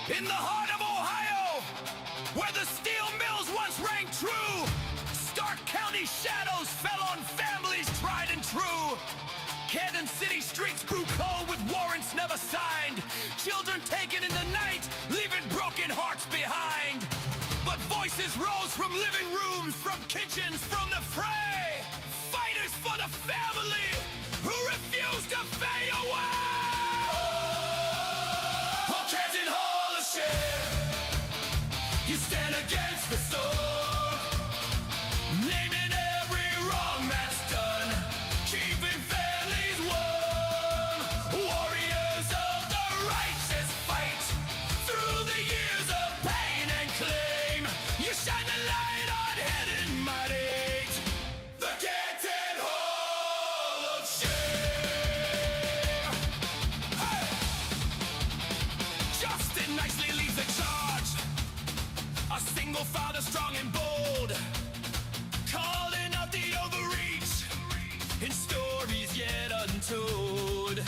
In the heart of Ohio, where the steel mills once rang true, Stark County shadows fell on families tried and true. Canton City streets grew cold with warrants never signed. Children taken in the night, leaving broken hearts behind. But voices rose from living rooms, from kitchens, from the fray. Fighters for the family who refused to fade away. Oh, Canton Hall of Shame, you stand against the storm, naming every wrong that's done, keeping families warm. Warriors of the righteous fight through the years of pain and claim. You shine the light on head and mighty, the Canton Hall of Shame. Hey! Justin nicely leads the charge, a single father strong and bold, calling out the overreach in stories yet untold.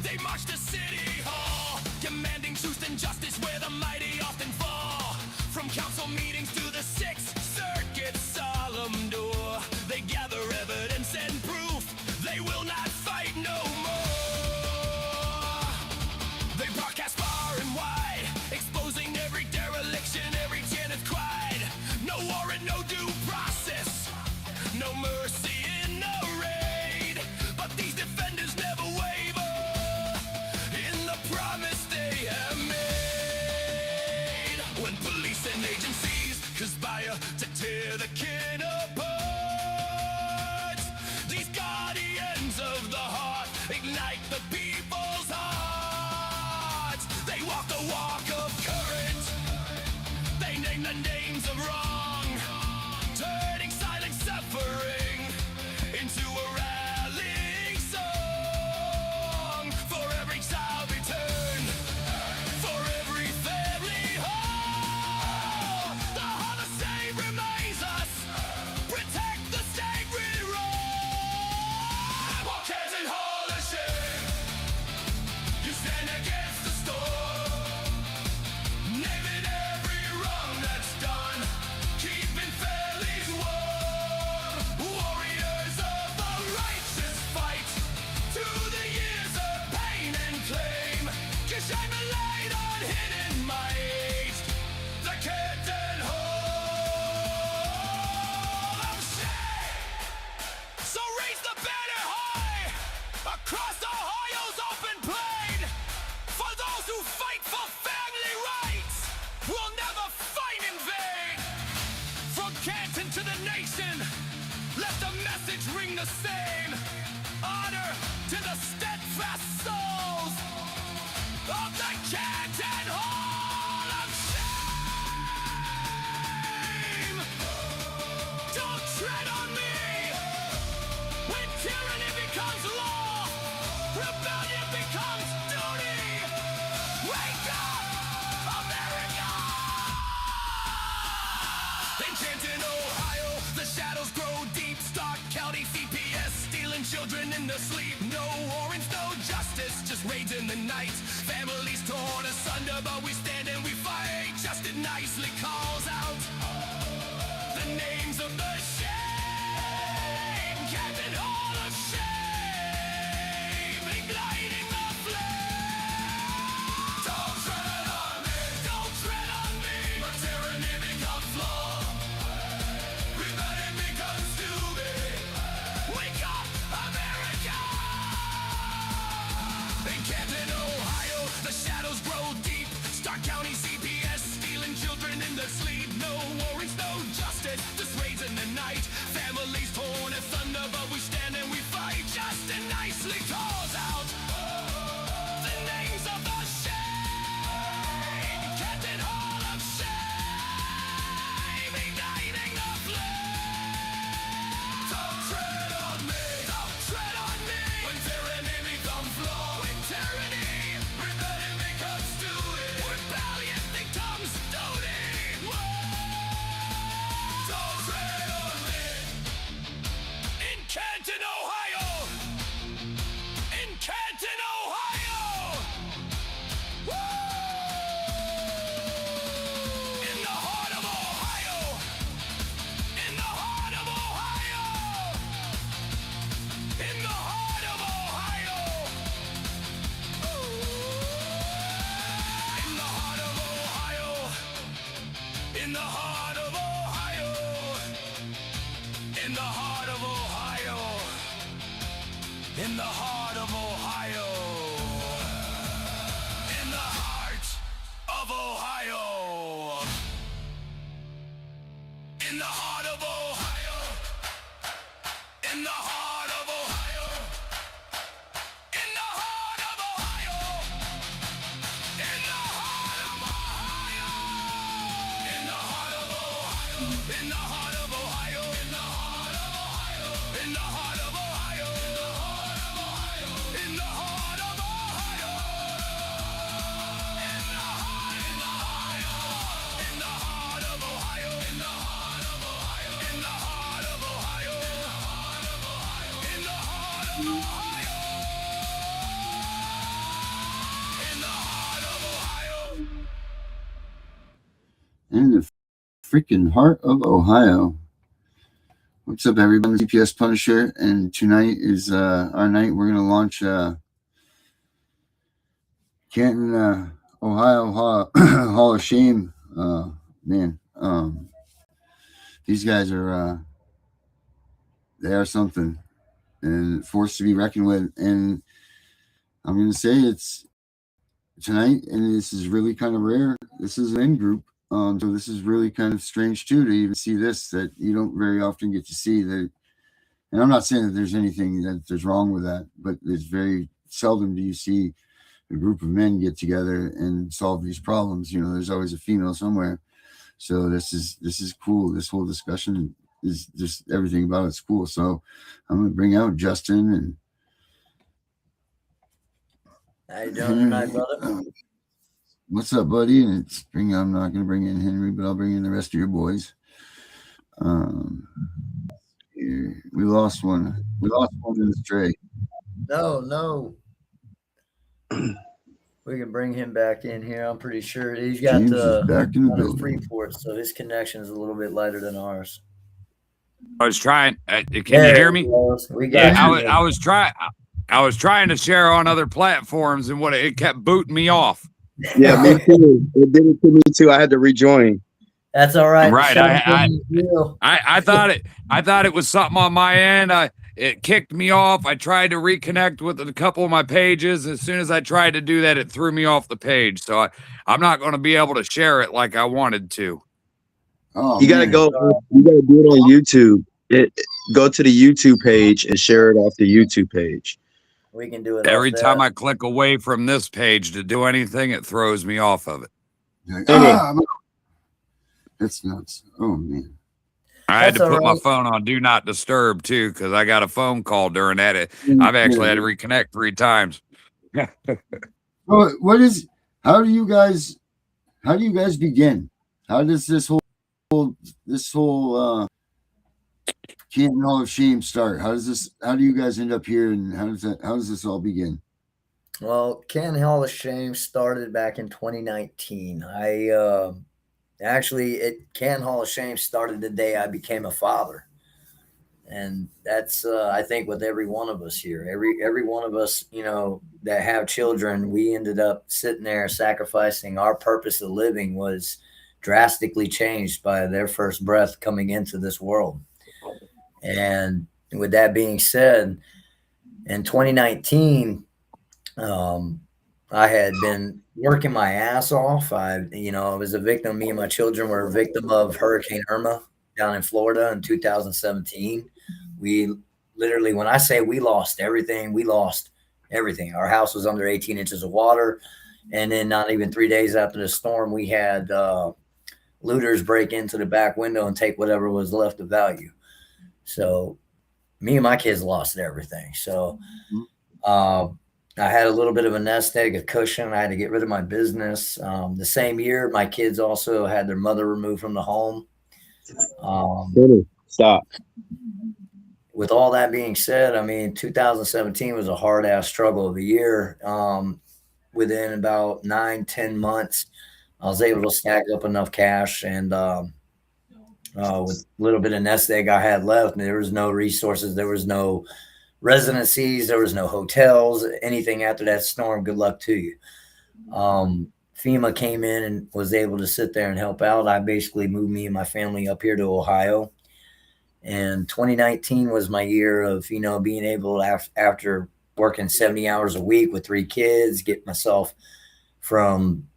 They march to City Hall, demanding truth and justice where the mighty often fall. From council meetings to the Sixth Circuit's solemn door, they gather evidence and proof they will not fight no more. They broadcast far and wide, exposing every dereliction, every Janeth cried. No warrant, no due process, no mercy in the raid. But these defenders never waver in the promise they have made. When police and agencies conspire to tear the kin apart, these guardians of the heart ignite the people's hearts. They walk the walk of courage, they name the names of wrong, turning silent suffering into a rallying song. For every child returned, for every family home, the Hall of Shame reminds us, protect the sacred road. Oh, Canton Hall of Shame, you stand against the storm, naming every wrong that's done, keeping families warm. Warriors of the righteous fight through the years of pain and claim. You shine the light on hidden might, the Canton Hall of Shame. So raise the banner high across Ohio's open plain. For those who fight for family rights will never fight in vain. From Canton to the nation, let the message ring the same. Honor to the steadfast souls of the Canton Hall of Shame. Don't tread on me when tyranny becomes law, rebellion becomes duty. Wake up, America! In Canton, Ohio, the shadows grow deep. Stark County CPS stealing children in their sleep. No warrants, no justice, just raids in the night. Families torn asunder, but we stand and we fight. Justin nicely calls out the names of the shame. Canton Hall of Shame, igniting the flame. Don't tread on me, don't tread on me. But tyranny becomes law, rebellion becomes stupid. Wake up, America! In Canton, Ohio, the shadows grow deep. Stark County CPS stealing children in their sleep. No warrants, no justice, just raids in the night. Families torn asunder, but we stand and we fight. Justin nicely calls out the names of the shame. Canton Hall of Shame, igniting the flame. Don't tread on me, don't tread on me. When tyranny becomes law, when tyranny, rebellion becomes stupid. Rebellion In the heart of Ohio. In the heart of Ohio. In the heart of Ohio. In the heart of Ohio. In the heart of Ohio. In the heart of Ohio. In the heart of Ohio. In the heart of Ohio. In the heart of Ohio. In the heart of Ohio. In the heart of Ohio. In the heart of Ohio. In the heart of Ohio. In the heart of Ohio. In the heart of Ohio. In the heart of Ohio. In the heart of Ohio. In the freaking heart of Ohio. What's up, everybody? I'm the GPS Punisher, and tonight is our night. We're gonna launch Canton, Ohio Hall of Shame. Man, these guys are they are something, and forced to be reckoned with. And I'm gonna say it's tonight, and this is really kind of rare. This is an in group. So this is really kind of strange too to even see this, that you don't very often get to see that. And I'm not saying that there's anything that there's wrong with that, but it's very seldom do you see a group of men get together and solve these problems. You know, there's always a female somewhere. So this is cool. This whole discussion is just everything about it's cool. So I'm gonna bring out Justin and. How you doing tonight, brother? What's up, buddy? And I'm not gonna bring in Henry, but I'll bring in the rest of your boys. Here. We lost one. We lost one in the stray. No. We can bring him back in here. I'm pretty sure he's got James is back in the building. Freeport, so his connection is a little bit lighter than ours. I was trying. Can you hear me? We got. I was trying. I was trying to share on other platforms, and it kept booting me off. Yeah, me too. It did it to me too. I had to rejoin. That's all right. Right. I thought it was something on my end. It kicked me off. I tried to reconnect with a couple of my pages. As soon as I tried to do that, it threw me off the page. So I'm not going to be able to share it like I wanted to. Oh, you gotta go. You gotta do it on YouTube. Go to the YouTube page and share it off the YouTube page. We can do it every time I click away from this page to do anything. It throws me off of it. That's nuts. Oh man. I had to put my phone on do not disturb too, because I got a phone call during that. I've actually had to reconnect 3 times. Well, how do you guys begin? How does this whole Canton Hall of Shame start? How do you guys end up here, and how does this all begin? Well, Canton Hall of Shame started back in 2019. Canton Hall of Shame started the day I became a father. And that's, I think, with every one of us here, every one of us, you know, that have children, we ended up sitting there sacrificing. Our purpose of living was drastically changed by their first breath coming into this world. And with that being said, in 2019, I had been working my ass off. I was a victim. Me and my children were a victim of Hurricane Irma down in Florida in 2017. We literally, when I say we lost everything, we lost everything. Our house was under 18 inches of water. And then not even 3 days after the storm, we had looters break into the back window and take whatever was left of value. So me and my kids lost everything. So I had a little bit of a nest egg, a cushion. I had to get rid of my business. The same year, my kids also had their mother removed from the home. Stop. With all that being said, I mean, 2017 was a hard-ass struggle of a year. Within about 9-10 months, I was able to stack up enough cash, and with a little bit of nest egg I had left, there was no resources, there was no residencies, there was no hotels, anything after that storm. Good luck to you. FEMA came in and was able to sit there and help out. I basically moved me and my family up here to Ohio. And 2019 was my year of, you know, being able to, after working 70 hours a week with 3 kids, get myself from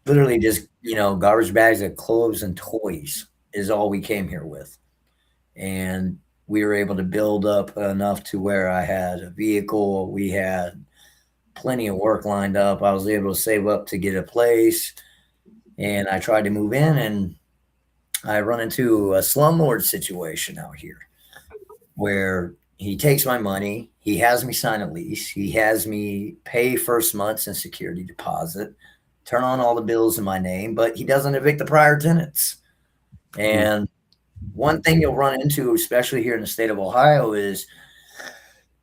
literally just, you know, garbage bags of clothes and toys is all we came here with. And we were able to build up enough to where I had a vehicle. We had plenty of work lined up. I was able to save up to get a place, and I tried to move in, and I run into a slumlord situation out here where he takes my money. He has me sign a lease. He has me pay first month's and security deposit, turn on all the bills in my name, but he doesn't evict the prior tenants. And one thing you'll run into, especially here in the state of Ohio, is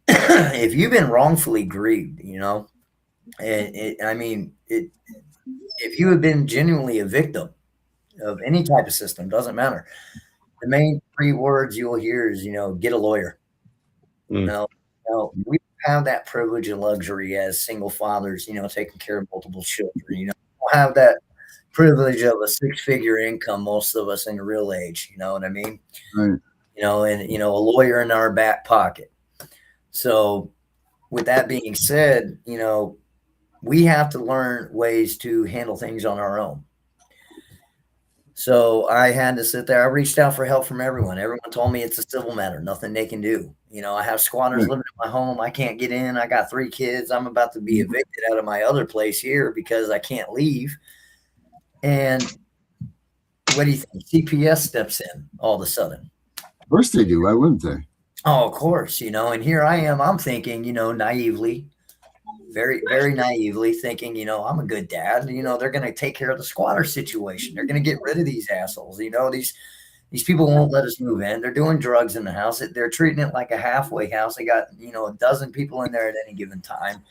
if you've been wrongfully grieved, you know, if you have been genuinely a victim of any type of system, doesn't matter. The main 3 words you'll hear is, you know, get a lawyer. No, we have that privilege and luxury as single fathers, you know, taking care of multiple children. You know, we don't have that privilege of a 6-figure income, most of us in the real age, you know what I mean? Right. You know, and, you know, a lawyer in our back pocket. So with that being said, you know, we have to learn ways to handle things on our own. So I had to sit there. I reached out for help from everyone. Everyone told me it's a civil matter, nothing they can do. You know, I have squatters living in my home. I can't get in. I got 3 kids. I'm about to be evicted out of my other place here because I can't leave. And what do you think? CPS steps in all of a sudden. Of course they do. Why wouldn't they? Oh, of course. You know, and here I am. I'm thinking, you know, naively, very, very naively thinking, you know, I'm a good dad. You know, they're going to take care of the squatter situation. They're going to get rid of these assholes. You know, these people won't let us move in. They're doing drugs in the house. They're treating it like a halfway house. They got, you know, a dozen people in there at any given time.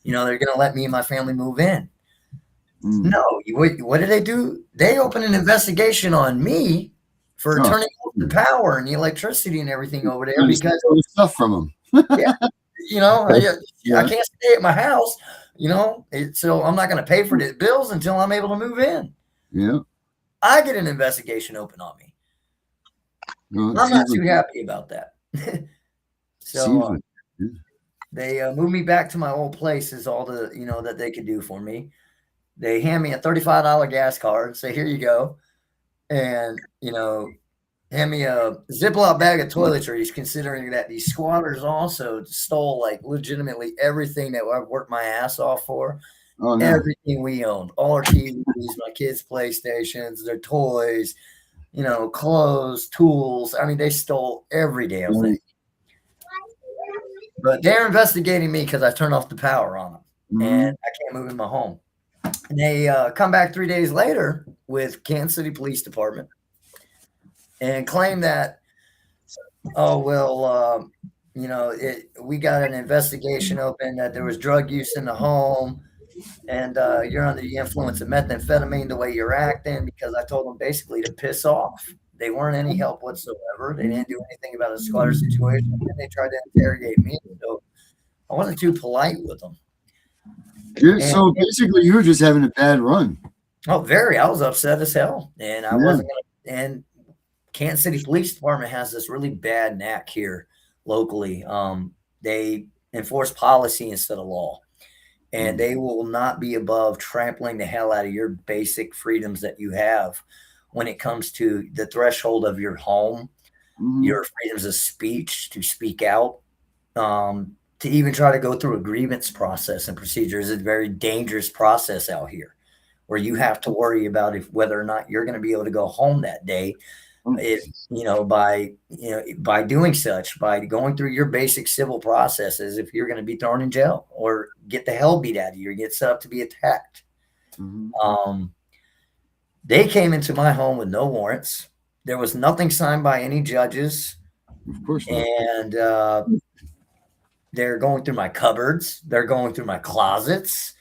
You know, they're going to let me and my family move in. No, what did they do? They opened an investigation on me for turning off the power and the electricity and everything over there because stuff from them. Yeah, you know, I can't stay at my house. You know, so I'm not going to pay for the bills until I'm able to move in. Yeah, I get an investigation open on me. Well, I'm not too happy about that. So they moved me back to my old place. Is all the, you know, that they could do for me. They hand me a $35 gas card, say, here you go. And, you know, hand me a Ziploc bag of toiletries, considering that these squatters also stole, like, legitimately everything that I've worked my ass off for. Oh, no. Everything we owned, all our TVs, my kids' PlayStations, their toys, you know, clothes, tools. I mean, they stole every damn thing. But they're investigating me because I turned off the power on them, and I can't move in my home. And they come back 3 days later with Kansas City Police Department and claim that, oh, well, you know, we got an investigation open that there was drug use in the home, and you're under the influence of methamphetamine the way you're acting, because I told them basically to piss off. They weren't any help whatsoever. They didn't do anything about a squatter situation, and they tried to interrogate me. So I wasn't too polite with them. So basically, you were just having a bad run. Oh, very. I was upset as hell, and I wasn't going to. And Canton City Police Department has this really bad knack here locally. They enforce policy instead of law, and they will not be above trampling the hell out of your basic freedoms that you have when it comes to the threshold of your home, your freedoms of speech, to speak out, to even try to go through a grievance process and procedure is a very dangerous process out here, where you have to worry about whether or not you're going to be able to go home that day. By doing such, by going through your basic civil processes, if you're going to be thrown in jail or get the hell beat out of you or get set up to be attacked. They came into my home with no warrants. There was nothing signed by any judges. Of course not. And they're going through my cupboards. They're going through my closets.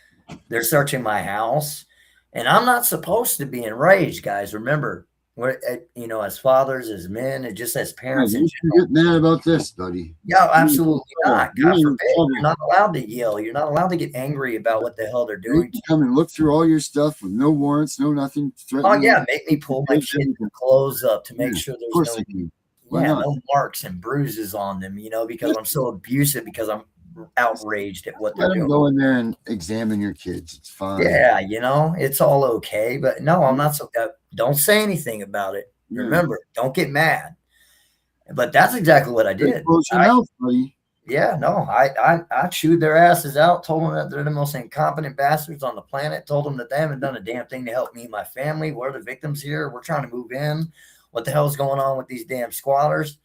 They're searching my house. And I'm not supposed to be enraged, guys. Remember, we're, you know, as fathers, as men, and just as parents. You should get mad about this, buddy. Yeah, absolutely not. God forbid. You're not allowed to yell. You're not allowed to get angry about what the hell they're doing. You come and look through all your stuff with no warrants, no nothing. Oh, yeah. Make me pull my kids' clothes up to make sure there's no, Why not? no marks and bruises on them, you know, because I'm so abusive, because I'm outraged at what they're Let them doing. go in there and examine your kids. It's fine. Yeah, you know, it's all okay. But no, I'm not so. Don't say anything about it. Yeah. Remember, don't get mad. But that's exactly what I did. Close your mouth, buddy. Yeah, no, I chewed their asses out, told them that they're the most incompetent bastards on the planet, told them that they haven't done a damn thing to help me and my family. We're the victims here. We're trying to move in. What the hell's going on with these damn squatters?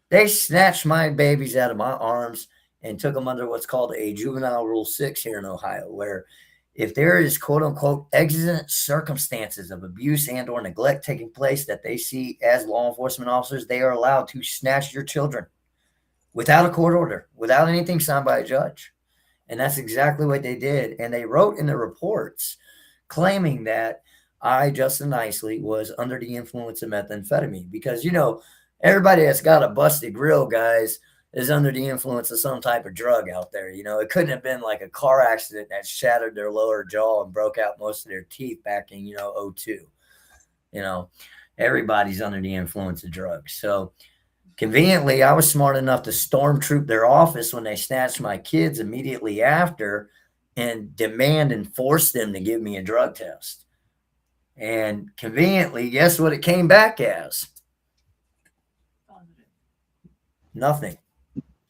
They snatched my babies out of my arms and took them under what's called a juvenile rule 6 here in Ohio, where if there is quote unquote exigent circumstances of abuse and or neglect taking place that they see as law enforcement officers, they are allowed to snatch your children without a court order, without anything signed by a judge. And that's exactly what they did. And they wrote in the reports claiming that I, Justin Nicely, was under the influence of methamphetamine, because, you know, everybody that's got a busted grill, guys, is under the influence of some type of drug out there. You know, it couldn't have been like a car accident that shattered their lower jaw and broke out most of their teeth back in, 02. You know, everybody's under the influence of drugs. So conveniently, I was smart enough to stormtroop their office when they snatched my kids immediately after and demand and force them to give me a drug test. And conveniently, guess what it came back as? Nothing.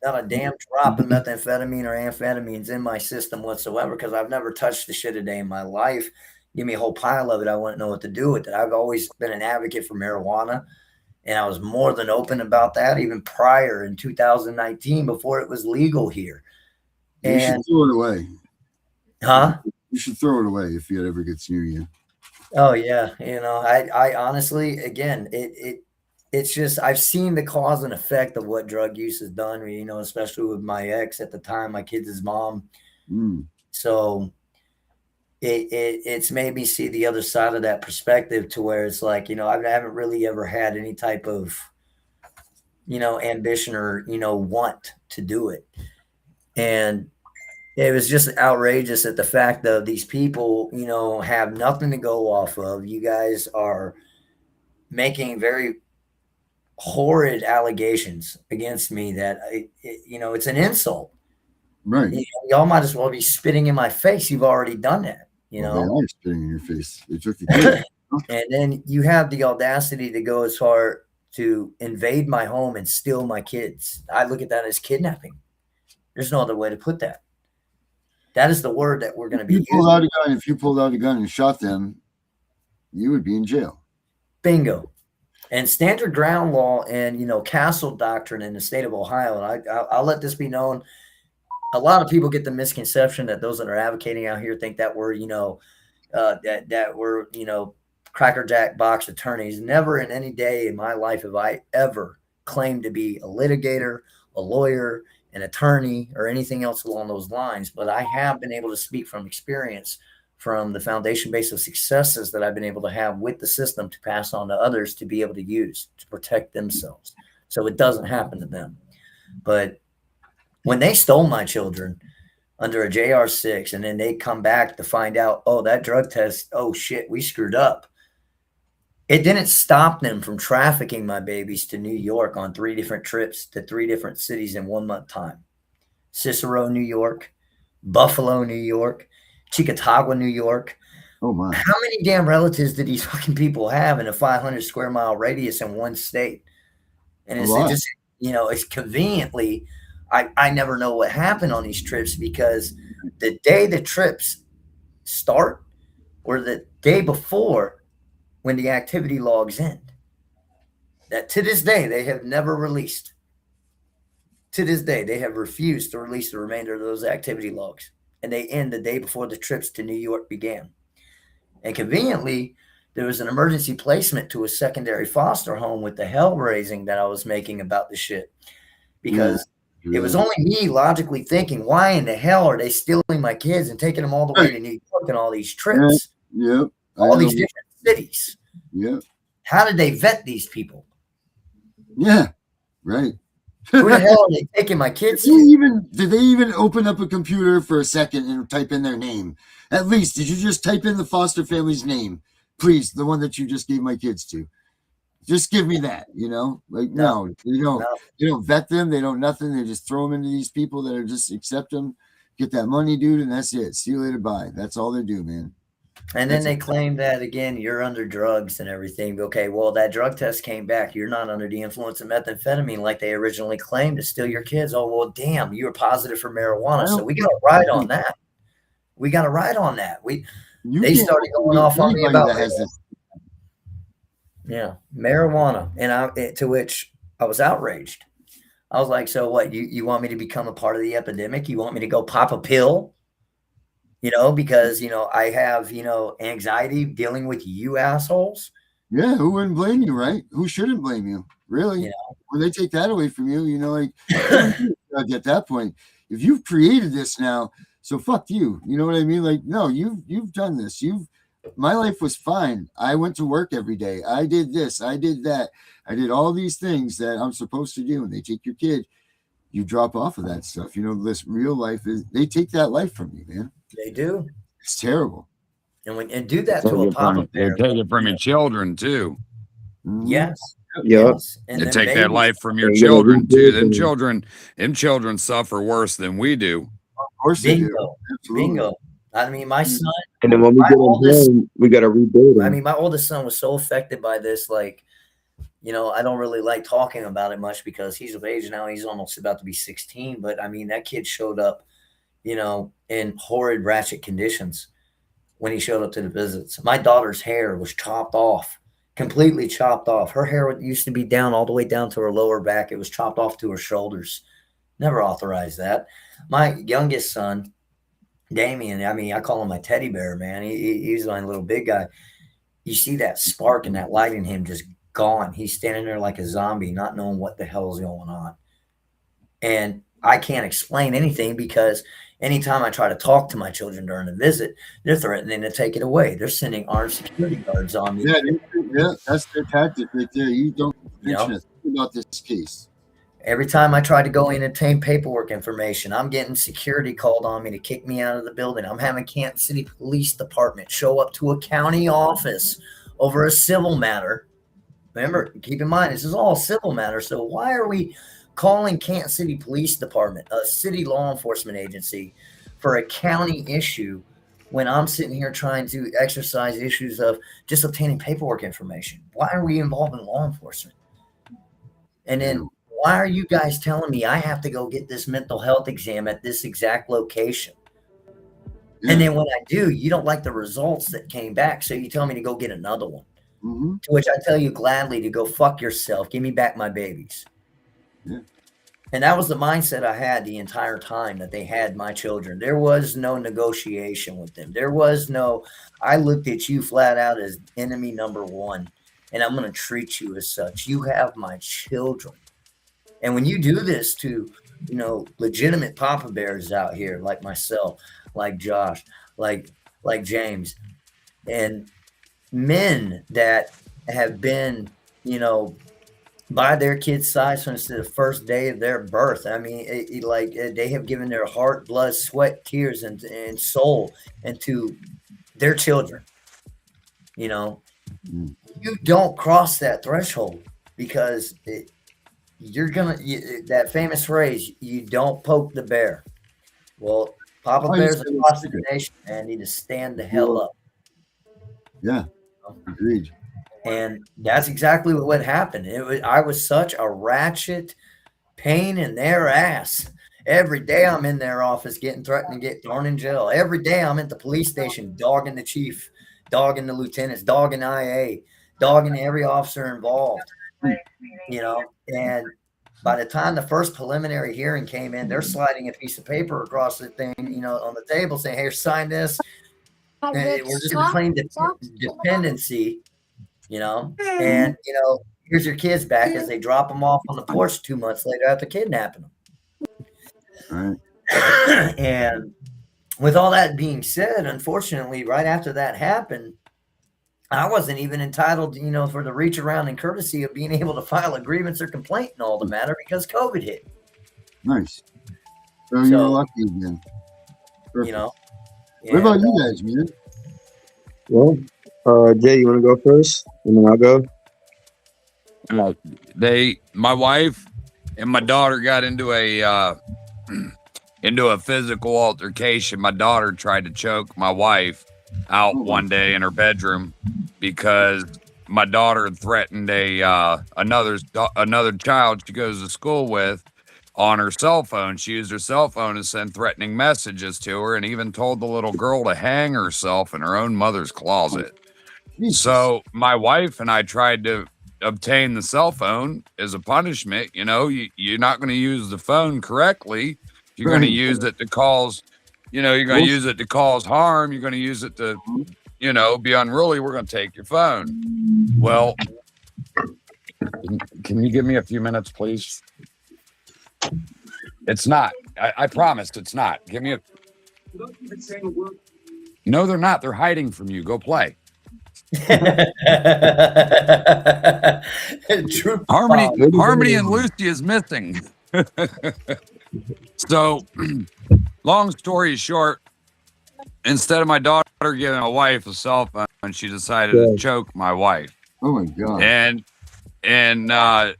Not a damn drop of methamphetamine or amphetamines in my system whatsoever, because I've never touched the shit a day in my life. Give me a whole pile of it, I wouldn't know what to do with it. I've always been an advocate for marijuana, and I was more than open about that even prior in 2019 before it was legal here. You should throw it away. Huh? You should throw it away if it ever gets near you. Oh yeah, I honestly, again, it's just, I've seen the cause and effect of what drug use has done, especially with my ex at the time, my kids' mom. So it's made me see the other side of that perspective, to where it's like, I haven't really ever had any type of, ambition or, want to do it. And it was just outrageous at the fact of these people, have nothing to go off of. You guys are making very horrid allegations against me that, it's an insult. Right. Y'all might as well be spitting in my face. You've already done that, Well, they are spitting in your face. They took your kid. And then you have the audacity to go as far to invade my home and steal my kids. I look at that as kidnapping. There's no other way to put that. That is the word that we're going to be using. If you pulled out a gun and shot them, you would be in jail. Bingo. And standard ground law and, castle doctrine in the state of Ohio, and I'll let this be known. A lot of people get the misconception that those that are advocating out here think that we're, that we're, crackerjack box attorneys. Never in any day in my life have I ever claimed to be a litigator, a lawyer, an attorney, or anything else along those lines. But I have been able to speak from experience, from the foundation base of successes that I've been able to have with the system to pass on to others to be able to use to protect themselves, so it doesn't happen to them. But when they stole my children under a JR6, and then they come back to find out, oh, that drug test, oh shit, we screwed up. It didn't stop them from trafficking my babies to New York on 3 different trips to 3 different cities in 1 month time. Cicero, New York, Buffalo, New York, Chicotagua, New York. Oh my. How many damn relatives do these fucking people have in a 500 square mile radius in one state? And it's just, it's conveniently, I never know what happened on these trips, because the day the trips start or the day before, when the activity logs end, that to this day they have never released. To this day, they have refused to release the remainder of those activity logs, and they end the day before the trips to New York began. And conveniently, there was an emergency placement to a secondary foster home with the hell raising that I was making about the shit, because it was only me logically thinking, why in the hell are they stealing my kids and taking them all the way to New York and all these trips? Yep. All these different cities. Yeah. How did they vet these people? Yeah. Right. Who the hell are they taking my kids Did they even open up a computer for a second and type in their name? At least, did you just type in the foster family's name? Please, the one that you just gave my kids to. Just give me that, like, no, they don't vet them. They don't nothing. They just throw them into these people that are just accept them, get that money, dude. And that's it. See you later. Bye. That's all they do, man. And then they claim that, again, you're under drugs and everything. Okay, well, that drug test came back. You're not under the influence of methamphetamine like they originally claimed to steal your kids. Oh, well, damn, you were positive for marijuana. So we got to ride on that. We got to ride on that. They started going off on me about this. Yeah, marijuana. And to which I was outraged. I was like, so what? You want me to become a part of the epidemic? You want me to go pop a pill? Because, I have, anxiety dealing with you assholes. Yeah. Who wouldn't blame you, right? Who shouldn't blame you? Really? When they take that away from you, like at that point, if you've created this now, so fuck you. You know what I mean? Like, no, you've done this. My life was fine. I went to work every day. I did this. I did that. I did all these things that I'm supposed to do. And they take your kid. You drop off of that stuff. This real life they take that life from you, man. They do. It's terrible. And do that to a papa bear. They take it from your children too. Yes. Yeah. Yes. And they take that life from your children too. Them children suffer worse than we do. Of course they do. Bingo. I mean, my son. And then when we get them home, we got to rebuild them. I mean, my oldest son was so affected by this, like, I don't really like talking about it much because he's of age now. He's almost about to be 16. But I mean, that kid showed up, in horrid, ratchet conditions when he showed up to the visits. My daughter's hair was chopped off, completely chopped off. Her hair used to be down all the way down to her lower back. It was chopped off to her shoulders. Never authorized that. My youngest son, Damien, I mean, I call him my teddy bear, man. He's my little big guy. You see that spark and that light in him just gone. He's standing there like a zombie, not knowing what the hell is going on. And I can't explain anything because anytime I try to talk to my children during a visit, they're threatening to take it away. They're sending armed security guards on me. Yeah, that's their tactic right there. You don't mention a thing about this case. Every time I try to go in and obtain paperwork information, I'm getting security called on me to kick me out of the building. I'm having Canton City Police Department show up to a county office over a civil matter. Remember, keep in mind, this is all a civil matter. So why are we calling Canton City Police Department, a city law enforcement agency, for a county issue when I'm sitting here trying to exercise issues of just obtaining paperwork information? Why are we involved in law enforcement? And then why are you guys telling me I have to go get this mental health exam at this exact location? Yeah. And then when I do, you don't like the results that came back. So you tell me to go get another one. Mm-hmm. To which I tell you gladly to go fuck yourself. Give me back my babies. Yeah. And that was the mindset I had the entire time that they had my children. There was no negotiation with them. There was no, I looked at you flat out as enemy number one, and I'm going to treat you as such. You have my children. And when you do this to, legitimate papa bears out here, like myself, like Josh, like James, and men that have been, by their kids' side since the first day of their birth. I mean, they have given their heart, blood, sweat, tears, and soul into their children. You don't cross that threshold because you're gonna that famous phrase, you don't poke the bear. Well, papa bears across the nation, man, need to stand the hell up. Yeah, agreed. And that's exactly what happened. I was such a ratchet pain in their ass. Every day I'm in their office getting threatened to get thrown in jail. Every day I'm at the police station dogging the chief, dogging the lieutenants, dogging IA, dogging every officer involved. And by the time the first preliminary hearing came in, they're sliding a piece of paper across the thing, on the table saying, "Hey, sign this. And we're just going to claim dependency, and, here's your kids back," as they drop them off on the porch 2 months later after kidnapping them. Right. And with all that being said, unfortunately, right after that happened, I wasn't even entitled, for the reach around and courtesy of being able to file a grievance or complaint in all the matter because COVID hit. Nice. So you're lucky again. Perfect. What about you guys, man? Well, Jay, you want to go first, and then I'll go. my wife and my daughter got into a physical altercation. My daughter tried to choke my wife out one day in her bedroom because my daughter threatened another child she goes to school with on her cell phone. She used her cell phone to send threatening messages to her and even told the little girl to hang herself in her own mother's closet. So my wife and I tried to obtain the cell phone as a punishment. You know, you're not going to use the phone correctly. You're going to use it to cause, you're going to use it to cause harm. You're going to use it to, be unruly. We're going to take your phone. Well, can you give me a few minutes, please? It's not. I promised it's not. Give me a. No, they're not. They're hiding from you. Go play. Harmony and Lucy is missing. So, long story short, instead of my daughter giving my wife a cell phone, she decided to choke my wife. Oh my God. And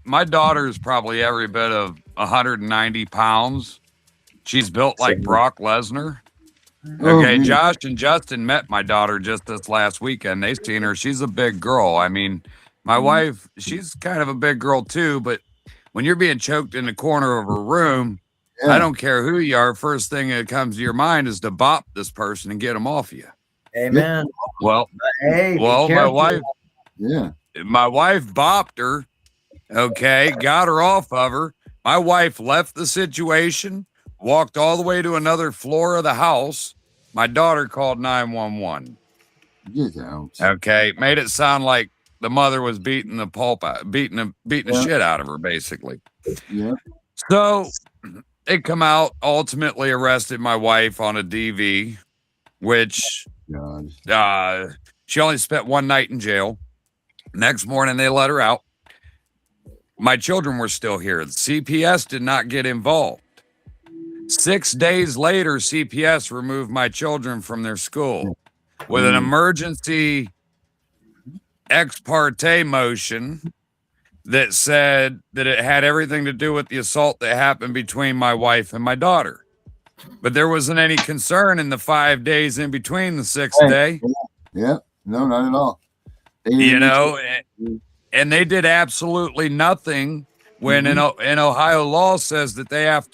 my daughter is probably every bit of 190 pounds. She's built like Brock Lesnar. Okay, Josh and Justin met my daughter just this last weekend. They've seen her. She's a big girl. I mean, my wife, she's kind of a big girl too, but when you're being choked in the corner of a room, I don't care who you are. First thing that comes to your mind is to bop this person and get them off you. Amen. Well, my wife, my wife bopped her. Okay, got her off of her. My wife left the situation, walked all the way to another floor of the house. My daughter called 911. Get out. Okay, made it sound like the mother was beating the shit out of her, basically. Yeah. So they come out, ultimately arrested my wife on a DV, which she only spent one night in jail. Next morning, they let her out. My children were still here. The CPS did not get involved. 6 days later, CPS removed my children from their school with an emergency ex parte motion that said that it had everything to do with the assault that happened between my wife and my daughter. But there wasn't any concern in the 5 days in between the sixth day. Yeah, no, not at all. And they did absolutely nothing when in Ohio law says that they have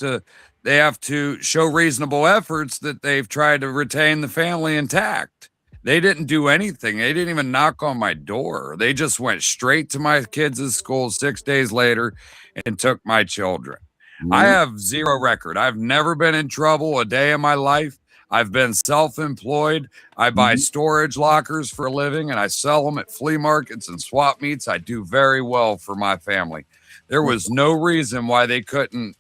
to show reasonable efforts that they've tried to retain the family intact. They didn't do anything. They didn't even knock on my door. They just went straight to my kids' school 6 days later and took my children. I have zero record. I've never been in trouble a day in my life. I've been self-employed. I buy storage lockers for a living and I sell them at flea markets and swap meets. I do very well for my family. There was no reason why they couldn't,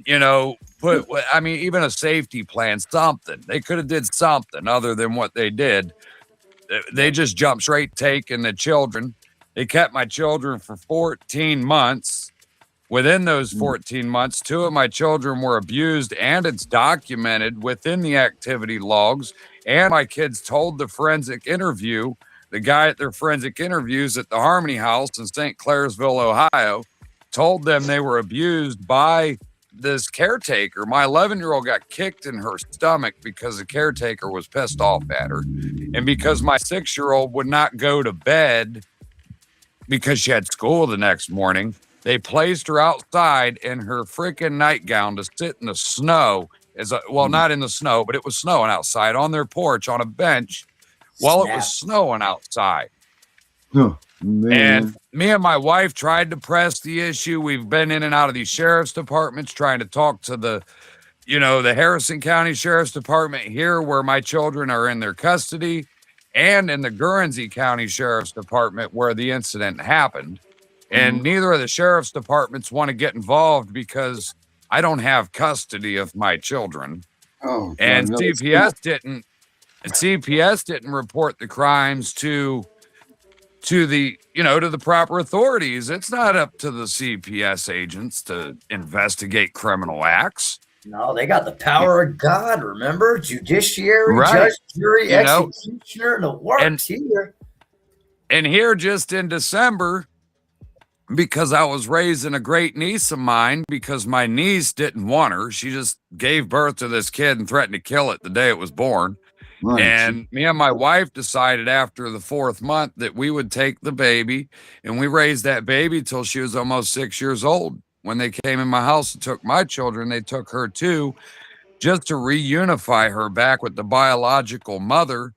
even a safety plan, something. They could have did something other than what they did. They just jumped straight taking the children. They kept my children for 14 months. Within those 14 months, 2 of my children were abused, and it's documented within the activity logs. And my kids told the guy at their forensic interviews at the Harmony House in St. Clairsville, Ohio, told them they were abused by this caretaker. My 11-year-old got kicked in her stomach because the caretaker was pissed off at her. And because my 6-year-old would not go to bed because she had school the next morning, they placed her outside in her freaking nightgown to sit in the snow. Not in the snow, but it was snowing outside on their porch on a bench while it was snowing outside. Oh, man. And me and my wife tried to press the issue. We've been in and out of these sheriff's departments trying to talk to the Harrison County Sheriff's Department here where my children are in their custody, and in the Guernsey County Sheriff's Department where the incident happened. And neither of the sheriff's departments want to get involved because I don't have custody of my children. Oh, God, and no, CPS didn't report the crimes to the proper authorities. It's not up to the CPS agents to investigate criminal acts. No, they got the power of God, remember? Judiciary, right. Judge, jury, executioner, the works here. And here just in December, because I was raising a great niece of mine because my niece didn't want her. She just gave birth to this kid and threatened to kill it the day it was born. Right. And me and my wife decided after the 4th month that we would take the baby, and we raised that baby till she was almost 6 years old. When they came in my house and took my children, they took her too, just to reunify her back with the biological mother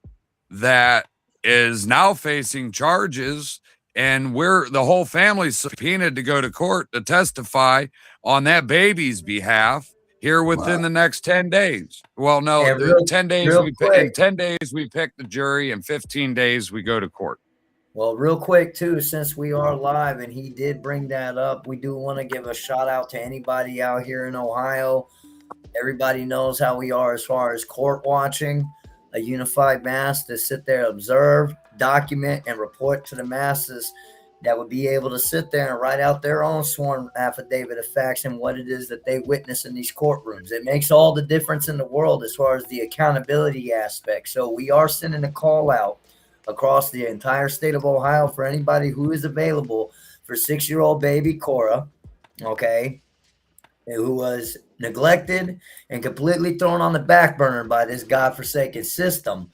that is now facing charges. And the whole family subpoenaed to go to court to testify on that baby's behalf here within the next 10 days. Well, no, And the real- 10 days real in quick. 10 days we pick the jury, and 15 days we go to court. Well, real quick too, since we are live and he did bring that up, we do want to give a shout out to anybody out here in Ohio. Everybody knows how we are as far as court watching, a unified mass to sit there, observe, document, and report to the masses that would be able to sit there and write out their own sworn affidavit of facts and what it is that they witness in these courtrooms. It makes all the difference in the world as far as the accountability aspect. So we are sending a call out across the entire state of Ohio for anybody who is available for 6-year-old baby Cora, okay, who was neglected and completely thrown on the back burner by this godforsaken system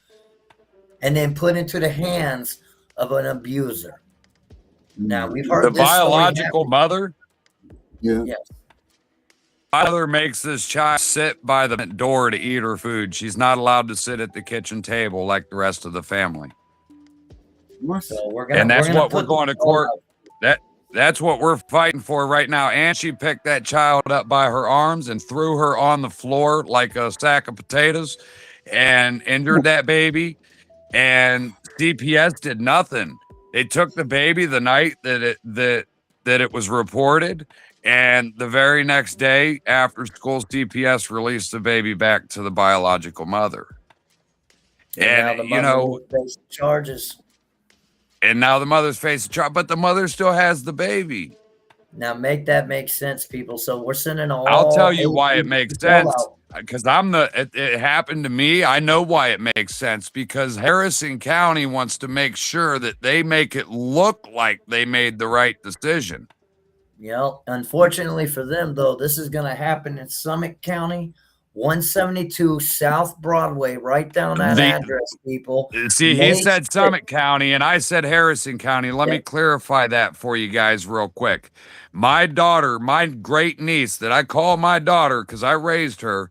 and then put into the hands of an abuser. Now, we've heard The this biological mother, Yeah. Yes. mother makes this child sit by the door to eat her food. She's not allowed to sit at the kitchen table like the rest of the family. What? So we're gonna, And that's we're gonna what we're put going to court. That's what we're fighting for right now. And she picked that child up by her arms and threw her on the floor like a sack of potatoes and injured that baby. And CPS did nothing. They took the baby the night that it was reported, and the very next day after school, CPS released the baby back to the biological mother. And now And the you mother know, will face charges. and now the mother's facing charge, but the mother still has the baby. Now make that make sense, people. So we're sending all. I'll tell you why it APB makes call sense. out. Because it happened to me. I know why it makes sense, because Harrison County wants to make sure that they make it look like they made the right decision. Unfortunately for them, though, this is going to happen in Summit County, 172 South Broadway. Write down that address, people. See, he said Summit County, and I said Harrison County. Let me Yeah. clarify that for you guys real quick. My daughter, my great niece that I call my daughter because I raised her,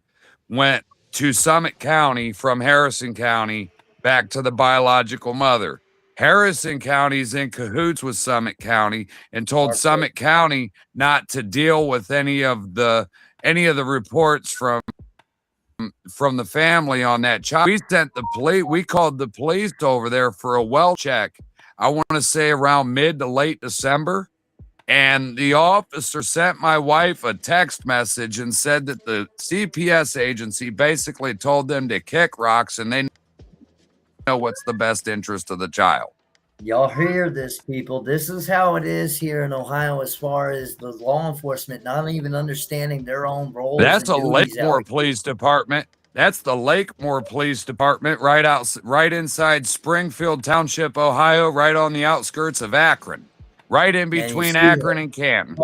went to Summit County from Harrison County back to the biological mother. Harrison County's in cahoots with Summit County and told Summit County not to deal with any of the reports from the family on that child. We sent the police. We called the police over there for a well check. I want to say around mid to late December. And the officer sent my wife a text message and said that the CPS agency basically told them to kick rocks and they know what's the best interest of the child. Y'all hear this, people. This is how it is here in Ohio as far as the law enforcement not even understanding their own roles. That's a and duties Lakemore out Police Department. That's the Lakemore Police Department right inside Springfield Township, Ohio, right on the outskirts of Akron. Right in between Akron and Canton.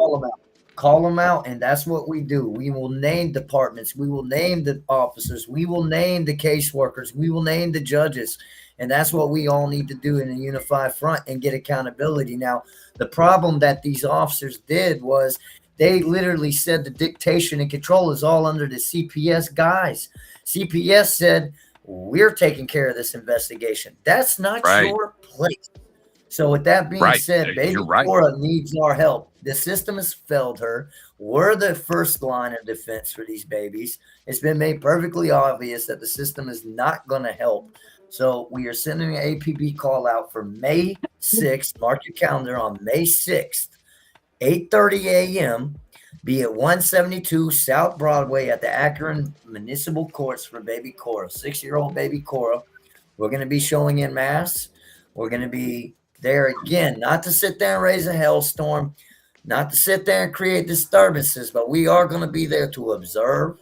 Call them out, and that's what we do. We will name departments. We will name the officers. We will name the caseworkers. We will name the judges. And that's what we all need to do in a unified front and get accountability. Now, the problem that these officers did was they literally said the dictation and control is all under the CPS guys. CPS said, we're taking care of this investigation. That's not your place. So with that being said, baby Cora needs our help. The system has failed her. We're the first line of defense for these babies. It's been made perfectly obvious that the system is not going to help. So we are sending an APB call out for May 6th. Mark your calendar on May 6th, 8:30 a.m. Be at 172 South Broadway at the Akron Municipal Courts for baby Cora, 6-year-old baby Cora. We're going to be showing in mass. We're going to be there again, not to sit there and raise a hailstorm, not to sit there and create disturbances, but we are going to be there to observe,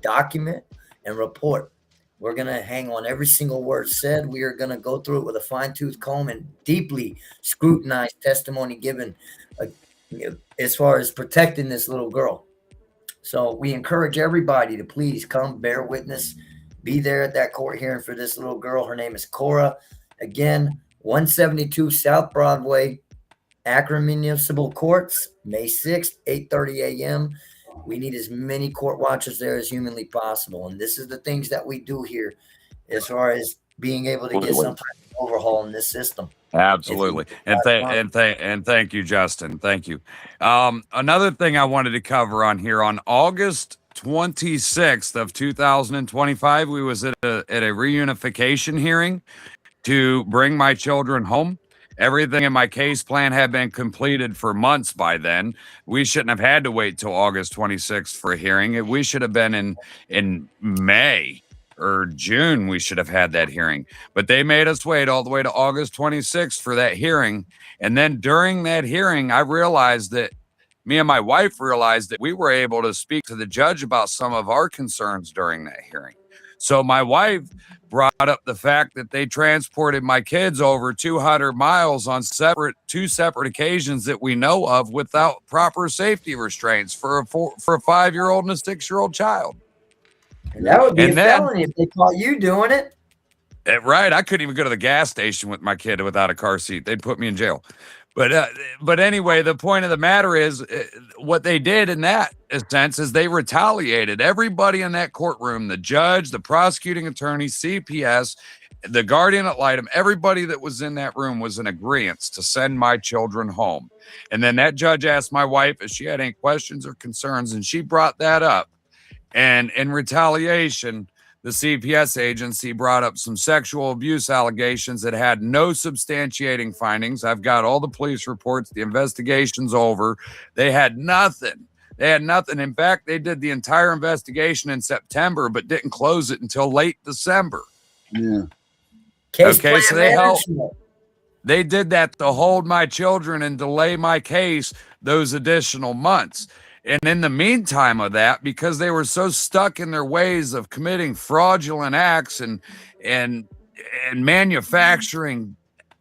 document, and report. We're going to hang on every single word said. We are going to go through it with a fine-tooth comb and deeply scrutinize testimony given as far as protecting this little girl. So we encourage everybody to please come bear witness, be there at that court hearing for this little girl. Her name is Cora. Again, 172 South Broadway, Akron Municipal Courts, May 6th, 8:30 a.m. We need as many court watchers there as humanly possible. And this is the things that we do here as far as being able to get some type of overhaul in this system. Absolutely. And thank you, Justin. Thank you. Another thing I wanted to cover on here, on August 26th of 2025, we was at a reunification hearing to bring my children home. Everything in my case plan had been completed for months by then. We shouldn't have had to wait till August 26th for a hearing. We should have been in May or June. We should have had that hearing, but they made us wait all the way to August 26th for that hearing. And then during that hearing, I realized that me and my wife realized that we were able to speak to the judge about some of our concerns during that hearing. So my wife brought up the fact that they transported my kids over 200 miles on two separate occasions that we know of without proper safety restraints for a 5-year-old and a 6-year-old child. And that would be a felony if they caught you doing it. Right. I couldn't even go to the gas station with my kid without a car seat. They'd put me in jail. But anyway, the point of the matter is what they did in that sense is they retaliated. Everybody in that courtroom, the judge, the prosecuting attorney, CPS, the guardian ad litem, everybody that was in that room was in agreement to send my children home. And then that judge asked my wife if she had any questions or concerns, and she brought that up. And in retaliation, the CPS agency brought up some sexual abuse allegations that had no substantiating findings. I've got all the police reports. The investigation's over. They had nothing. In fact, they did the entire investigation in September, but didn't close it until late December. Yeah. Okay, so they did that to hold my children and delay my case those additional months. And in the meantime of that, because they were so stuck in their ways of committing fraudulent acts and manufacturing,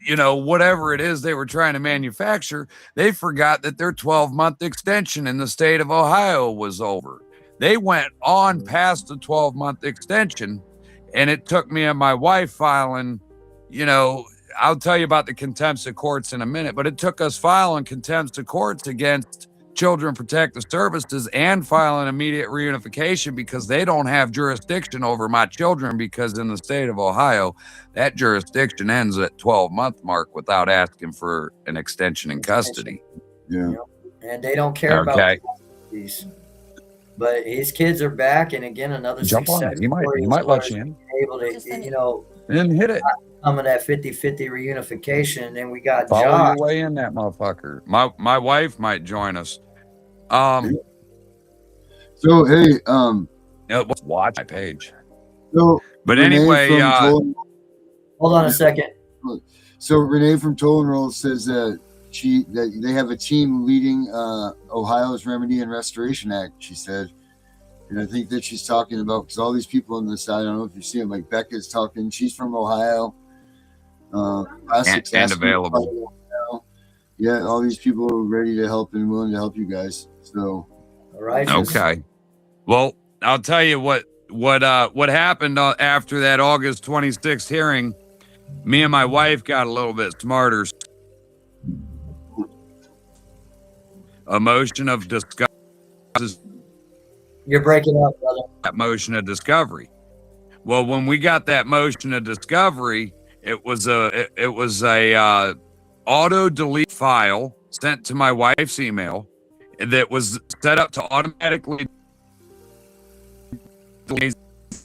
whatever it is they were trying to manufacture, they forgot that their 12-month extension in the state of Ohio was over. They went on past the 12-month extension, and it took me and my wife filing, I'll tell you about the contempt of courts in a minute, but it took us filing contempt of courts against Children Protective Services and file an immediate reunification because they don't have jurisdiction over my children, because in the state of Ohio, that jurisdiction ends at 12-month mark without asking for an extension in custody. Yeah. And they don't care about these. But his kids are back, and again, another jump on it. He might let you in. Able to, and hit it. Some of that 50-50 reunification, and then we got Follow Josh. your way in that motherfucker. My wife might join us. So hey, watch my page. So but anyway, hold on a second. So Renee from Toll and Roll says that they have a team leading Ohio's Remedy and Restoration Act, she said. And I think that she's talking about, because all these people on the side, I don't know if you see them, like Becca's talking, she's from Ohio. And available. Yeah, all these people are ready to help and willing to help you guys. So, all right. Okay. Well, I'll tell you what happened after that August 26th hearing. Me and my wife got a little bit smarter. A motion of discovery. You're breaking up, brother. That motion of discovery. Well, when we got that motion of discovery, it was a auto delete file sent to my wife's email that was set up to automatically delete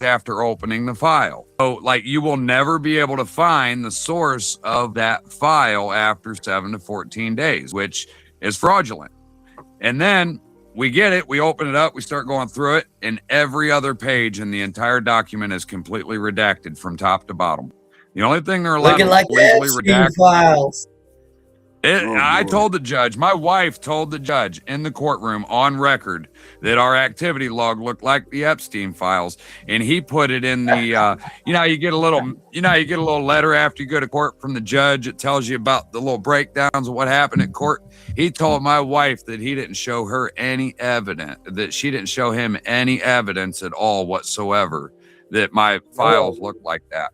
after opening the file. So, like, you will never be able to find the source of that file after 7 to 14 days, which is fraudulent. And then we get it, we open it up, we start going through it, and every other page in the entire document is completely redacted from top to bottom. The only thing they're allowed looking to like legally redact files. Oh, boy. told the judge, my wife told the judge in the courtroom on record that our activity log looked like the Epstein files, and he put it in the you get a little letter after you go to court from the judge. It tells you about the little breakdowns of what happened at court. He told my wife that he didn't show her any evidence, that she didn't show him any evidence at all whatsoever that my files looked like that.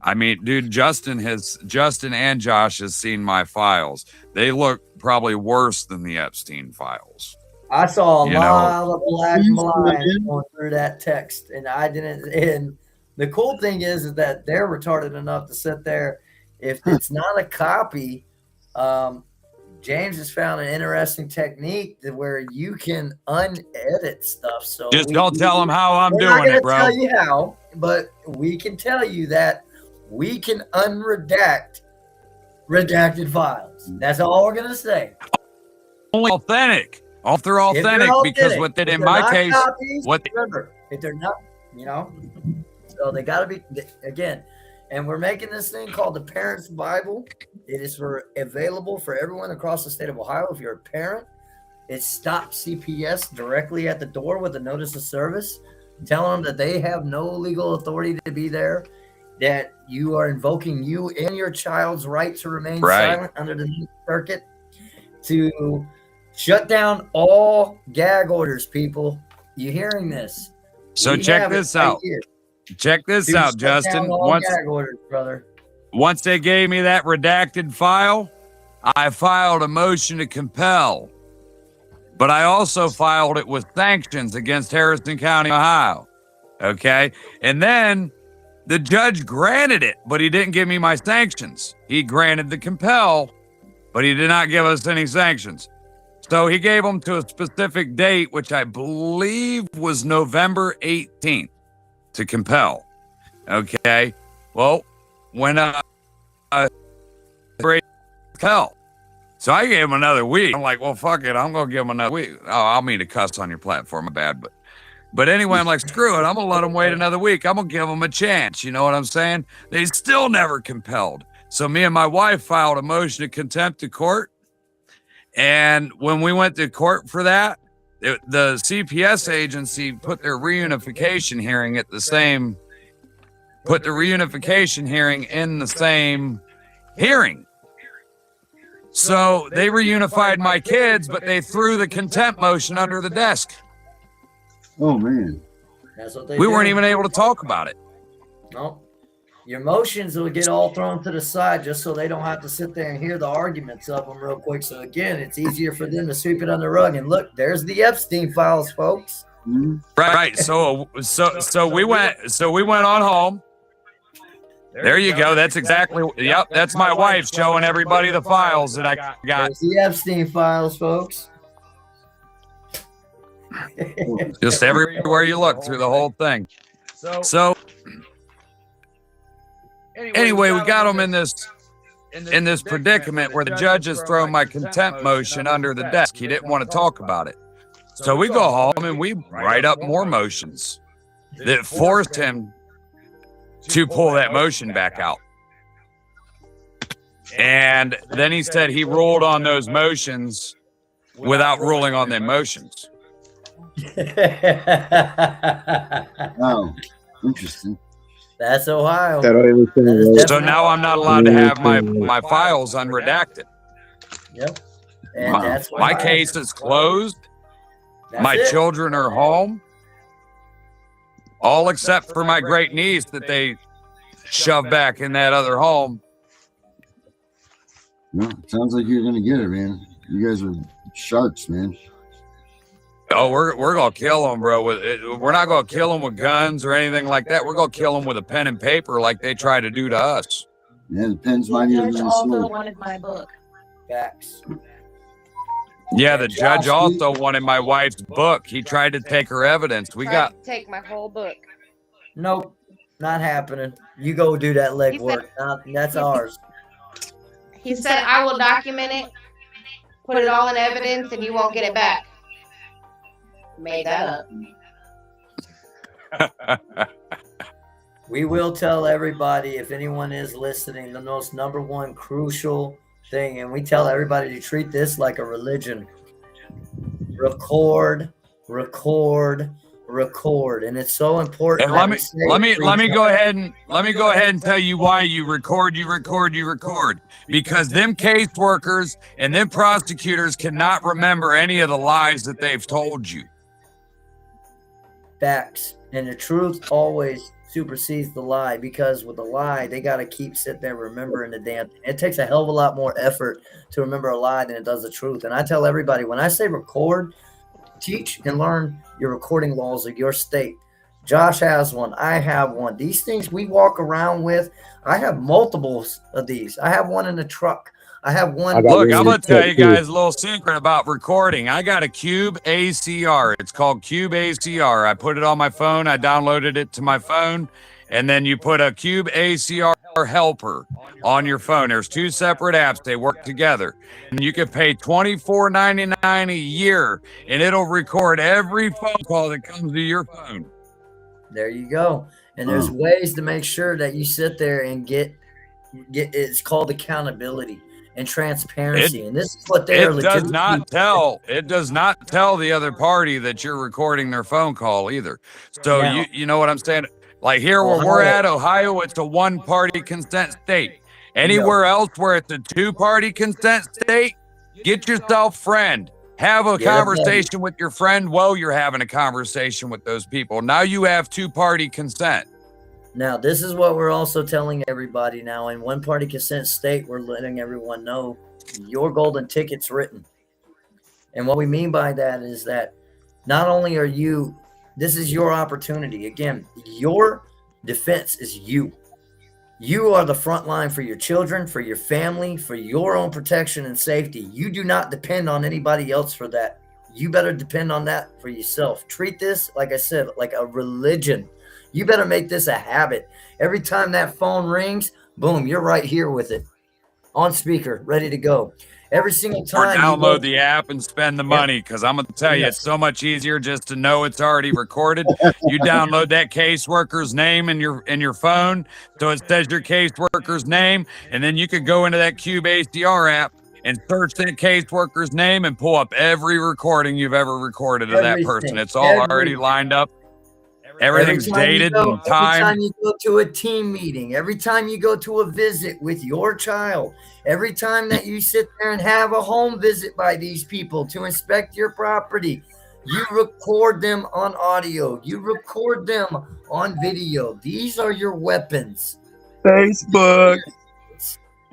I mean, dude, Justin and Josh has seen my files. They look probably worse than the Epstein files. I saw a lot of black lines going through that text, and I didn't. And the cool thing is that they're retarded enough to sit there. If it's not a copy, James has found an interesting technique where you can unedit stuff. So just don't tell them how I'm doing it, bro. Tell you how, but we can tell you that we can unredact redacted files. That's all we're gonna say. Only authentic. If they're authentic, because what did in my case, copies, remember, if they're not, so they got to be again. And we're making this thing called the Parents Bible. It is available for everyone across the state of Ohio. If you're a parent, it stops CPS directly at the door with a notice of service, telling them that they have no legal authority to be there, that you are invoking you and your child's right to remain silent under the Ninth Circuit, to shut down all gag orders, people. You hearing this? So check this out. Check this out, Justin. Gag orders, brother. Once they gave me that redacted file, I filed a motion to compel. But I also filed it with sanctions against Harrison County, Ohio. Okay? And then the judge granted it, but he didn't give me my sanctions. He granted the compel, but he did not give us any sanctions. So he gave them to a specific date, which I believe was November 18th to compel. Okay. Well, when compel. So I gave him another week. I'm like, well, fuck it. I'm going to give him another week. Oh, I'll mean to cuss on your platform. My bad. But anyway, I'm like, screw it. I'm going to let them wait another week. I'm going to give them a chance. You know what I'm saying? They still never compelled. So me and my wife filed a motion of contempt of court. And when we went to court for that, the CPS agency put their reunification hearing in the same hearing. So they reunified my kids, but they threw the contempt motion under the desk. Oh, man. That's what they We weren't even able to talk about it. No. Your motions will get all thrown to the side just so they don't have to sit there and hear the arguments of them real quick. So again, it's easier for them to sweep it under the rug. And look, there's the Epstein files, folks. Mm-hmm. Right. So we went on home. There you go. That's exactly. Yep. That's my wife showing everybody the files that I got. There's the Epstein files, folks. Just everywhere you look through the whole thing. So anyway, we got them in this predicament where the judge has thrown my contempt motion under the desk. He didn't want to talk about it. So we go home and we write up more motions that forced him to pull that motion back out. And then he said he ruled on those motions without ruling on them motions. Oh, interesting. That's Ohio. So now I'm not allowed to have my files unredacted. Yep. And that's my case is closed. My children are home. All except for my great niece that they shoved back in that other home. No, it sounds like you're gonna get it, man. You guys are sharks, man. Oh, we're gonna kill them, bro. We're not gonna kill them with guns or anything like that. We're gonna kill them with a pen and paper, like they try to do to us. Yeah, the pen's mightier than the judge also sword. wanted my book. Facts. Yeah, the judge also wanted my wife's book. He tried to take her evidence. We got take my whole book. Nope, not happening. You go do that leg work. That's ours. He said, I will document it, put it all in evidence, and you won't get it back. Made that up. We will tell everybody, if anyone is listening, the most number one crucial thing, and we tell everybody to treat this like a religion. Record, record, record, and it's so important. And let me go ahead and tell you why you record, because them caseworkers and them prosecutors cannot remember any of the lies that they've told you. Facts, and the truth always supersedes the lie, because with the lie they got to keep sitting there remembering the damn thing. It takes a hell of a lot more effort to remember a lie than it does the truth. And I tell everybody, when I say record, teach and learn your recording laws of your state. Josh has one. I have one. These things we walk around with, I have multiples of these. I have one in the truck. I have one. Look, I'm going to tell you guys a little secret about recording. I got a Cube ACR. It's called Cube ACR. I put it on my phone. I downloaded it to my phone. And then you put a Cube ACR helper on your phone. There's two separate apps. They work together. And you can pay $24.99 a year, and it'll record every phone call that comes to your phone. There you go. And there's ways to make sure that you sit there and get it's called accountability and transparency. And this is what they're it does not tell the other party that you're recording their phone call either. So now, you know what I'm saying? Like here where we're at, Ohio, it's a one-party consent state. Anywhere else where it's a two-party consent state, get yourself friend. Have a conversation with your friend while you're having a conversation with those people. Now you have two-party consent. Now, this is what we're also telling everybody now. In one-party consent state, we're letting everyone know your golden ticket's written. And what we mean by that is that not only are you, this is your opportunity. Again, your defense is you. You are the front line for your children, for your family, for your own protection and safety. You do not depend on anybody else for that. You better depend on that for yourself. Treat this, like I said, like a religion. You better make this a habit. Every time that phone rings, boom, you're right here with it. On speaker, ready to go. Every single time. Or download the app and spend the money, because I'm going to tell you, it's so much easier just to know it's already recorded. You download that caseworker's name in your phone, so it says your caseworker's name, and then you could go into that Cube ACR app and search that caseworker's name and pull up every recording you've ever recorded of that person. It's all already lined up. Everything's dated and timed. Every time you go to a team meeting, every time you go to a visit with your child, every time that you sit there and have a home visit by these people to inspect your property, you record them on audio. You record them on video. These are your weapons. Facebook.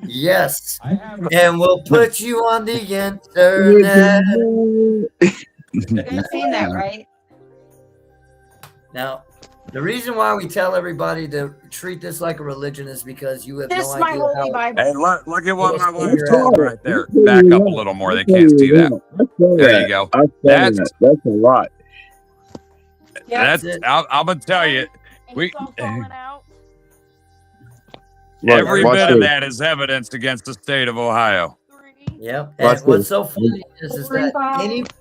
Yes. And we'll put you on the internet. You've seen that, right? Now, the reason why we tell everybody to treat this like a religion is because you have This no is my idea holy Bible. Hey, look at what my wife's talking right there. Back up a little more. They can't see that. There you go. That's a lot. I'm gonna tell you, every bit of that is evidence against the state of Ohio. Yep. And what's so funny is that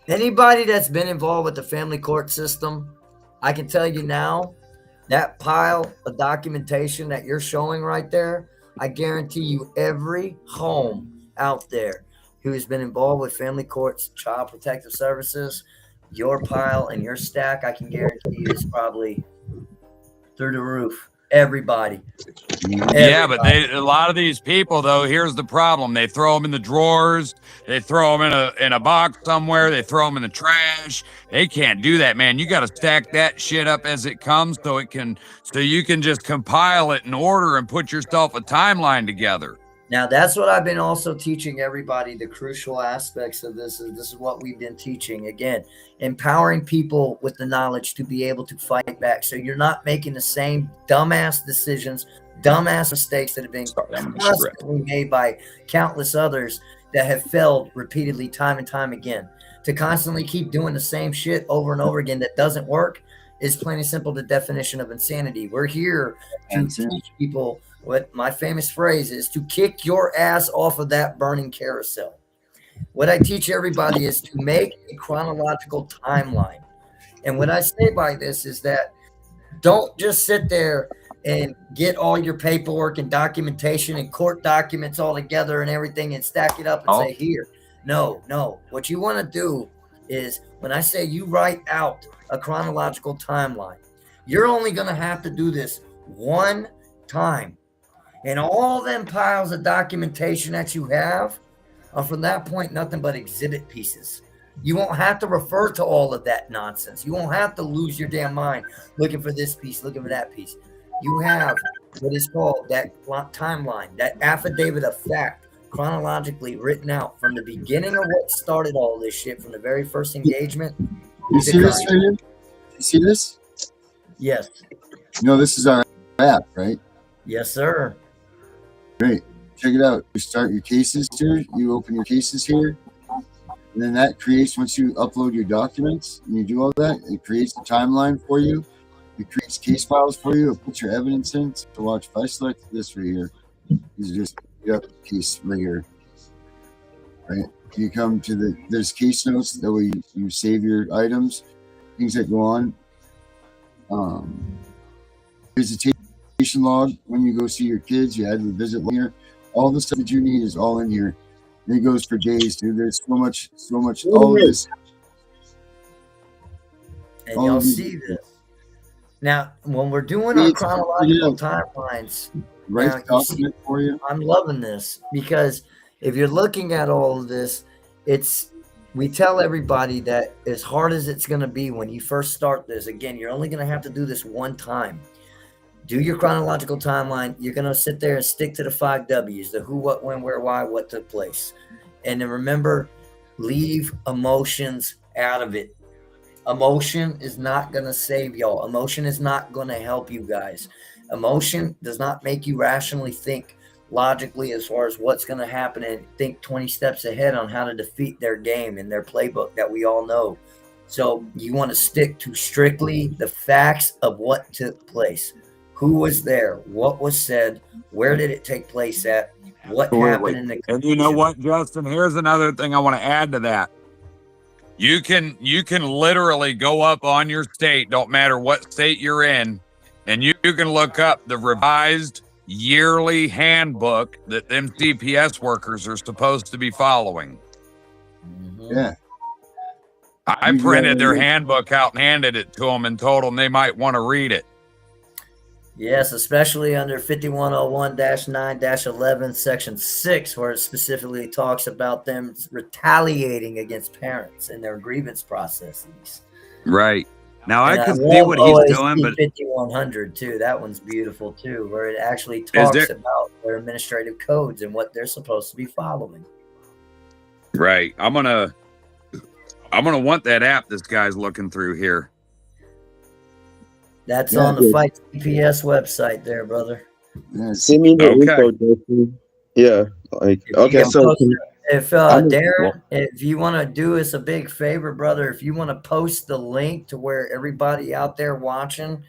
anybody that's been involved with the family court system, I can tell you now, that pile of documentation that you're showing right there, I guarantee you every home out there who has been involved with family courts, child protective services, your pile and your stack, I can guarantee you is probably through the roof. Everybody. Yeah, but a lot of these people, though, here's the problem. They throw them in the drawers. They throw them in a box somewhere. They throw them in the trash. They can't do that, man. You got to stack that shit up as it comes so you can just compile it in order and put yourself a timeline together. Now, that's what I've been also teaching everybody. The crucial aspects of this is what we've been teaching. Again, empowering people with the knowledge to be able to fight back. So you're not making the same dumbass decisions, dumbass mistakes that have been constantly made by countless others that have failed repeatedly time and time again. To constantly keep doing the same shit over and over again that doesn't work is plain and simple the definition of insanity. We're here to teach people what my famous phrase is, to kick your ass off of that burning carousel. What I teach everybody is to make a chronological timeline. And what I say by this is that don't just sit there and get all your paperwork and documentation and court documents all together and everything and stack it up and say, here. No. What you want to do is when I say you write out a chronological timeline, you're only going to have to do this one time. And all them piles of documentation that you have are from that point nothing but exhibit pieces. You won't have to refer to all of that nonsense. You won't have to lose your damn mind looking for this piece, looking for that piece. You have what is called that timeline, that affidavit of fact, chronologically written out from the beginning of what started all this shit, from the very first engagement. You see this right here? You see this? Yes. You know, this is our app, right? Yes, sir. Great. Check it out. You start your cases here. You open your cases here. And then that creates, once you upload your documents and you do all that, it creates a timeline for you. It creates case files for you. It puts your evidence in. So watch, if I select this right here, this is just case right here. Right? You come to there's case notes. That way you save your items, things that go on. Visitation log, when you go see your kids, you add the visit here. All the stuff that you need is all in here. And it goes for days, dude. There's so much, all of this. And y'all see this. Now, when we're doing our chronological timelines, right document for you. I'm loving this because if you're looking at all of this, we tell everybody that as hard as it's going to be when you first start this, again, you're only going to have to do this one time. Do your chronological timeline. You're going to sit there and stick to the 5 W's, the who, what, when, where, why, what took place. And then remember, leave emotions out of it. Emotion is not going to save y'all. Emotion is not going to help you guys. Emotion does not make you rationally think logically as far as what's going to happen and think 20 steps ahead on how to defeat their game and their playbook that we all know. So you want to stick to strictly the facts of what took place. Who was there? What was said? Where did it take place at? What happened in the condition? And you know what, Justin? Here's another thing I want to add to that. You can literally go up on your state, don't matter what state you're in, and you can look up the revised yearly handbook that them CPS workers are supposed to be following. Yeah. I printed their handbook out and handed it to them and told them they might want to read it. Yes, especially under 5101-9-11, Section 6, where it specifically talks about them retaliating against parents and their grievance processes. Right. Now, I can see what he's doing, but 5100 too. That one's beautiful too, where it actually talks about their administrative codes and what they're supposed to be following. Right. I'm gonna want that app this guy's looking through here. That's on the Fight CPS website there, brother. Yeah. Send me the info, Justin. Yeah. So if Darren, if you want to do us a big favor, brother, if you want to post the link to where everybody out there watching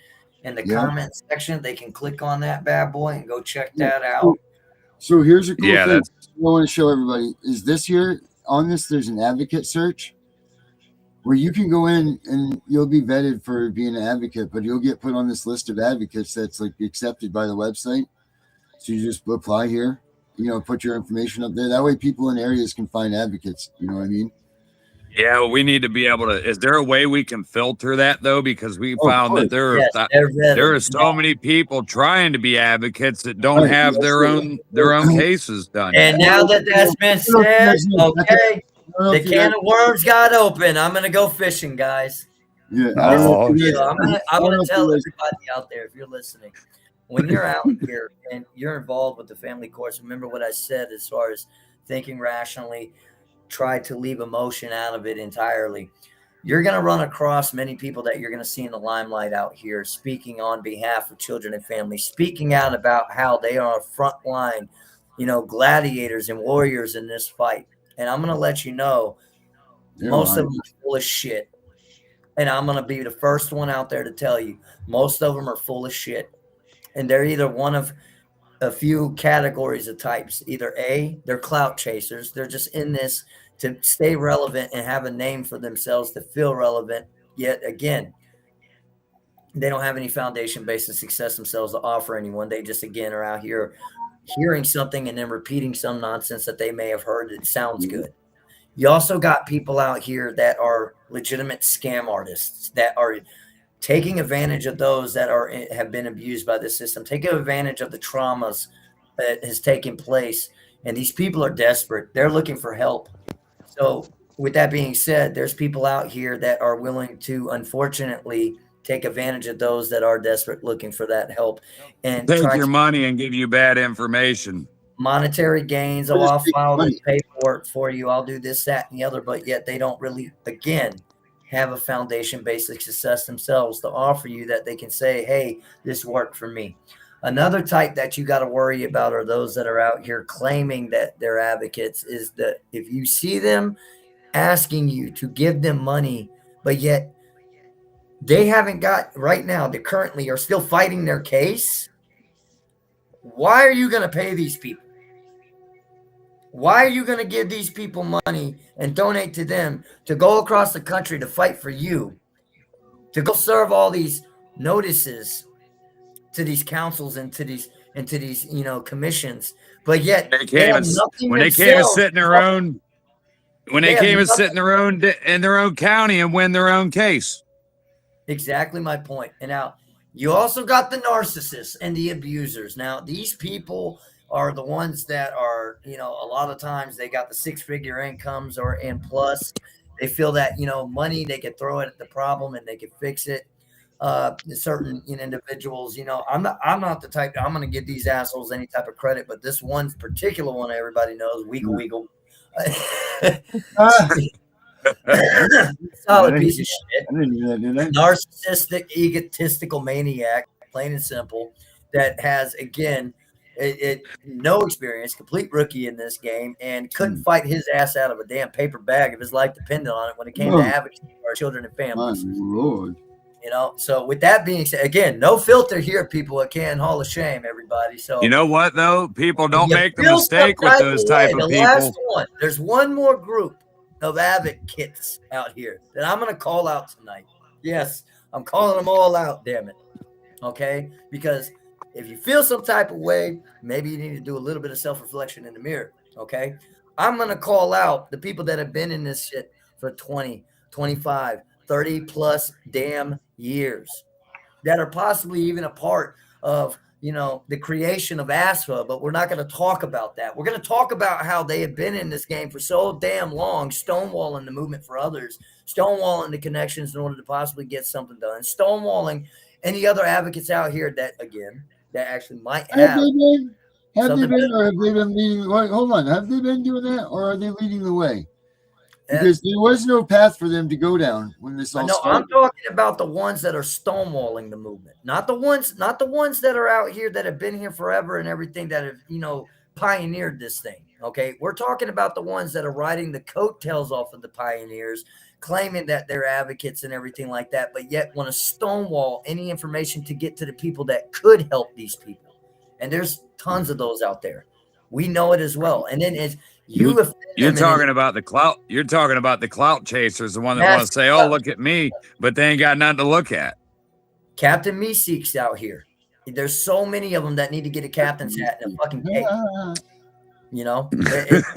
in the comment section, they can click on that bad boy and go check that out. So here's a cool thing I want to show everybody is this here. On this, there's an advocate search where you can go in and you'll be vetted for being an advocate, but you'll get put on this list of advocates that's like accepted by the website. So you just apply here, put your information up there. That way people in areas can find advocates. You know what I mean? Yeah, well, we need to be able to. Is there a way we can filter that though? Because we found that there are so many people trying to be advocates that don't have their own cases done. And now that that's been said, okay. The can of worms got open. I'm gonna go fishing, guys. Yeah, I'm gonna tell everybody out there, if you're listening, when you're out here and you're involved with the family courts, remember what I said as far as thinking rationally, try to leave emotion out of it entirely. You're gonna run across many people that you're gonna see in the limelight out here, speaking on behalf of children and families, speaking out about how they are front line, gladiators and warriors in this fight. And I'm going to let you know, most of them are full of shit. And I'm going to be the first one out there to tell you, most of them are full of shit. And they're either one of a few categories of types. Either A, they're clout chasers. They're just in this to stay relevant and have a name for themselves to feel relevant. Yet again, They don't have any foundation based in success themselves to offer anyone. They just, again, are out here hearing something and then repeating some nonsense that they may have heard that sounds good. You also got people out here that are legitimate scam artists that are taking advantage of those that have been abused by the system, taking advantage of the traumas that has taken place. And these people are desperate. They're looking for help. So with that being said, there's people out here that are willing to, unfortunately, take advantage of those that are desperate looking for that help and Take try your to money and give you bad information. monetary gains. What Oh, is I'll big file this money? paperwork for you. I'll do this, that, and the other. But yet they don't really, again, have a foundation basic success themselves to offer you that they can say, hey, this worked for me. Another type that you got to worry about are those that are out here claiming that they're advocates. Is that if you see them asking you to give them money, but yet they haven't got right now, they currently are still fighting their case. Why are you going to pay these people? Why are you going to give these people money and donate to them to go across the country to fight for you, to go serve all these notices to these councils and to these commissions, but yet They they came have and nothing when they came and themselves. sit in their own when They they have came and sit nothing. in their own county and win their own case. Exactly my point. And now you also got the narcissists and the abusers. Now these people are the ones that are, a lot of times they got the 6-figure incomes and plus they feel that, money, they could throw it at the problem and they could fix it. Certain individuals, I'm not the type that I'm going to give these assholes any type of credit, but this one particular one, everybody knows, Weagle. Ah, Solid piece of shit. I didn't do that, did I? Narcissistic, egotistical maniac, plain and simple, that has, again, no experience, complete rookie in this game, and couldn't fight his ass out of a damn paper bag if his life depended on it when it came to advocacy for our children and My families. Lord. So with that being said, again, no filter here, people at Canton Hall of Shame, everybody. So You know what though? People don't you make the feel mistake some with those type way, of the last people. one, there's one more group of advocates out here that I'm going to call out tonight. Yes, I'm calling them all out, damn it. Okay? Because if you feel some type of way, maybe you need to do a little bit of self-reflection in the mirror. Okay? I'm going to call out the people that have been in this shit for 20, 25, 30 plus damn years that are possibly even a part of, the creation of ASFA, but we're not going to talk about that. We're going to talk about how they have been in this game for so damn long, stonewalling the movement for others, stonewalling the connections in order to possibly get something done, stonewalling any other advocates out here that, again, that actually might have. Have they been, or have they something been leading? Hold on. Have they been doing that, or are they leading the way? Because there was no path for them to go down when this all started. I'm talking about the ones that are stonewalling the movement, not the ones that are out here that have been here forever and everything that have, pioneered this thing. Okay. We're talking about the ones that are riding the coattails off of the pioneers, claiming that they're advocates and everything like that, but yet want to stonewall any information to get to the people that could help these people. And there's tons of those out there. We know it as well. And then You're talking about the clout. You're talking about the clout chasers, the one that want to say, "Oh, look at me," but they ain't got nothing to look at. Captain Meeseeks out here. There's so many of them that need to get a captain's hat and a fucking cake. It's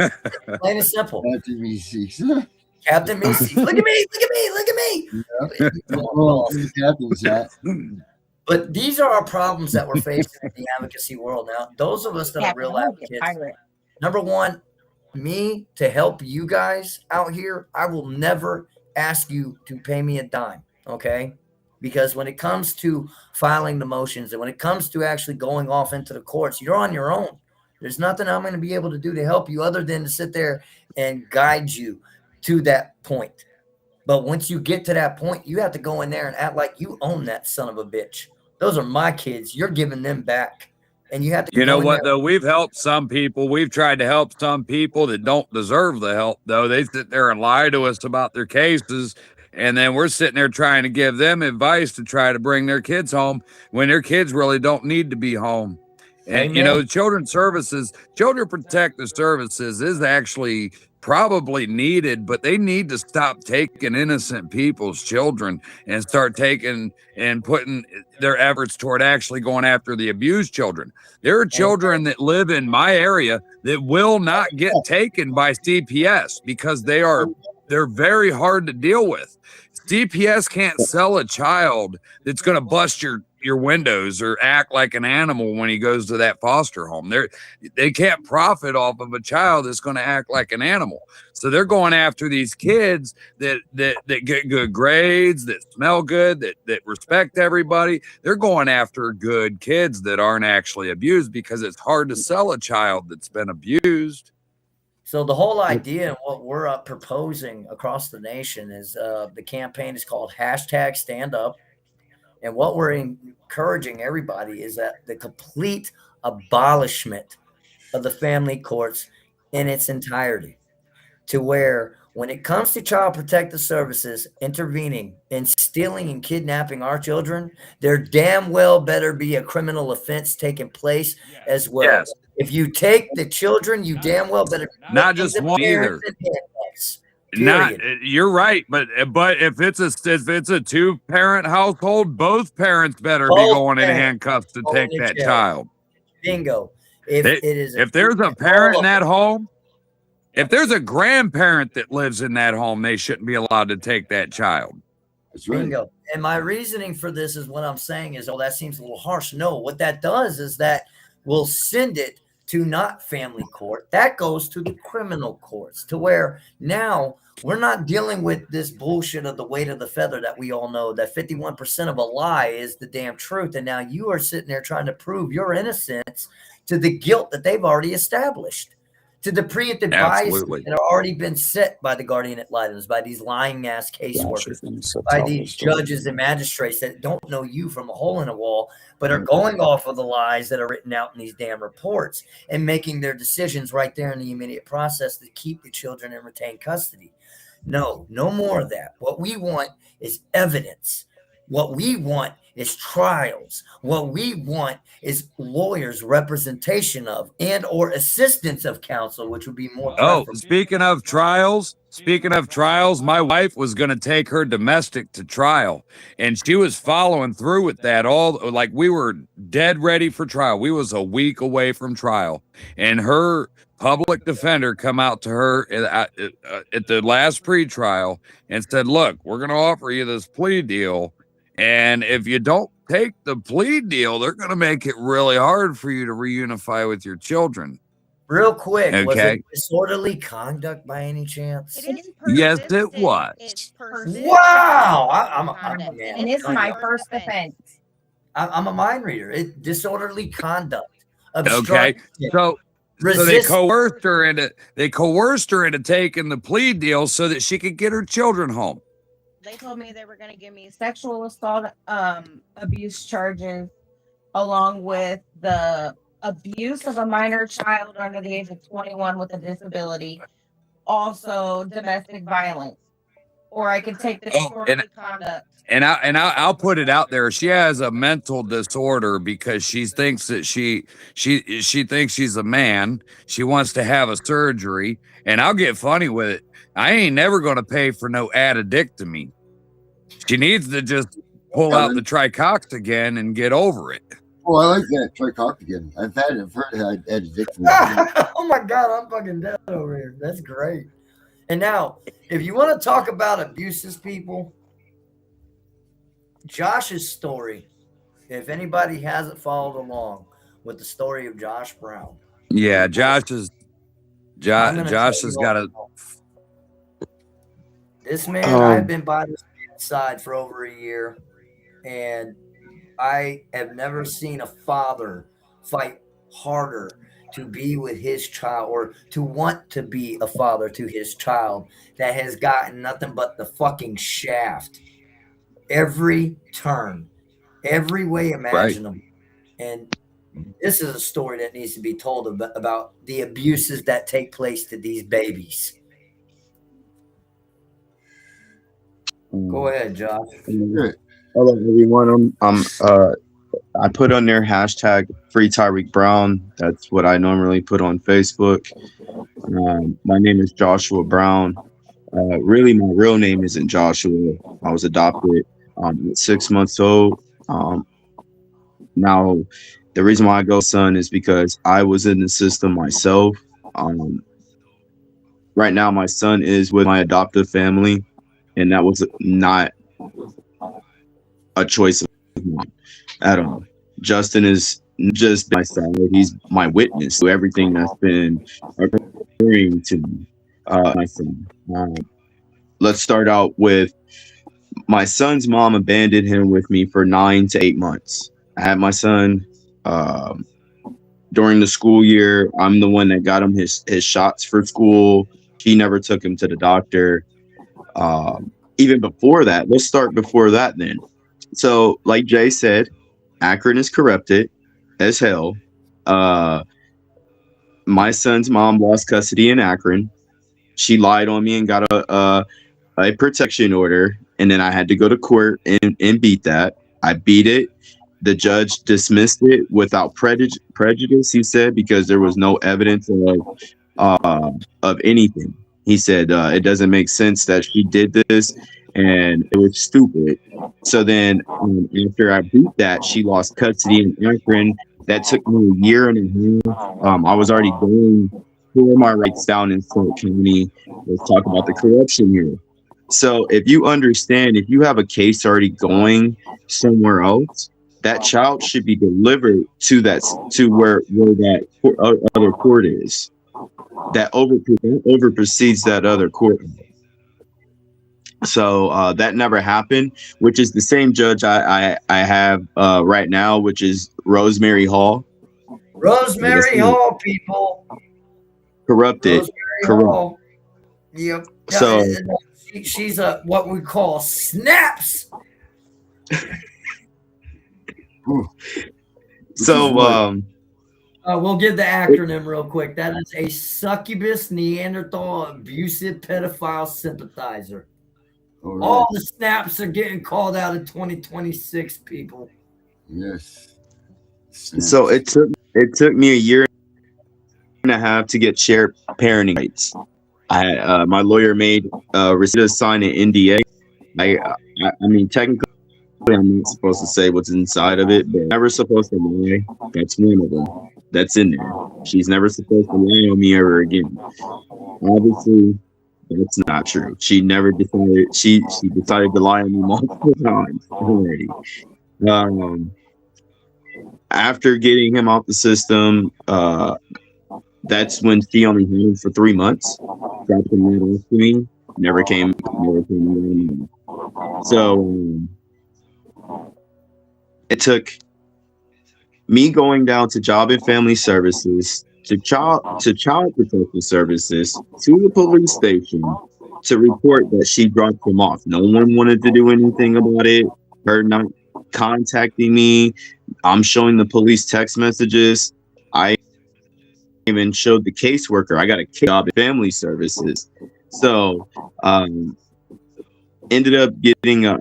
plain and simple. Captain Meeseeks. Captain Meeseeks. Look at me! Look at me! Look at me! Oh, captain's hat. But these are our problems that we're facing in the advocacy world now. Those of us that are real advocates. Number one, me to help you guys out here, I will never ask you to pay me a dime, okay? Because when it comes to filing the motions and when it comes to actually going off into the courts, you're on your own. There's nothing I'm going to be able to do to help you other than to sit there and guide you to that point. But once you get to that point, you have to go in there and act like you own that son of a bitch. Those are my kids. You're giving them back. And you have to. You know what, though? We've helped some people. We've tried to help some people that don't deserve the help, though. They sit there and lie to us about their cases. And then we're sitting there trying to give them advice to try to bring their kids home when their kids really don't need to be home. And you know, Children Protective Services is actually probably needed, but they need to stop taking innocent people's children and start taking and putting their efforts toward actually going after the abused children. There are children that live in my area that will not get taken by CPS because they're very hard to deal with. CPS can't sell a child that's going to bust your windows or act like an animal when he goes to that foster home. They can't profit off of a child that's going to act like an animal. So they're going after these kids that get good grades, that smell good, that respect everybody. They're going after good kids that aren't actually abused because it's hard to sell a child that's been abused. So the whole idea and what we're proposing across the nation is the campaign is called #StandUp. And what we're encouraging everybody is that the complete abolishment of the family courts in its entirety, to where when it comes to Child Protective Services intervening and stealing and kidnapping our children, there damn well better be a criminal offense taking place as well. Yes. If you take the children, you damn well better not just one either. You're right, but if it's a 2-parent household, both parents better be going in handcuffs to take that child. Bingo. If there's a parent in that home, if there's a grandparent that lives in that home, they shouldn't be allowed to take that child. That's right. Bingo. And my reasoning for this is what I'm saying is, that seems a little harsh. No, what that does is that we'll send it to not family court. That goes to the criminal courts, to where now we're not dealing with this bullshit of the weight of the feather that we all know that 51% of a lie is the damn truth. And now you are sitting there trying to prove your innocence to the guilt that they've already established, to the preemptive bias that have already been set by the guardian ad litem, by these lying ass caseworkers, by these judges and magistrates that don't know you from a hole in a wall, but are going off of the lies that are written out in these damn reports and making their decisions right there in the immediate process to keep the children in retained custody. No more of that. What we want is evidence. What we want is trials. What we want is lawyers' representation of and or assistance of counsel, which would be more preferable. Speaking of trials, my wife was going to take her domestic to trial, and she was following through with that. We were dead ready for trial. We was a week away from trial, and her public defender come out to her at the last pretrial and said, "Look, we're going to offer you this plea deal. And if you don't take the plea deal, they're going to make it really hard for you to reunify with your children." Real quick, was it disorderly conduct by any chance? Yes, it was. Wow. I'm a man. And it's my first offense. I'm a mind reader. It's disorderly conduct. Okay. So they coerced her into taking the plea deal so that she could get her children home. They told me they were going to give me sexual assault abuse charges, along with the abuse of a minor child under the age of 21 with a disability, also domestic violence, or I could take the disorderly conduct. And I'll put it out there. She has a mental disorder because she thinks that she thinks she's a man. She wants to have a surgery, and I'll get funny with it. I ain't never going to pay for no addictomy. She needs to just pull out the tricoxagen and get over it. Oh, I like that tricoxagen. I've heard addictomy. Oh my God, I'm fucking dead over here. That's great. And now, if you want to talk about abuses, people, Josh's story, if anybody hasn't followed along with the story of Josh Brown. Yeah, Josh has got a... This man, I've been by this man's side for over a year, and I have never seen a father fight harder to be with his child, or to want to be a father to his child, that has gotten nothing but the fucking shaft every turn, every way imaginable. Right. And this is a story that needs to be told about the abuses that take place to these babies. Go ahead, Josh. Hello, everyone. I'm I put on there hashtag free Tyreek Brown. That's what I normally put on Facebook. My name is Joshua Brown. Really, my real name isn't Joshua. I was adopted at 6 months old. Now, the reason why I go son is because I was in the system myself. Right now, my son is with my adoptive family, and that was not a choice of mine at all. Justin is just my side. He's my witness to everything that's been occurring to me. My son. Let's start out with my son's mom abandoned him with me for 9 to 8 months. I had my son during the school year. I'm the one that got him his shots for school. He never took him to the doctor. Even before that, let's start before that then. So, like Jay said, Akron is corrupted as hell. My son's mom lost custody in Akron. She lied on me and got a protection order, and then I had to go to court and beat that. I beat it. The judge dismissed it without prejudice, he said, because there was no evidence of anything. He said it doesn't make sense that she did this, and it was stupid. So then after I beat that, she lost custody in Akron. That took me a year and a half. I was already going for my rights down in Fort County. Let's talk about the corruption here. So if you understand, if you have a case already going somewhere else, that child should be delivered to where that other court is. That overproceeds that other court. So that never happened, which is the same judge I have right now, which is Rosemary Hall. Rosemary Hall, people. Corrupted. Rosemary Hall. Yep. So she's a what we call snaps. So we'll give the acronym real quick. That is a succubus, Neanderthal, abusive, pedophile sympathizer. Right. All the snaps are getting called out in 2026, people. Yes. So it took me a year and a half to get shared parenting rights. My lawyer made Rosita sign an NDA. I mean, technically, I'm not supposed to say what's inside of it, but I'm never supposed to lie. That's one of them. That's in there. She's never supposed to lie on me ever again. Obviously, that's not true. She never decided. She decided to lie on me multiple times already. After getting him out the system, that's when she only had him for 3 months. Dropped him right off to me. Never came around. So it took me going down to Job and Family Services, to Child Protective Services, to the police station to report that she dropped him off. No one wanted to do anything about it. Her not contacting me. I'm showing the police text messages. I even showed the caseworker. I got a Job and Family Services. So ended up getting a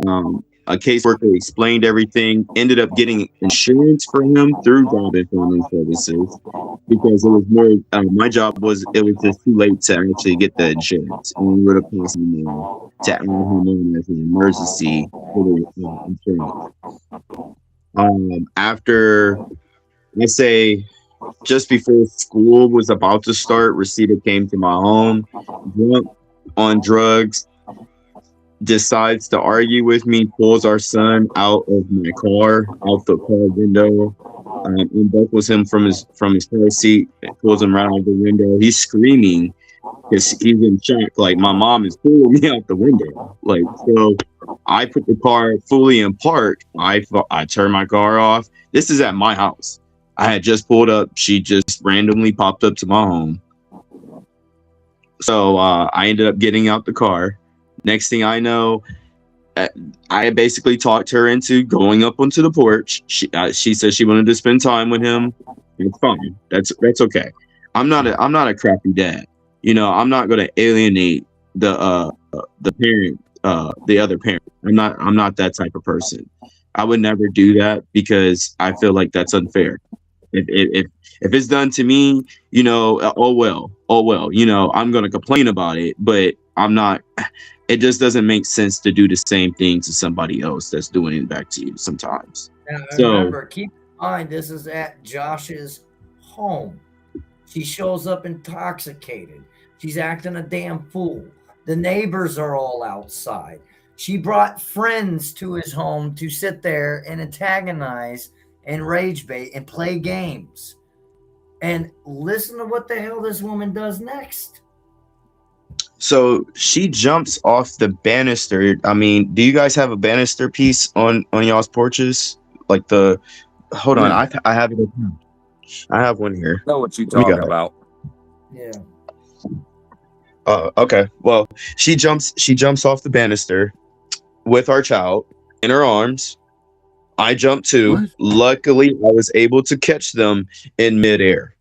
caseworker, explained everything, ended up getting insurance for him through Job and Family Services because it was more, my job was, it was just too late to actually get the insurance. And we would have cost me more to add him on as an emergency for the insurance. After, let's say, just before school was about to start, Rosita came to my home, drunk on drugs, decides to argue with me, pulls our son out of my car, out the car window, and buckles him from his car seat, pulls him right out the window. He's screaming because he's in shock. Like, my mom is pulling me out the window. Like, so I put the car fully in park. I turned my car off. This is at my house. I had just pulled up. She just randomly popped up to my home. So I ended up getting out the car. Next thing I know, I basically talked her into going up onto the porch. She said she wanted to spend time with him. It's fine. That's okay. I'm not a crappy dad. You know, I'm not going to alienate the parent, the other parent. I'm not that type of person. I would never do that because I feel like that's unfair. If it's done to me, you know, oh well, you know, I'm gonna complain about it, but I'm not. It just doesn't make sense to do the same thing to somebody else that's doing it back to you sometimes. Now, So remember, keep in mind, this is at Josh's home. She shows up intoxicated. She's acting a damn fool. The neighbors are all outside. She brought friends to his home to sit there and antagonize and rage bait and play games. And listen to what the hell this woman does next. so she jumps off the banister. I mean, do you guys have a banister piece on y'all's porches? Like the hold on, Yeah. I have it. I have one here. Know what you We got talking it. about? Yeah. Okay. Well, she jumps off the banister with our child in her arms. I jumped too. What? Luckily, I was able to catch them in midair.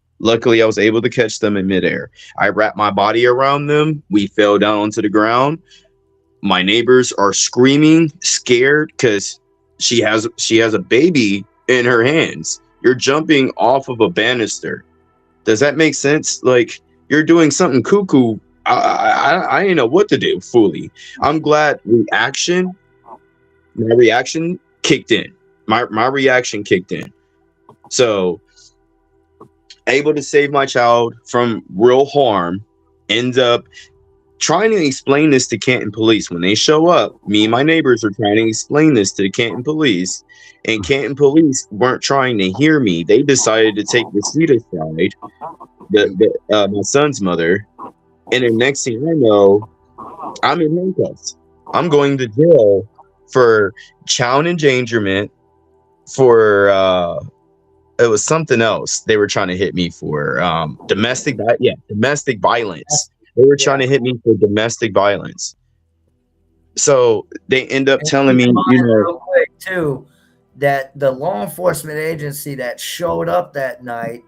I wrapped my body around them. We fell down onto the ground. My neighbors are screaming, scared, because she has a baby in her hands. You're jumping off of a banister. Does that make sense? Like, you're doing something cuckoo. I didn't know what to do fully. I'm glad my reaction kicked in. My reaction kicked in. So able to save my child from real harm. Ends up trying to explain this to Canton police. When they show up, me and my neighbors are trying to explain this to the Canton police, and Canton police weren't trying to hear me. They decided to take Rosita side, my son's mother, and the next thing I know, I'm in handcuffs. I'm going to jail for child endangerment, for it was something else they were trying to hit me for, domestic violence. They were trying to hit me for domestic violence. So they end up telling me, you know, real quick too, that the law enforcement agency that showed up that night,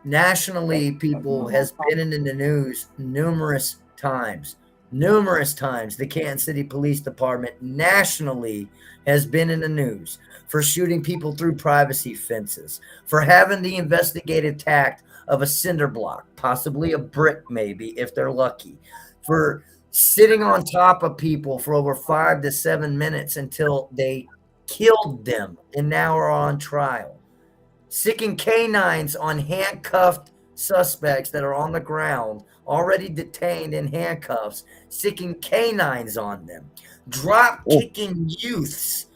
nationally, people, has been in the news numerous times. The Canton City Police Department nationally has been in the news for shooting people through privacy fences, for having the investigative tact of a cinder block, possibly a brick, maybe if they're lucky, for sitting on top of people for over 5 to 7 minutes until they killed them and now are on trial, sicking canines on handcuffed suspects that are on the ground, already detained in handcuffs, sicking canines on them, drop kicking youths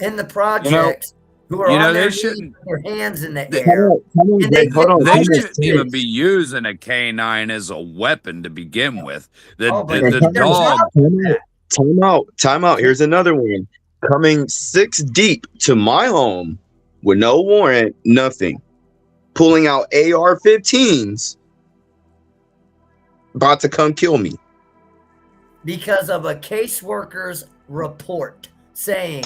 in the projects who are on they their knees shouldn't. with their hands in the air. And they hold on. They get shouldn't even be using a canine as a weapon to begin with. The but dog. Time out. Here's another one. Coming 6 deep to my home with no warrant, nothing. Pulling out AR-15s, about to come kill me. because of a caseworker's report saying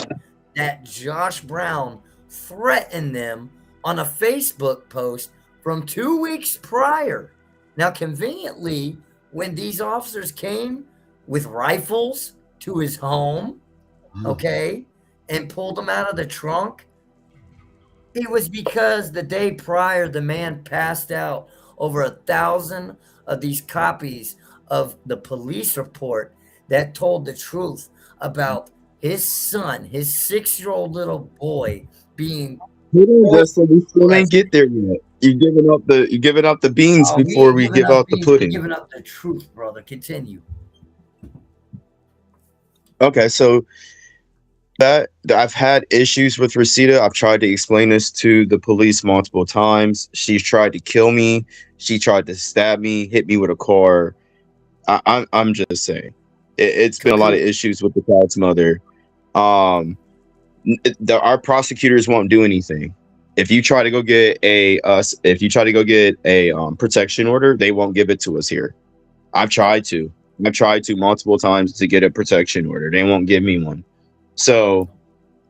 that Josh Brown threatened them on a Facebook post from 2 weeks prior. Now, conveniently, when these officers came with rifles to his home, okay, and pulled him out of the trunk, it was because the day prior, the man passed out over 1,000 of these copies of the police report that told the truth about his son, his 6-year-old little boy, being. Justin, we still ain't get there yet. You're giving up the beans before we give out the pudding. We're giving up the truth, brother. Continue. Okay, so that I've had issues with Rosita. I've tried to explain this to the police multiple times. She's tried to kill me. She tried to stab me, hit me with a car. I'm just saying, it's been a lot of issues with the child's mother. Our prosecutors won't do anything. If you try to go get a protection order, they won't give it to us here. I've tried to multiple times to get a protection order. They won't give me one. So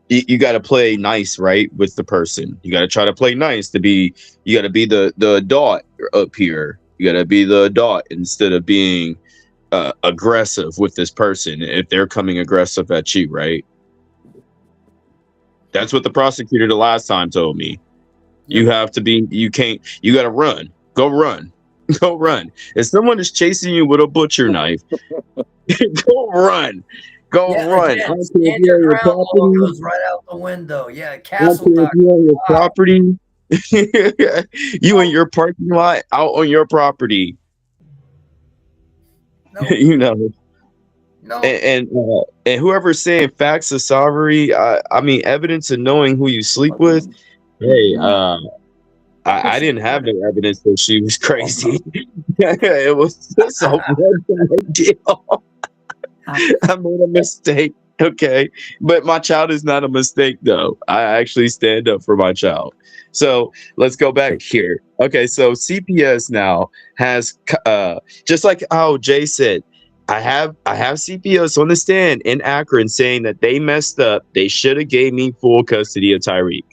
you got to play nice, right, with the person. You got to try to play nice you got to be the adult up here. You got to be the adult instead of being aggressive with this person if they're coming aggressive at you, right? That's what the prosecutor the last time told me. You have to be, you got to run. Go run. Go run. If someone is chasing you with a butcher knife, go run. Go run. Again, I don't care if stand you're your on your ground law property. goes right out the window. Yeah, I don't castle care if doctor. you're on your property. You in your parking lot, out on your property. No, You know. no. And whoever's saying facts of sovereignty, I mean evidence of knowing who you sleep with. Hey, I didn't have no evidence that she was crazy. It was just a one-time deal. I made a mistake. Okay. But my child is not a mistake, though. I actually stand up for my child. So let's go back here. Okay. So CPS now has, just like how Jay said, I have CPS on the stand in Akron saying that they messed up. They should have gave me full custody of Tyreek.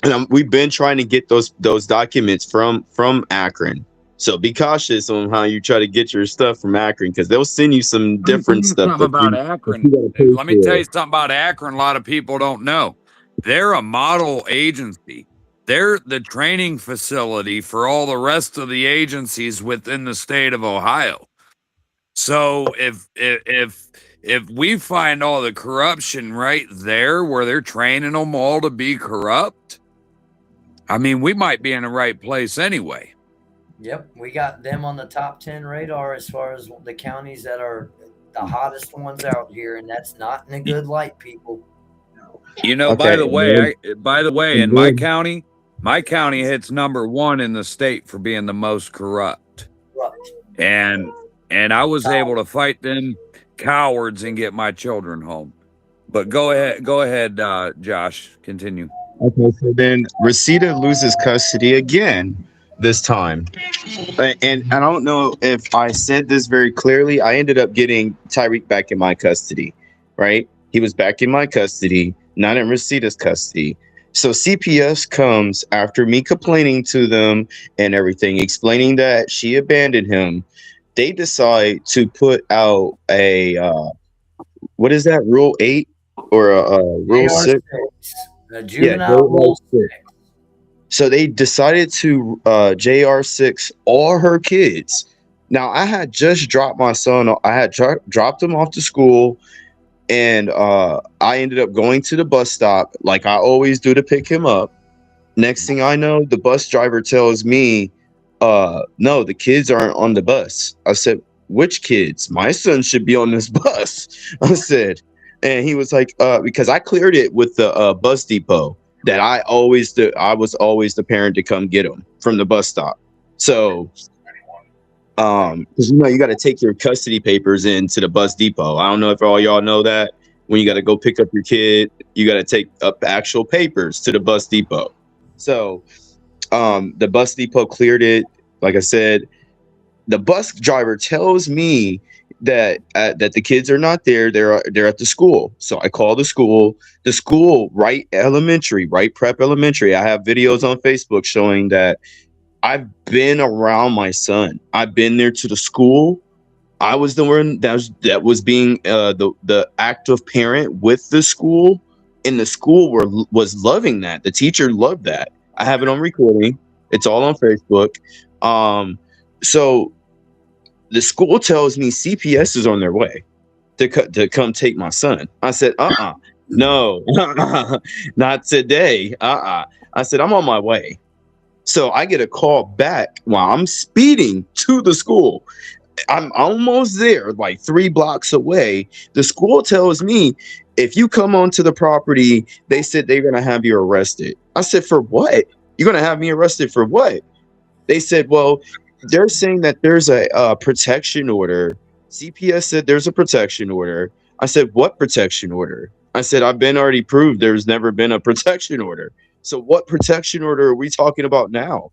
And we've been trying to get those documents from Akron. So be cautious on how you try to get your stuff from Akron, because they'll send you some different stuff. Something about Akron. Let me tell you something about Akron. A lot of people don't know. They're a model agency. They're the training facility for all the rest of the agencies within the state of Ohio. So if we find all the corruption right there where they're training them all to be corrupt, I mean, we might be in the right place anyway. Yep, we got them on the top 10 radar as far as the counties that are the hottest ones out here, and that's not in a good light, people. You know, Okay, by the way, in my county hits number 1 in the state for being the most corrupt. And I was able to fight them cowards and get my children home. But go ahead, Josh, continue. Okay, so then Reseda loses custody again this time. And I don't know if I said this very clearly. I ended up getting Tyreek back in my custody, right? He was back in my custody, not in Reseda's custody. So CPS comes after me complaining to them and everything, explaining that she abandoned him. They decide to put out a, what is that, Rule 8 or a Rule 6? Juvenile Rule 6. So they decided to JR6 all her kids. Now, I had just dropped my son. I had dropped him off to school, and I ended up going to the bus stop like I always do to pick him up. Next thing I know, the bus driver tells me, no, the kids aren't on the bus. I said, which kids? My son should be on this bus. I said, and he was like, because I cleared it with the bus depot. That I was always the parent to come get them from the bus stop. So, because you got to take your custody papers into the bus depot. I don't know if all y'all know that. When you got to go pick up your kid, you got to take up actual papers to the bus depot. So, the bus depot cleared it. Like I said, the bus driver tells me that the kids are not there. They're at the school. So I call the school, Wright Prep Elementary. I have videos on Facebook showing that I've been around my son. I've been there to the school. I was the one that was being the active parent with the school, and the school was loving that. The teacher loved that. I have it on recording. It's all on Facebook. So the school tells me CPS is on their way to come take my son. I said, no, not today. I said, I'm on my way. So I get a call back while I'm speeding to the school. I'm almost there, like 3 blocks away. The school tells me, if you come onto the property, they said they're going to have you arrested. I said, for what? You're going to have me arrested for what? They said, well, they're saying that there's a protection order. CPS said there's a protection order. I said, what protection order? I said, I've been already proved there's never been a protection order. So what protection order are we talking about now?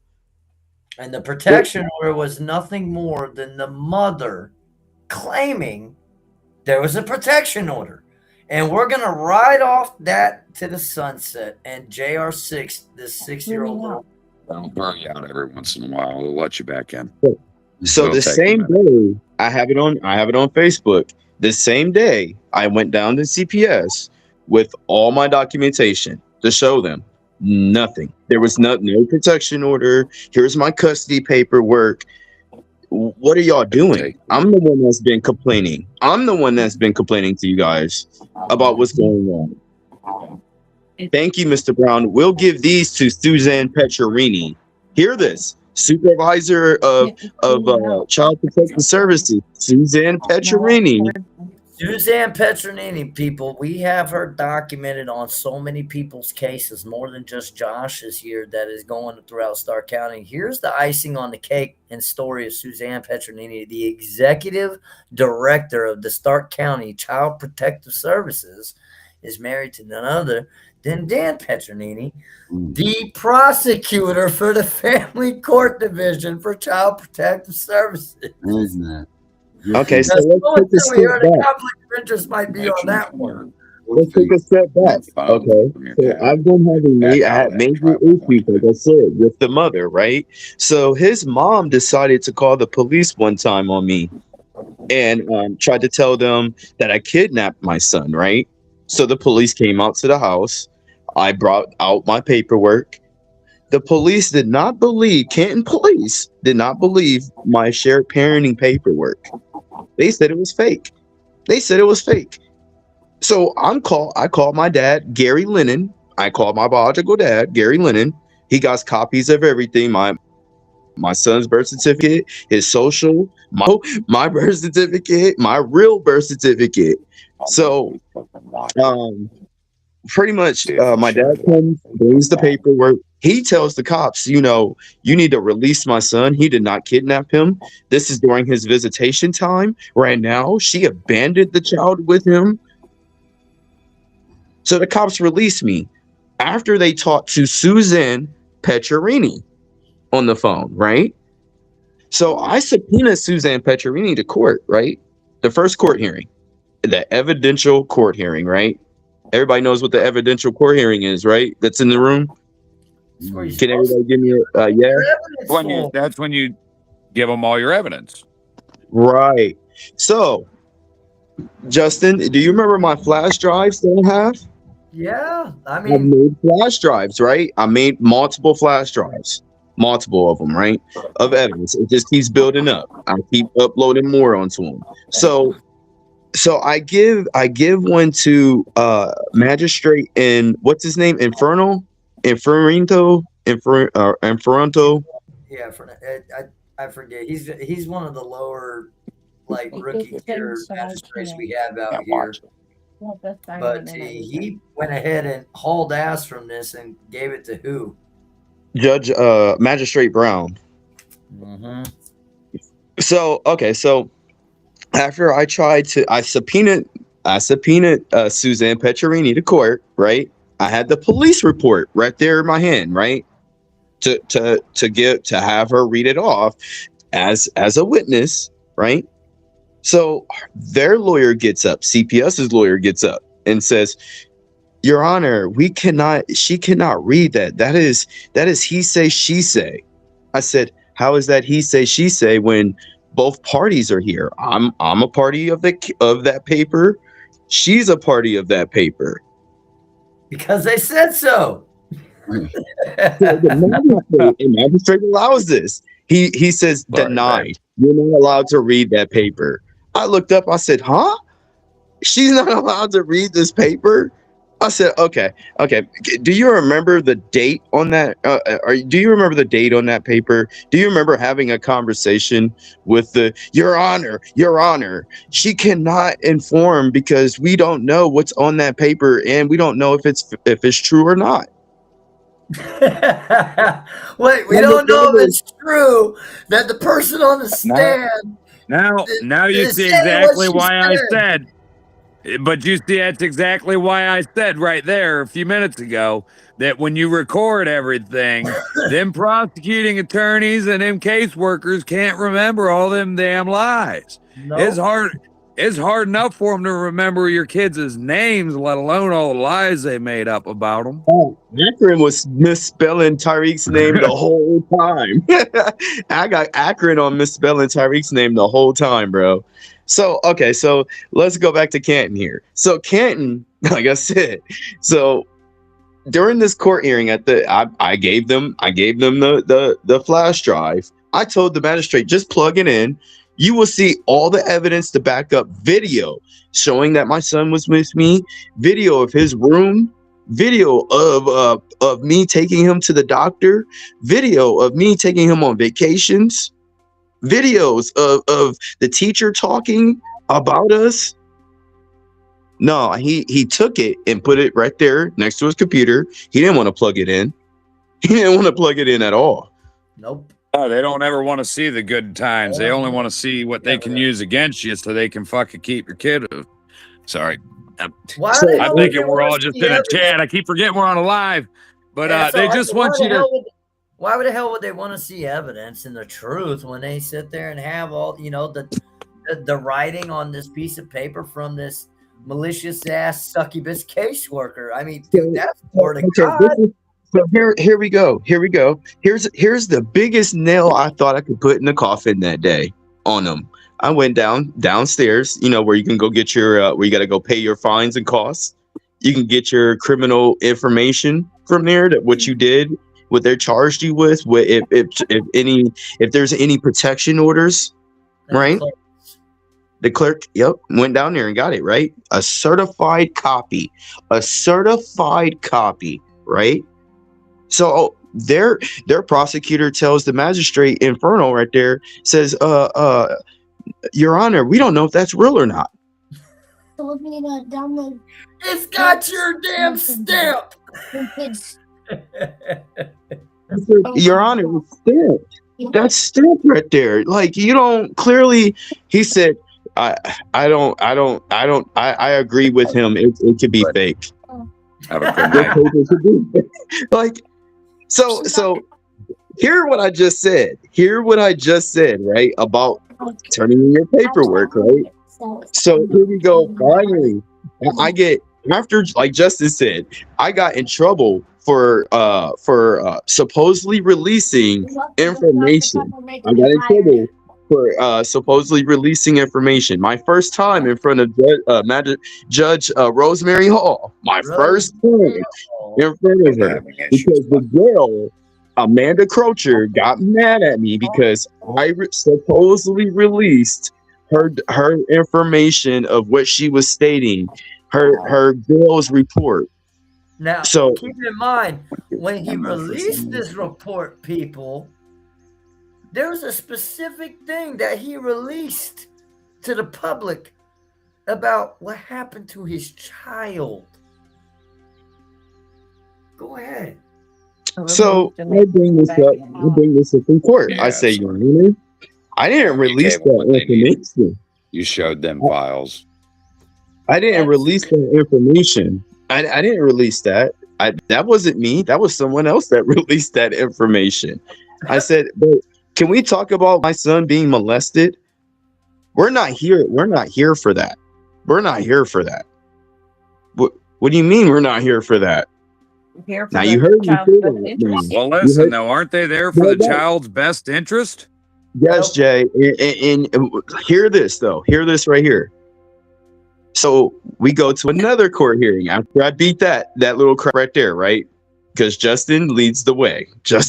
And the protection order was nothing more than the mother claiming there was a protection order. And we're going to ride off that to the sunset. And JR6, this 6-year-old little, I'll burn you out every once in a while. We'll let you back in. So the same day, I have it on Facebook. The same day, I went down to CPS with all my documentation to show them. Nothing. There was no protection order. Here's my custody paperwork. What are y'all doing? I'm the one that's been complaining. I'm the one that's been complaining to you guys about what's going on. Thank you, Mr. Brown. We'll give these to Suzanne Petcherini. Hear this. Supervisor of Child Protective Services, Suzanne Petcherini. Suzanne Petronini, people, we have her documented on so many people's cases, more than just Josh's here that is going throughout Stark County. Here's the icing on the cake and story of Suzanne Petronini, the executive director of the Stark County Child Protective Services, is married to none other than Dan Petronini, the prosecutor for the Family Court Division for Child Protective Services. Isn't that? Okay, so let's take a step back. Conflict of interest might be on that one. Let's take a step back. Okay, so I've been having major issues, like I said, with the mother, right? So his mom decided to call the police one time on me and tried to tell them that I kidnapped my son, right? So the police came out to the house. I brought out my paperwork. The police did not believe, Canton police did not believe my shared parenting paperwork. They said it was fake. So I called my dad, Gary Lennon. I called my biological dad, Gary Lennon. He got copies of everything. My son's birth certificate, his social, my birth certificate, my real birth certificate. So pretty much my dad comes, brings the paperwork. He tells the cops, you need to release my son. He did not kidnap him. This is during his visitation time. Right now, she abandoned the child with him. So the cops released me after they talked to Suzanne Petcherini on the phone, right? So I subpoenaed Suzanne Petcherini to court, right? The first court hearing, the evidential court hearing, right? Everybody knows what the evidential court hearing is, right? That's in the room. Can everybody give me a yeah? That's when you give them all your evidence. Right. So, Justin, do you remember my flash drives that I have? Yeah, I made flash drives, right? I made multiple flash drives, multiple of them, right? Of evidence. It just keeps building up. I keep uploading more onto them. So I give one to magistrate in what's his name? Inferno. Yeah, I forget. He's one of the lower, like, rookie tier magistrates we have out here. But he went ahead and hauled ass from this and gave it to who? Judge Magistrate Brown. Mm-hmm. So after I subpoenaed Suzanne Petcherini to court, right? I had the police report right there in my hand, right? To have her read it off as a witness, right? So their lawyer gets up, CPS's lawyer gets up and says, Your Honor, she cannot read that. That is he say, she say. I said, how is that he say, she say when both parties are here? I'm a party of that paper. She's a party of that paper. Because they said so. The magistrate allows this. He says, denied. You're not allowed to read that paper. I looked up. I said, huh? She's not allowed to read this paper? I said, okay. Do you remember the date on that? Do you remember the date on that paper? Do you remember having a conversation with Your Honor, she cannot inform because we don't know what's on that paper and we don't know if it's true or not. Wait, we don't know if it's true that the person on the stand. Now you see exactly why I said. But you see, that's exactly why I said right there a few minutes ago that when you record everything, them prosecuting attorneys and them caseworkers can't remember all them damn lies. Nope. It's hard enough for them to remember your kids' names, let alone all the lies they made up about them. Oh, Akron was misspelling Tyreek's name the whole time. I got Akron on misspelling Tyreek's name the whole time, bro. So okay, so let's go back to Canton here. So Canton, like I said, so during this court hearing I gave them the flash drive. I told the magistrate, just plug it in. You will see all the evidence to back up video showing that my son was with me, video of his room, video of me taking him to the doctor, video of me taking him on vacations, videos of the teacher talking about us. No, he took it and put it right there next to his computer. He didn't want to plug it in. He didn't want to plug it in at all. Nope. Oh, they don't ever want to see the good times. They only want to see what they can use against you so they can fucking keep your kid. Sorry. Why So, the hell I'm would thinking they we're wanna all just see in a evidence? chat. I keep forgetting we're on a live. But Yeah, so they I just said, want you to. why the hell would they want to see evidence and the truth when they sit there and have all the writing on this piece of paper from this malicious ass succubus caseworker? I mean, dude, that's word of God. So here we go. Here's the biggest nail I thought I could put in the coffin that day on them. I went downstairs, where you can go get your where you got to go pay your fines and costs. You can get your criminal information from there, that what you did, what they charged you with, if there's any protection orders, right? The clerk, went down there and got it, right? A certified copy, right? So their prosecutor tells the magistrate, Inferno right there, says, Your Honor, we don't know if that's real or not. It's got your damn stamp. Your Honor, it's stamped. That's stamped right there. Like, you don't clearly. He said, I agree with him. It could be fake. Have a good night. Like, so hear what I just said. Right? About turning in your paperwork, right? So here we go. Finally, I get, after, like Justin said, I got in trouble for supposedly releasing information. I got in trouble for supposedly releasing information. My first time in front of Judge Rosemary Hall. My first time in front of her, because the girl, Amanda Crocher, got mad at me because I supposedly released her information of what she was stating, her girl's report. Now, So keep in mind, when he released this report, people, there was a specific thing that he released to the public about what happened to his child. Go ahead. So I bring this up in court. Yeah, I say, so- Your Honor, I didn't release gave them what that they needed. information. You showed them files. I didn't release that information. I didn't release that. That wasn't me. That was someone else that released that information. I said, but can we talk about my son being molested? We're not here. We're not here for that. We're not here for that. What do you mean we're not here for that? Now you heard me say that. Well, listen, though, aren't they there for the child's best interest? Yes, Jay. And hear this, though. Hear this right here. So we go to another court hearing after I beat that little crap right there, right? Because Justin leads the way. So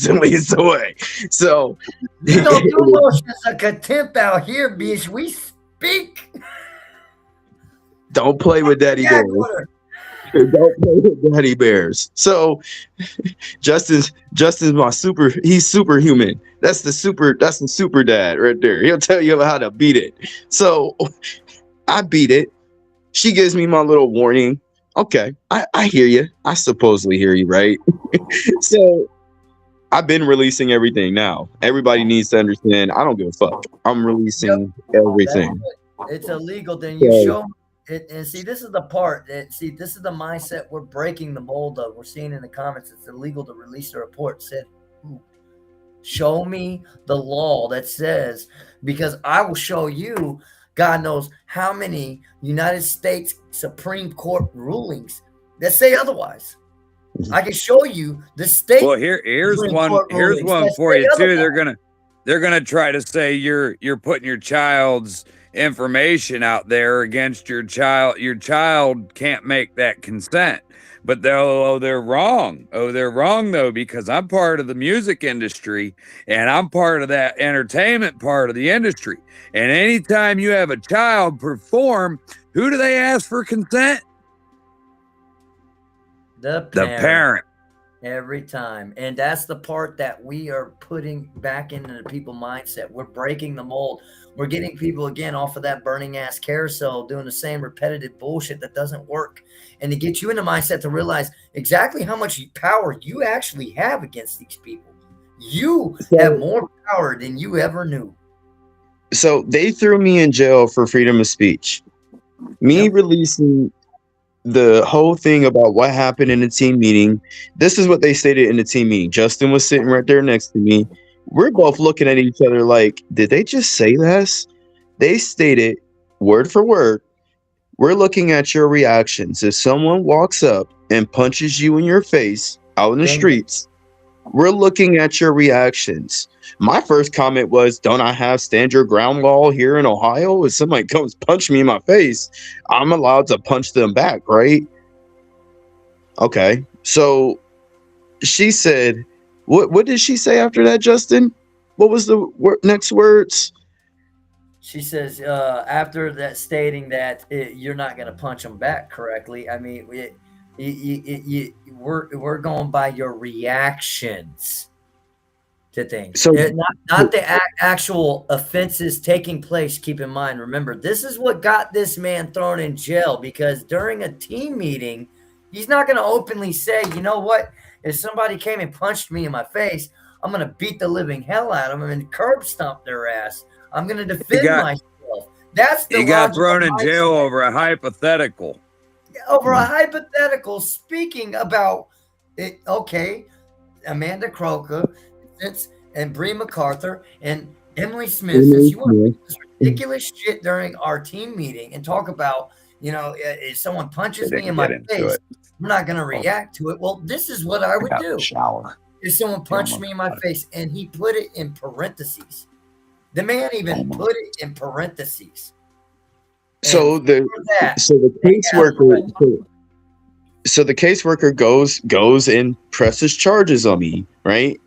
You don't do motions of contempt out here, bitch. We speak. don't play with Daddy Bears. Don't play with Daddy Bears. So Justin's he's superhuman. That's the super dad right there. He'll tell you how to beat it. So I beat it. She gives me my little warning. Okay, I hear you. I supposedly hear you, right? So I've been releasing everything now. Everybody needs to understand. I don't give a fuck. I'm releasing everything. It's illegal. Then you show it, and see, this is the part that this is the mindset we're breaking the mold of. We're seeing in the comments it's illegal to release a report. Said, show me the law that says, because I will show you. God knows how many United States Supreme Court rulings that say otherwise. I can show you the state. Well, here's one for you too. They're gonna try to say you're putting your child's information out there against your child can't make that consent. But they're wrong. Oh, they're wrong though, because I'm part of the music industry and I'm part of that entertainment part of the industry. And anytime you have a child perform, who do they ask for consent? The parent. Every time. And that's the part that we are putting back into the people mindset. We're breaking the mold. We're getting people again off of that burning ass carousel, doing the same repetitive bullshit that doesn't work. And to get you in the mindset to realize exactly how much power you actually have against these people. You have more power than you ever knew. So they threw me in jail for freedom of speech. Me releasing the whole thing about what happened in the team meeting. This is what they stated in the team meeting. Justin was sitting right there next to me. We're both looking at each other like, did they just say this? They stated word for word, we're looking at your reactions. If someone walks up and punches you in your face out in the streets, we're looking at your reactions. My first comment was, don't I have stand your ground law here in Ohio? If somebody comes punch me in my face, I'm allowed to punch them back, right? Okay. So she said, what did she say after that, Justin? What was the next words? She says, after that, stating that you're not going to punch them back correctly. I mean, we're going by your reactions to things. So not the actual offenses taking place. Keep in mind, remember, this is what got this man thrown in jail, because during a team meeting, he's not going to openly say, you know what, if somebody came and punched me in my face, I'm going to beat the living hell out of them and curb stomp their ass. I'm going to defend myself. That's the he got thrown in jail over a hypothetical. Over a hypothetical, speaking about it. Okay, Amanda Croker and Bree MacArthur and Emily Smith. Since you want to do this ridiculous shit during our team meeting and talk about, you know, if someone punches me in my face, I'm not going to react to it. Well, this is what I would do. If someone punched me in my face, and he put it in parentheses. The man even put it in parentheses. So the caseworker goes and presses charges on me, right?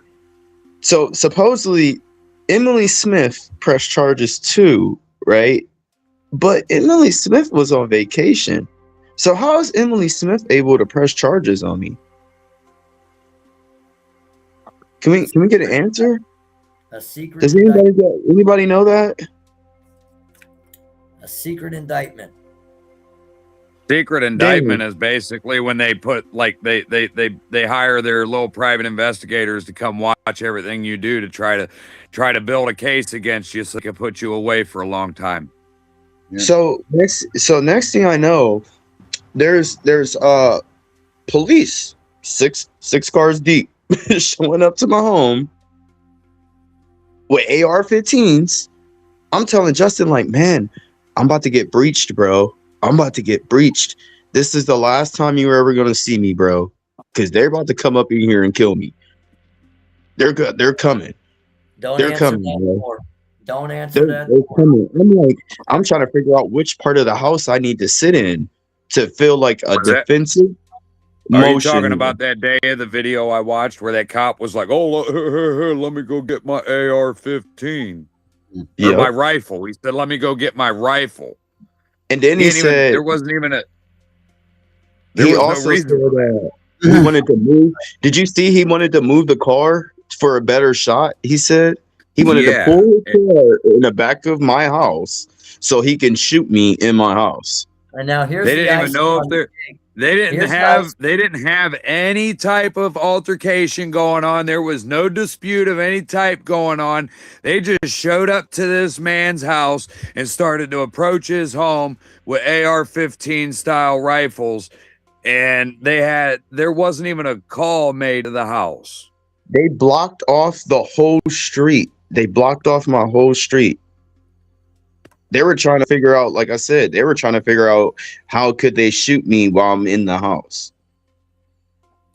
So supposedly Emily Smith pressed charges too, right? But Emily Smith was on vacation. So how is Emily Smith able to press charges on me? Can we get an answer? A secret. Does anybody know that? A secret indictment. Secret indictment is basically when they put, like, they hire their little private investigators to come watch everything you do to try to build a case against you so they can put you away for a long time. Yeah. So next thing I know, there's police six cars deep showing up to my home with AR-15s. I'm telling Justin, like, man, I'm about to get breached, bro. I'm about to get breached. This is the last time you're ever going to see me, bro, because they're about to come up in here and kill me. They're good. They're coming. They're coming, bro. Don't answer that. They're coming. I'm like, I'm trying to figure out which part of the house I need to sit in to feel like a defensive motion. Are you talking about that day of the video I watched where that cop was like, oh, let me go get my AR-15. Or my rifle. He said, let me go get my rifle. And then he said, there wasn't even a. He also said that he wanted to move. Did you see he wanted to move the car for a better shot? He said he wanted to pull his car in the back of my house so he can shoot me in my house. And now here's they didn't even know if they didn't have any type of altercation going on. There was no dispute of any type going on. They just showed up to this man's house and started to approach his home with AR-15 style rifles. And there wasn't even a call made to the house. They blocked off the whole street. They blocked off my whole street. They were trying to figure out, like I said, they were trying to figure out how could they shoot me while I'm in the house.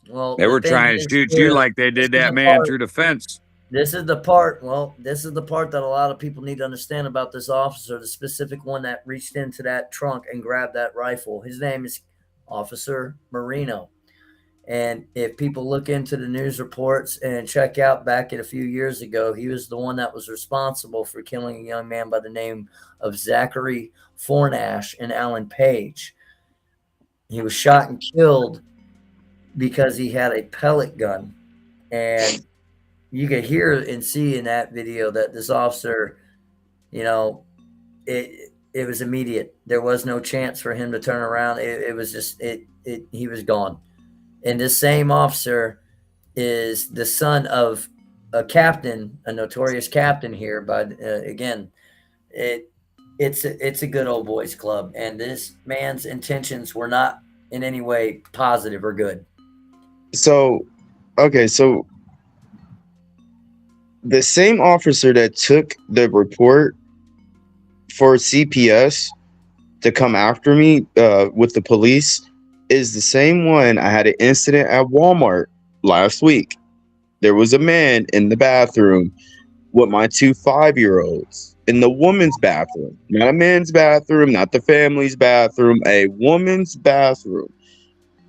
Well, they were trying to shoot you like they did that man through the fence. This is the part. Well, this is the part that a lot of people need to understand about this officer, the specific one that reached into that trunk and grabbed that rifle. His name is Officer Marino. And if people look into the news reports and check out back at a few years ago, he was the one that was responsible for killing a young man by the name of Zachary Fornash and Alan Page. He was shot and killed because he had a pellet gun. And you could hear and see in that video that this officer, you know, it was immediate. There was no chance for him to turn around. It was just he was gone. And this same officer is the son of a captain, a notorious captain here. But again, it's a good old boys club, and this man's intentions were not in any way positive or good. So, okay, so the same officer that took the report for CPS to come after me with the police is the same one. I had an incident at Walmart last week. There was a man in the bathroom with my 2 5-year-olds in the woman's bathroom, not a man's bathroom, not the family's bathroom, a woman's bathroom.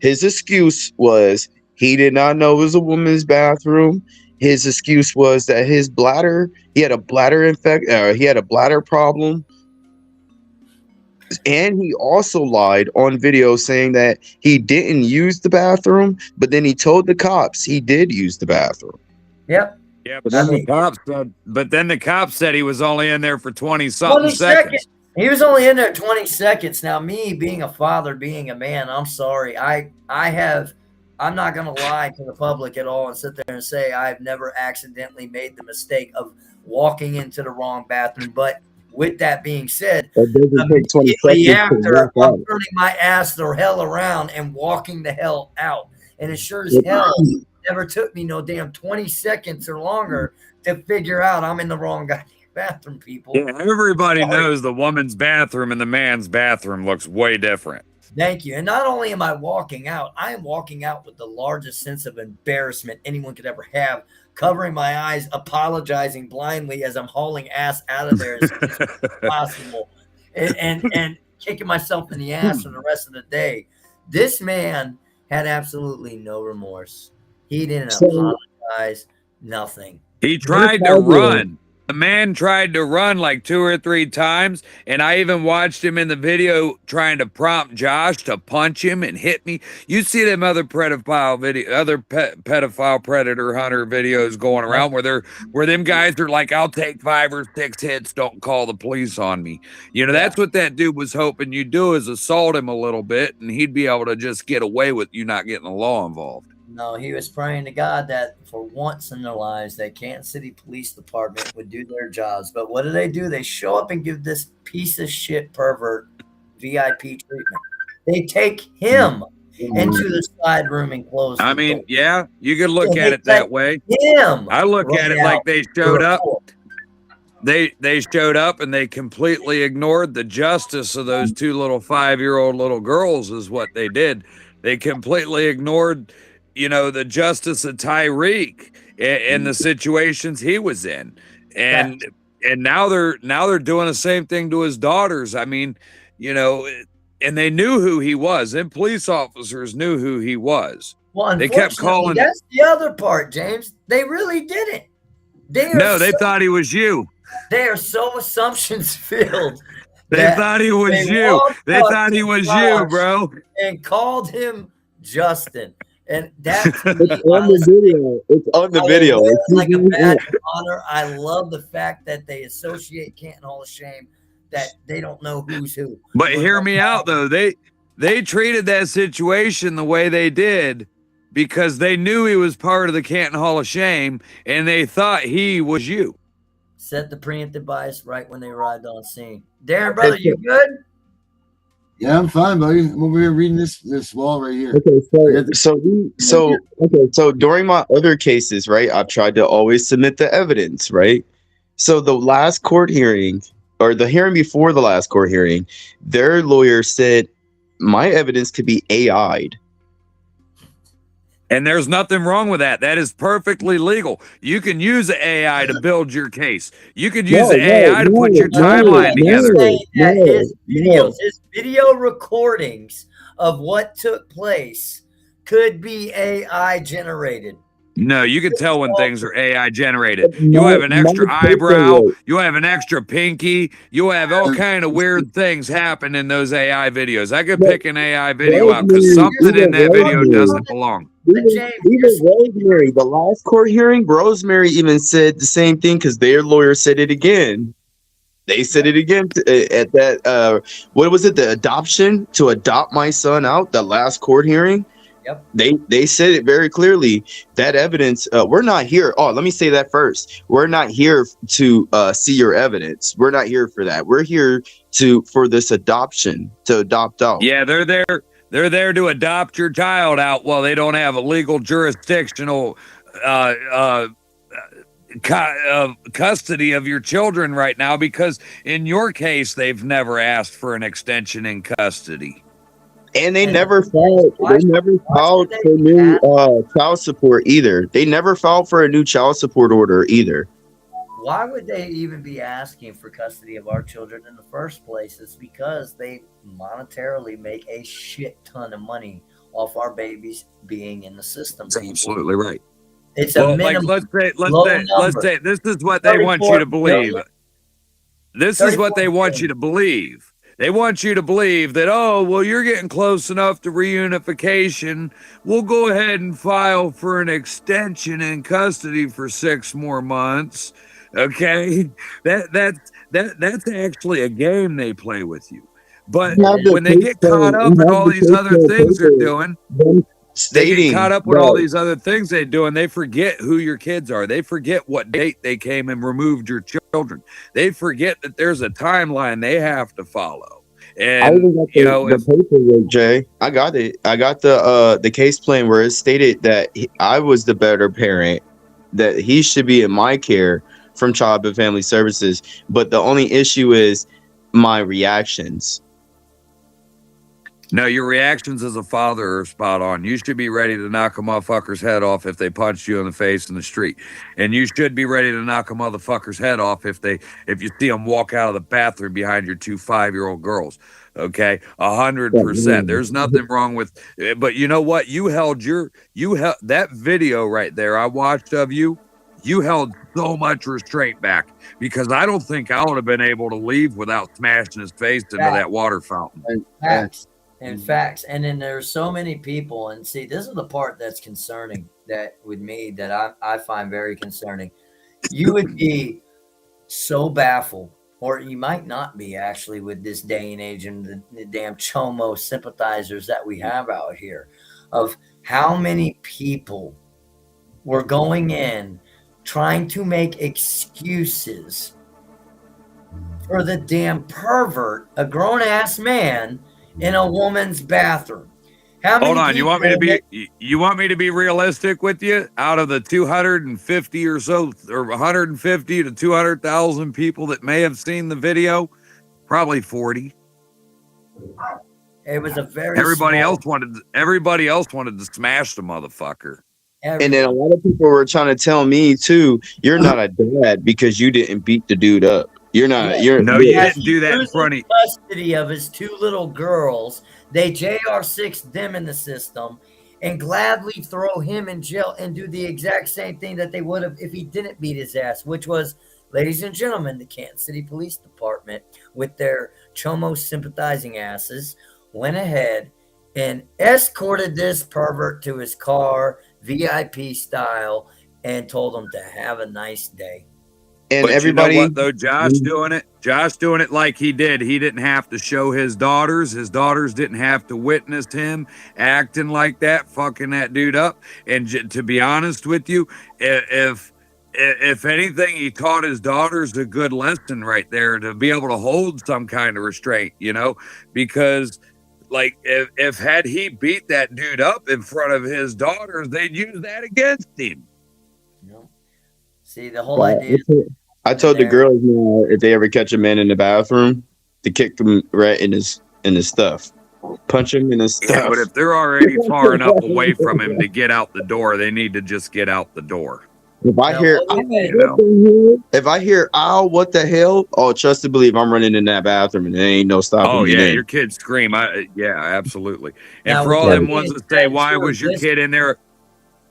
His excuse was he did not know it was a woman's bathroom. His excuse was that his bladder, he had a bladder he had a bladder problem. And he also lied on video saying that he didn't use the bathroom, but then he told the cops he did use the bathroom. Yep. Yeah, but then the cops said he was only in there for 20-something 20 seconds. He was only in there 20 seconds. Now, me being a father, being a man, I'm sorry. I'm not going to lie to the public at all and sit there and say I've never accidentally made the mistake of walking into the wrong bathroom. But with that being said, immediately after, I'm turning my ass the hell around and walking the hell out. And it sure as hell never took me no damn 20 seconds or longer to figure out I'm in the wrong goddamn bathroom, people. Yeah, everybody knows the woman's bathroom and the man's bathroom looks way different. Thank you. And not only am I walking out, I am walking out with the largest sense of embarrassment anyone could ever have, covering my eyes, apologizing blindly as I'm hauling ass out of there as possible, and kicking myself in the ass for the rest of the day. This man had absolutely no remorse. He didn't apologize, nothing. He tried to run. The man tried to run like 2 or 3 times, and I even watched him in the video trying to prompt Josh to punch him and hit me. You see them other pedophile pedophile predator hunter videos going around where them guys are like, I'll take 5 or 6 hits, don't call the police on me. You know, that's what that dude was hoping you'd do, is assault him a little bit, and he'd be able to just get away with you not getting the law involved. No, he was praying to God that for once in their lives, that Canton City Police Department would do their jobs. But what do? They show up and give this piece of shit pervert VIP treatment. They take him into the side room and close. I mean, yeah, you could look at it that way. I look at it like they showed up. They showed up and they completely ignored the justice of those 2 little 5-year-old little girls is what they did. They completely ignored, you know, the justice of Tyreek and the situations he was in. And now they're doing the same thing to his daughters. I mean, you know, and they knew who he was. And police officers knew who he was. Well, they kept calling. That's the other part, James. They really didn't. They thought he was you. They are so assumptions filled. They thought he was you. They thought he was you, bro. And called him Justin. And that's it's on the video. It's on the video. It's like a badge of honor. I love the fact that they associate Canton Hall of Shame, that they don't know who's who. But hear me out, though. They treated that situation the way they did because they knew he was part of the Canton Hall of Shame, and they thought he was you. Set the preemptive bias right when they arrived on scene. Darren, brother, you good? Yeah, I'm fine, buddy. I'm over here reading this wall right here. Okay, so during my other cases, right, I've tried to always submit the evidence, right? So the last court hearing, or the hearing before the last court hearing, their lawyer said my evidence could be AI'd. And there's nothing wrong with that. That is perfectly legal. You can use the AI to build your case. You could use the AI to put your timeline together. Saying that his videos, his video recordings of what took place could be AI generated. No, you can tell when things are AI generated. You'll have an extra eyebrow. You'll have an extra pinky. You'll have all kind of weird things happen in those AI videos. I could pick an AI video out because something in that video doesn't belong. Even Rosemary, the last court hearing, Rosemary even said the same thing because their lawyer said it again. They said it again at that, what was it, the adoption, to adopt my son out, the last court hearing. Yep. They said it very clearly. That evidence, we're not here. Oh, let me say that first. We're not here to see your evidence. We're not here for that. We're here for this adoption, to adopt out. Yeah, they're there. They're there to adopt your child out while they don't have a legal jurisdictional custody of your children right now, because in your case, they've never asked for an extension in custody. And they never filed. They never filed for new child support either. They never filed for a new child support order either. Why would they even be asking for custody of our children in the first place? It's because they monetarily make a shit ton of money off our babies being in the system. That's absolutely right. It's a minimum. Like let's say this is what they want you to believe. This is what they want you to believe. They want you to believe that, oh, well, you're getting close enough to reunification. We'll go ahead and file for an extension in custody for 6 more months. Okay, that's actually a game they play with you. But when they get caught up in all these other things they're doing, they get caught up with all these other things they're doing, they forget who your kids are. They forget what date they came and removed your children. They forget that there's a timeline they have to follow. And I even got the paperwork, Jay. I got it. I got the case plan where it stated that I was the better parent, that he should be in my care from Child and Family Services. But the only issue is my reactions. No, your reactions as a father are spot on. You should be ready to knock a motherfucker's head off if they punched you in the face in the street. And you should be ready to knock a motherfucker's head off if you see them walk out of the bathroom behind your 2 5-year-old girls. Okay, 100%. There's nothing wrong with, but you know what? You held that video right there I watched of you. You held so much restraint back, because I don't think I would have been able to leave without smashing his face into that water fountain. Facts. And facts. And then there's so many people, and see, this is the part that's concerning that with me that I find very concerning. You would be so baffled, or you might not be actually, with this day and age and the damn chomo sympathizers that we have out here, of how many people were going in trying to make excuses for the damn pervert, a grown-ass man, in a woman's bathroom. Hold on, you want me to be realistic with you? Out of the 250 or so, or 150 to 200,000 people that may have seen the video, probably 40. It was a very everybody else wanted to smash the motherfucker. And then a lot of people were trying to tell me too, you're not a dad because you didn't beat the dude up. You didn't do that in front of custody of his 2 little girls. They JR6 them in the system and gladly throw him in jail and do the exact same thing that they would have if he didn't beat his ass, which was, ladies and gentlemen, the Canton City Police Department, with their chomo sympathizing asses, went ahead and escorted this pervert to his car, VIP style, and told him to have a nice day. And but everybody, you know what, though, Josh doing it like he did. He didn't have to show his daughters. His daughters didn't have to witness him acting like that, fucking that dude up. And to be honest with you, if anything, he taught his daughters a good lesson right there, to be able to hold some kind of restraint, because like if had he beat that dude up in front of his daughters, they'd use that against him. See, the whole idea. I told the girls now, if they ever catch a man in the bathroom, to kick him right in his stuff. Punch him in the Yeah, stuff. but if they're already far enough away from him to get out the door, they need to just get out the door. If I No, hear, what "Ow, we made- what the hell?" If I hear, "Ow, what the hell?" Oh, trust and believe, I'm running in that bathroom, and there ain't no stopping Oh me. yeah, then. your kids scream. Yeah, absolutely. And Now, for with all that them being ones that say, said, "Why too, was your this- kid in there?"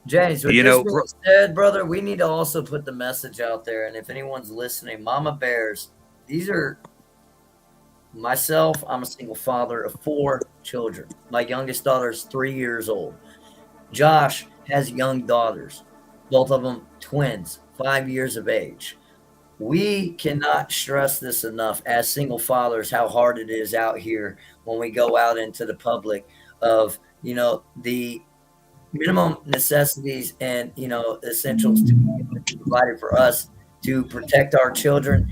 James, with You this know, being said, brother, we need to also put the message out there. And if anyone's listening, Mama Bears, these are myself. I'm a single father of 4 children. My youngest daughter is 3 years old. Josh has young daughters, both of them twins, 5 years of age. We cannot stress this enough as single fathers how hard it is out here when we go out into the public of, the minimum necessities and, essentials to be provided for us to protect our children,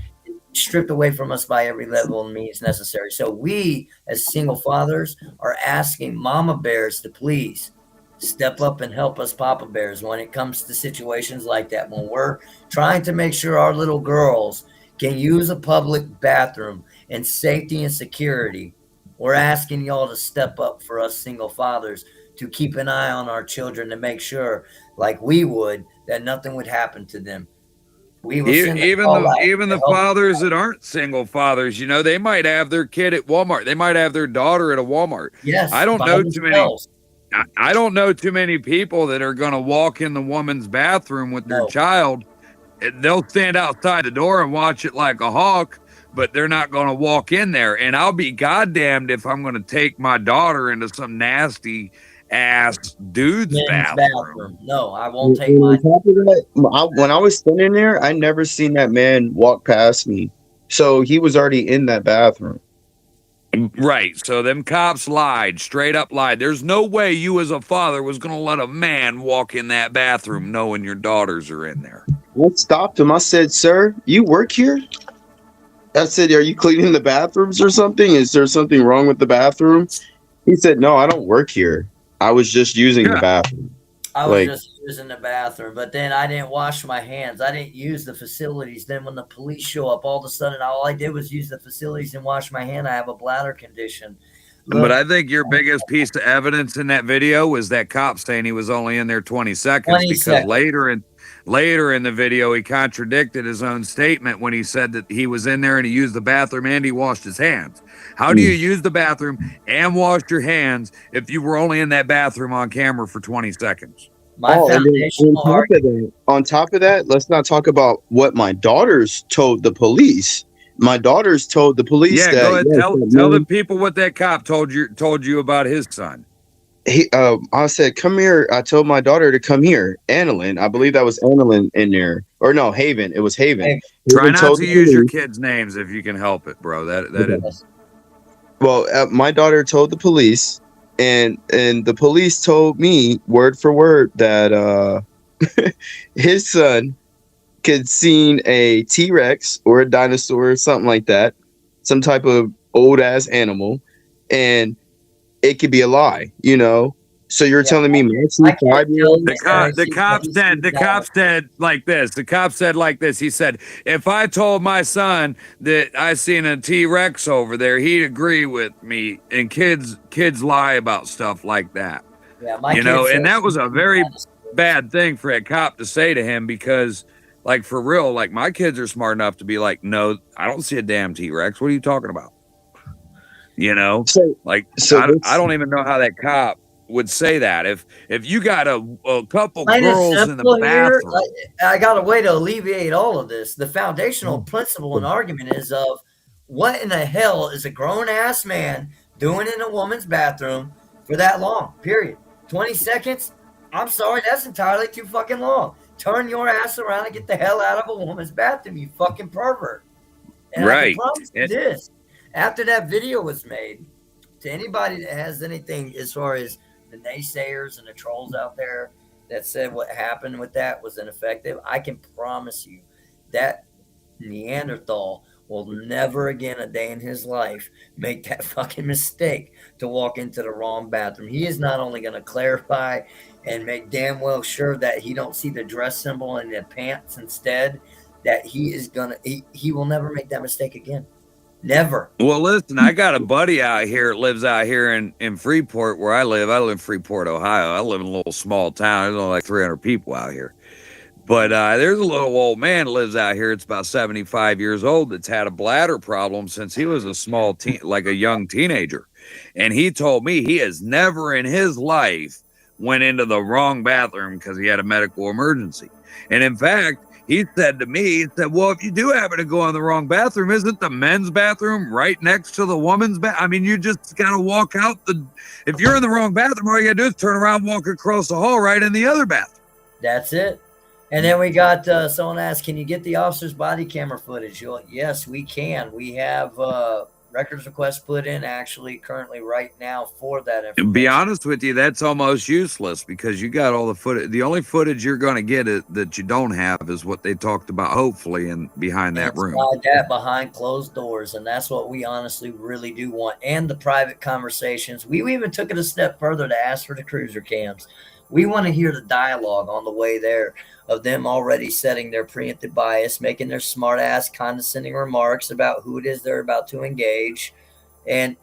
stripped away from us by every level and means necessary. So we, as single fathers, are asking mama bears to please step up and help us papa bears when it comes to situations like that. When we're trying to make sure our little girls can use a public bathroom in safety and security, we're asking y'all to step up for us single fathers to keep an eye on our children to make sure, like we would, that nothing would happen to them. We will send a even call the out even to the help. fathers that aren't single fathers, they might have their kid at Walmart. They might have their daughter at a Walmart. Yes, I don't by know too many. themselves. I don't know too many people that are going to walk in the woman's bathroom with their No. child. They'll stand outside the door and watch it like a hawk, but they're not going to walk in there. And I'll be goddamned if I'm going to take my daughter into some nasty ass dude's Men's bathroom. No, I won't take And mine. on top of that, when I was standing there, I never seen that man walk past me. So he was already in that bathroom. Right. So them cops lied, straight up lied. There's no way you as a father was going to let a man walk in that bathroom knowing your daughters are in there. I stopped him. I said, "Sir, you work here?" I said, "Are you cleaning the bathrooms or something? Is there something wrong with the bathroom?" He said, "No, I don't work here. I was just using the bathroom." I was Like- just using the bathroom, but then I didn't wash my hands. I didn't use the facilities. Then when the police show up, all of a sudden, all I did was use the facilities and wash my hand. I have a bladder condition. But I think your biggest piece of evidence in that video was that cop saying he was only in there 20 seconds 20 because seconds. later in the video he contradicted his own statement when he said that he was in there and he used the bathroom and he washed his hands. How do you use the bathroom and wash your hands if you were only in that bathroom on camera for 20 seconds? My and then foundational argument. on top of that, let's not talk about what my daughters told the police. My daughters told the police Yeah, that, go ahead. yes, Tell that the man- people what that cop told you about his son. I said, "Come here." I told my daughter to come here. Annalyn, I believe that was Annalyn in there, or no, Haven. It was Haven. Haven. Try Haven not told to the use your police- kids' names if you can help it, bro. That Okay. is Well, my daughter told the police, and the police told me word for word that his son could seen a T-Rex or a dinosaur or something like that, some type of old ass animal, and it could be a lie, So you're telling me my I can't 5-year-old? The cop said like this. The cop said like this. He said, if I told my son that I seen a T-Rex over there, he'd agree with me. And kids lie about stuff like that. Yeah, my And that was a very bad thing for a cop to say to him because, like, for real, like, my kids are smart enough to be like, no, I don't see a damn T-Rex. What are you talking about? I don't even know how that cop would say that. If you got a couple girls in the bathroom. I got a way to alleviate all of this. The foundational principle and argument is of what in the hell is a grown ass man doing in a woman's bathroom for that long? Period. 20 seconds? I'm sorry, that's entirely too fucking long. Turn your ass around and get the hell out of a woman's bathroom, you fucking pervert. And I Right. can promise you this. After that video was made, to anybody that has anything as far as the naysayers and the trolls out there that said what happened with that was ineffective, I can promise you that Neanderthal will never again a day in his life make that fucking mistake to walk into the wrong bathroom. He is not only going to clarify and make damn well sure that he don't see the dress symbol in the pants instead, that he is going to, he will never make that mistake again. Never. Well, listen, I got a buddy out here that lives out here in Freeport where I live. I live in Freeport, Ohio. I live in a little small town. There's only like 300 people out here. But there's a little old man that lives out here. It's about 75 years old that's had a bladder problem since he was a small teen, like a young teenager. And he told me he has never in his life went into the wrong bathroom because he had a medical emergency. And in fact, he said to me, he said, well, if you do happen to go in the wrong bathroom, isn't the men's bathroom right next to the woman's bathroom? I mean, you just got to walk out if you're in the wrong bathroom, all you got to do is turn around, walk across the hall right in the other bathroom. That's it. And then we got someone asked, can you get the officer's body camera footage? Yes, we can. We have records requests put in actually currently right now for that information. To be honest with you, that's almost useless because you got all the footage. The only footage you're going to get that you don't have is what they talked about, hopefully, and behind that room. That behind closed doors, and that's what we honestly really do want. And the private conversations. We even took it a step further to ask for the cruiser cams. We want to hear the dialogue on the way there of them already setting their preemptive bias, making their smart-ass condescending remarks about who it is they're about to engage. And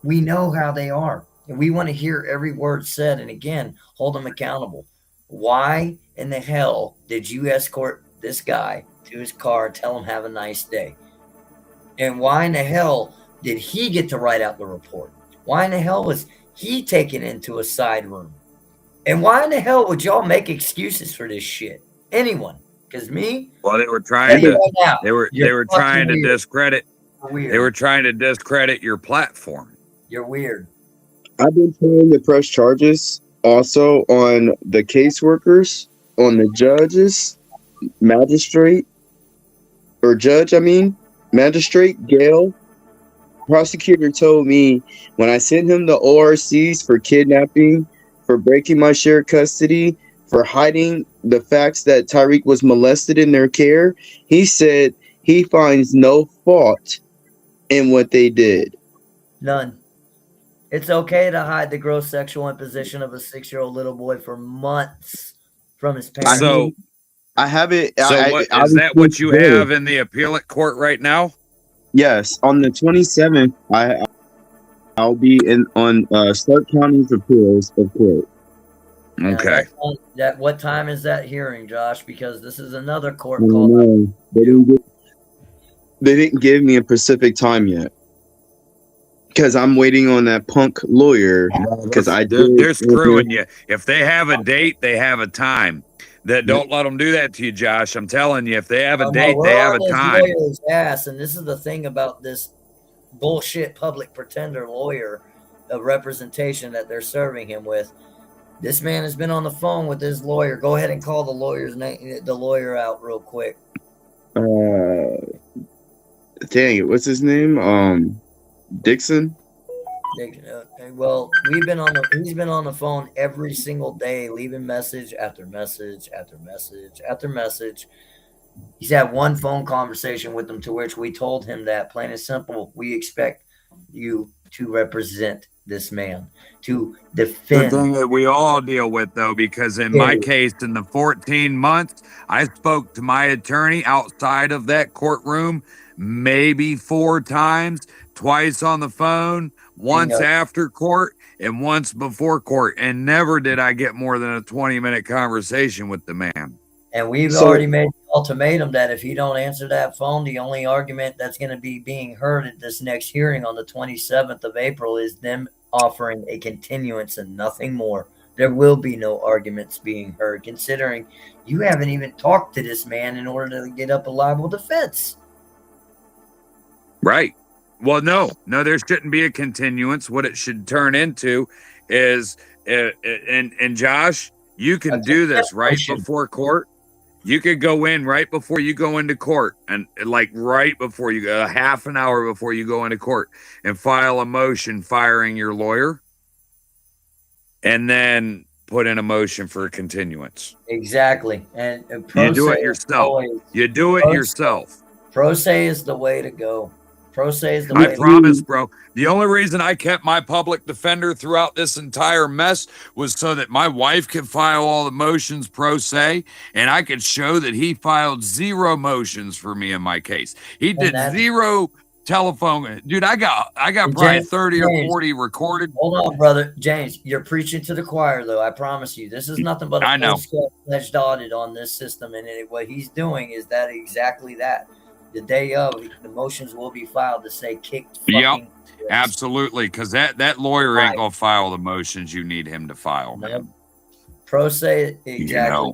we know how they are. And we want to hear every word said. And again, hold them accountable. Why in the hell did you escort this guy to his car and tell him have a nice day? And why in the hell did he get to write out the report? Why in the hell was he taken into a side room? And why in the hell would y'all make excuses for this shit? Anyone? Because me? Well, they were trying to. Right they were trying to discredit. Weird. They were trying to discredit your platform. You're weird. I've been trying to press charges also on the caseworkers, on the judges, magistrate, Gail. Prosecutor told me when I sent him the ORCs for kidnapping, for breaking my shared custody, for hiding the facts that Tyreek was molested in their care, he said he finds no fault in what they did. None. It's okay to hide the gross sexual imposition of a 6-year-old little boy for months from his parents. So I have it. So is that what you have in the appellate court right now? Yes. On the 27th, I'll be on Stark County's appeals of court. Okay. What time is that hearing, Josh? Because this is another court call. call. They didn't give me a specific time yet. Because I'm waiting on that punk lawyer. Because they're screwing you. If they have a date, they have a time. Don't let them do that to you, Josh. I'm telling you, if they have a date, they have a time. Ass, and this is the thing about this bullshit public pretender lawyer of representation that they're serving him with. This man has been on the phone with his lawyer. Go ahead and call the lawyer's name, the lawyer out real quick. Dang it, what's his name? Dixon. Well, he's been on the phone every single day, leaving message after message after message after message. He's had one phone conversation with them to which we told him that plain and simple, we expect you to represent this man, to defend. The thing that we all deal with, though, because in my case, in the 14 months, I spoke to my attorney outside of that courtroom maybe 4 times, twice on the phone, once after court, and once before court, and never did I get more than a 20-minute conversation with the man. And we've already made the ultimatum that if he don't answer that phone, the only argument that's going to be being heard at this next hearing on the 27th of April is them offering a continuance and nothing more. There will be no arguments being heard, considering you haven't even talked to this man in order to get up a liable defense. Right. Well, no, there shouldn't be a continuance. What it should turn into is, and Josh, you can do this right before court. You could go in right before you go into court, and like right before you go, a half an hour before you go into court, and file a motion firing your lawyer, and then put in a motion for a continuance. Exactly. And you do it yourself. You do it yourself. Pro se is the way to go. I promise, bro. The only reason I kept my public defender throughout this entire mess was so that my wife could file all the motions pro se, and I could show that he filed 0 motions for me in my case. He did 0 telephone. Dude, I got probably 30 or 40 recorded. Hold on, brother. James, you're preaching to the choir, though. I promise you. This is nothing but a full-fledged audit on this system. And what he's doing is that exactly that. The day of, the motions will be filed to say kicked fucking. Yep, absolutely. Because that lawyer ain't going to file the motions you need him to file, man. Pro se, exactly.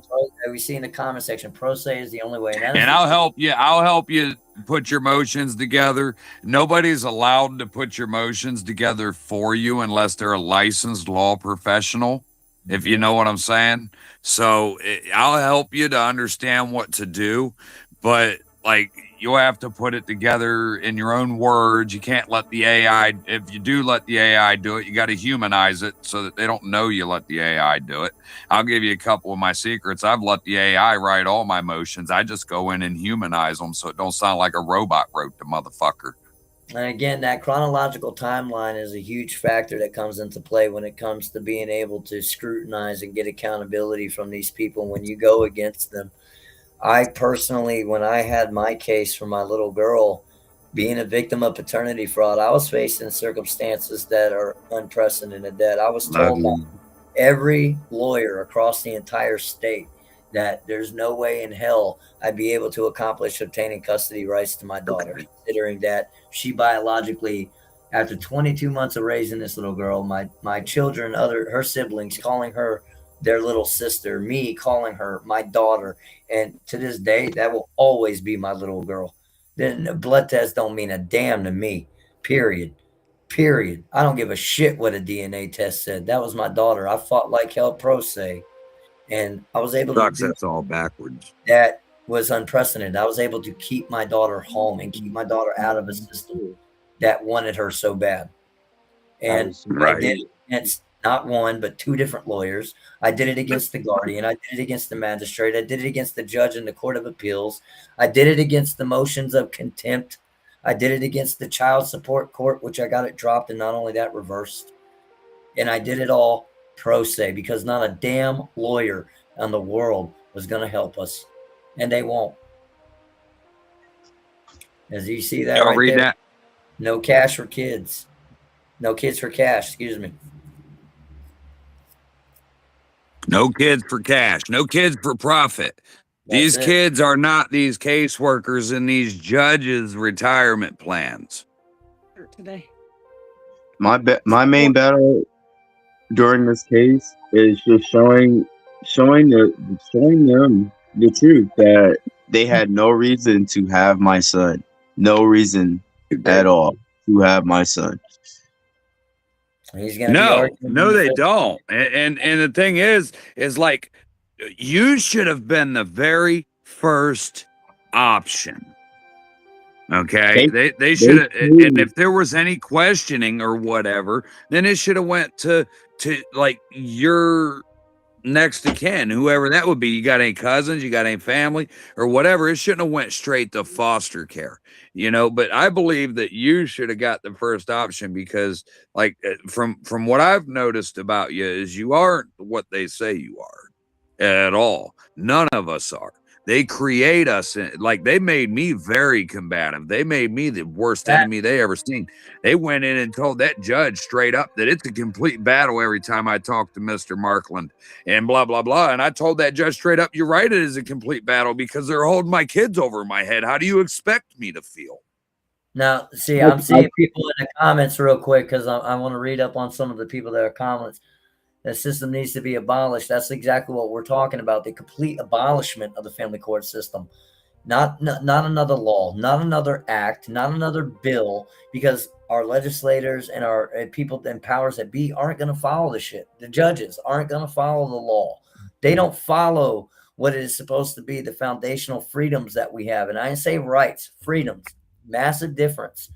We see in the comment section, pro se is the only way. And I'll help you. I'll help you put your motions together. Nobody's allowed to put your motions together for you unless they're a licensed law professional, if you know what I'm saying. So I'll help you to understand what to do, but like you'll have to put it together in your own words. You can't let the AI, if you do let the AI do it, you got to humanize it so that they don't know you let the AI do it. I'll give you a couple of my secrets. I've let the AI write all my motions. I just go in and humanize them so it don't sound like a robot wrote the motherfucker. And again, that chronological timeline is a huge factor that comes into play when it comes to being able to scrutinize and get accountability from these people when you go against them. I personally, when I had my case for my little girl being a victim of paternity fraud, I was facing circumstances that are unprecedented, that I was told by every lawyer across the entire state that there's no way in hell I'd be able to accomplish obtaining custody rights to my daughter, considering that she biologically, after 22 months of raising this little girl, my children, her siblings calling her their little sister, me calling her my daughter. And to this day, that will always be my little girl. Then the blood test don't mean a damn to me, period. I don't give a shit what a DNA test said. That was my daughter. I fought like hell pro se. And I was able to do that's all backwards. That was unprecedented. I was able to keep my daughter home and keep my daughter out of a system that wanted her so bad. And I did it against not one, but two different lawyers. I did it against the guardian. I did it against the magistrate. I did it against the judge in the Court of Appeals. I did it against the motions of contempt. I did it against the child support court, which I got it dropped, and not only that, reversed. And I did it all pro se because not a damn lawyer in the world was going to help us, and they won't. As you see that right there, that. No cash for kids. No kids for cash, excuse me. No kids for cash. No kids for profit. These kids are not these caseworkers in these judges' retirement plans. Today, my main battle during this case is just showing them the truth that they had no reason to have my son. No reason at all to have my son. He's gonna no, they don't. And the thing is like you should have been the very first option. Okay, they should have. And if there was any questioning or whatever, then it should have went to like your next of kin, whoever that would be. You got any cousins? You got any family or whatever? It shouldn't have went straight to foster care, you know. But I believe that you should have got the first option because, like, from what I've noticed about you is you aren't what they say you are at all. None of us are. They create us, like they made me very combative. They made me the worst enemy they ever seen. They went in and told that judge straight up that it's a complete battle every time I talk to Mr. Markland and blah, blah, blah. And I told that judge straight up, you're right, it is a complete battle because they're holding my kids over my head. How do you expect me to feel? Now, see, I'm seeing people in the comments real quick because I want to read up on some of the people that are comments. The system needs to be abolished. That's exactly what we're talking about. The complete abolishment of the family court system. Not another law, not another act, not another bill, because our legislators and our people and powers that be aren't going to follow the shit. The judges aren't going to follow the law. They don't follow what it is supposed to be, the foundational freedoms that we have. And I didn't say rights, freedoms. Massive difference.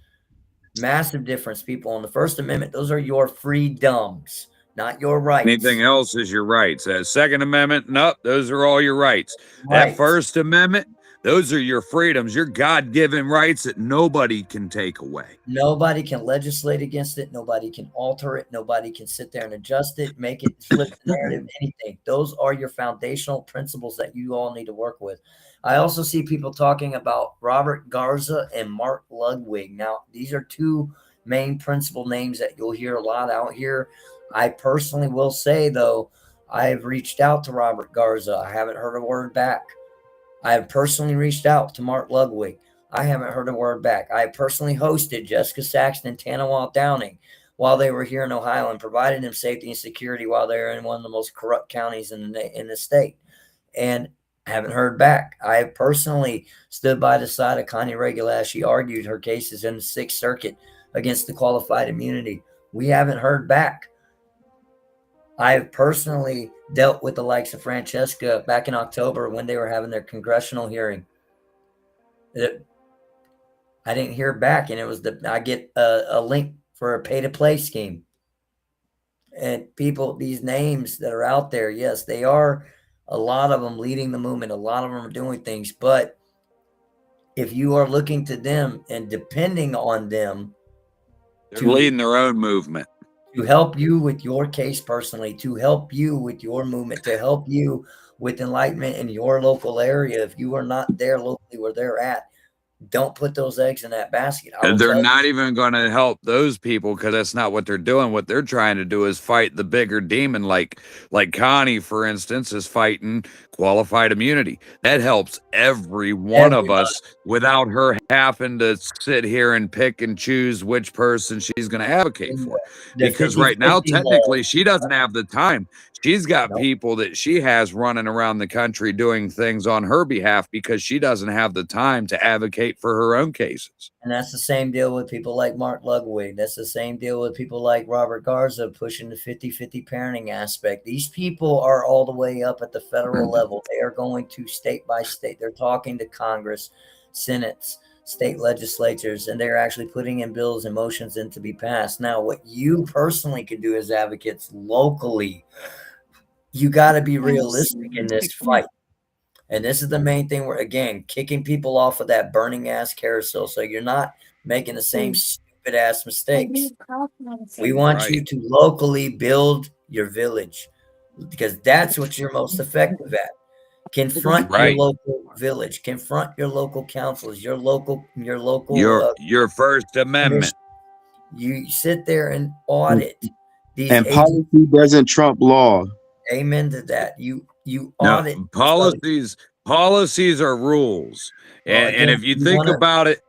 Massive difference, people. On the First Amendment, those are your freedoms. Not your rights. Anything else is your rights. That Second Amendment, nope, those are all your rights. That First Amendment, Those are your freedoms, your God-given rights that nobody can take away. Nobody can legislate against it. Nobody can alter it. Nobody can sit there and adjust it, make it flip the narrative, anything. Those are your foundational principles that you all need to work with. I also see people talking about Robert Garza and Mark Ludwig. Now, these are two main principal names that you'll hear a lot out here. I personally will say, though, I've reached out to Robert Garza. I haven't heard a word back. I have personally reached out to Mark Ludwig. I haven't heard a word back. I personally hosted Jessica Saxton and Tanawal Downing while they were here in Ohio and provided them safety and security while they were in one of the most corrupt counties in the state. And I haven't heard back. I have personally stood by the side of Connie Regula as she argued her cases in the Sixth Circuit against the qualified immunity. We haven't heard back. I have personally dealt with the likes of Francesca back in October when they were having their congressional hearing. I didn't hear back, and it was I get a link for a pay-to-play scheme. And people, these names that are out there, yes, they are, a lot of them leading the movement. A lot of them are doing things. But if you are looking to them and depending on them, they're leading their own movement. To help you with your case personally, to help you with your movement, to help you with enlightenment in your local area. If you are not there locally where they're at, don't put those eggs in that basket. And they're not even going to help those people because that's not what they're doing. What they're trying to do is fight the bigger demon, like Connie, for instance, is fighting qualified immunity. That helps every one of us without her having to sit here and pick and choose which person she's going to advocate for. Because right now, technically, she doesn't have the time. She's got people that she has running around the country doing things on her behalf because she doesn't have the time to advocate for her own cases. And that's the same deal with people like Mark Ludwig. That's the same deal with people like Robert Garza pushing the 50-50 parenting aspect. These people are all the way up at the federal level. They are going to state by state. They're talking to Congress, Senates, state legislatures, and they're actually putting in bills and motions in to be passed. Now, what you personally can do as advocates locally, you got to be realistic in this fight. And this is the main thing. We're, again, kicking people off of that burning ass carousel so you're not making the same stupid ass mistakes. We want you to locally build your village because that's what you're most effective at. Confront your local village, confront your local councils, your First Amendment. You sit there and audit these and policy doesn't trump law. Amen to that. You audit policies are rules. And if you think about it,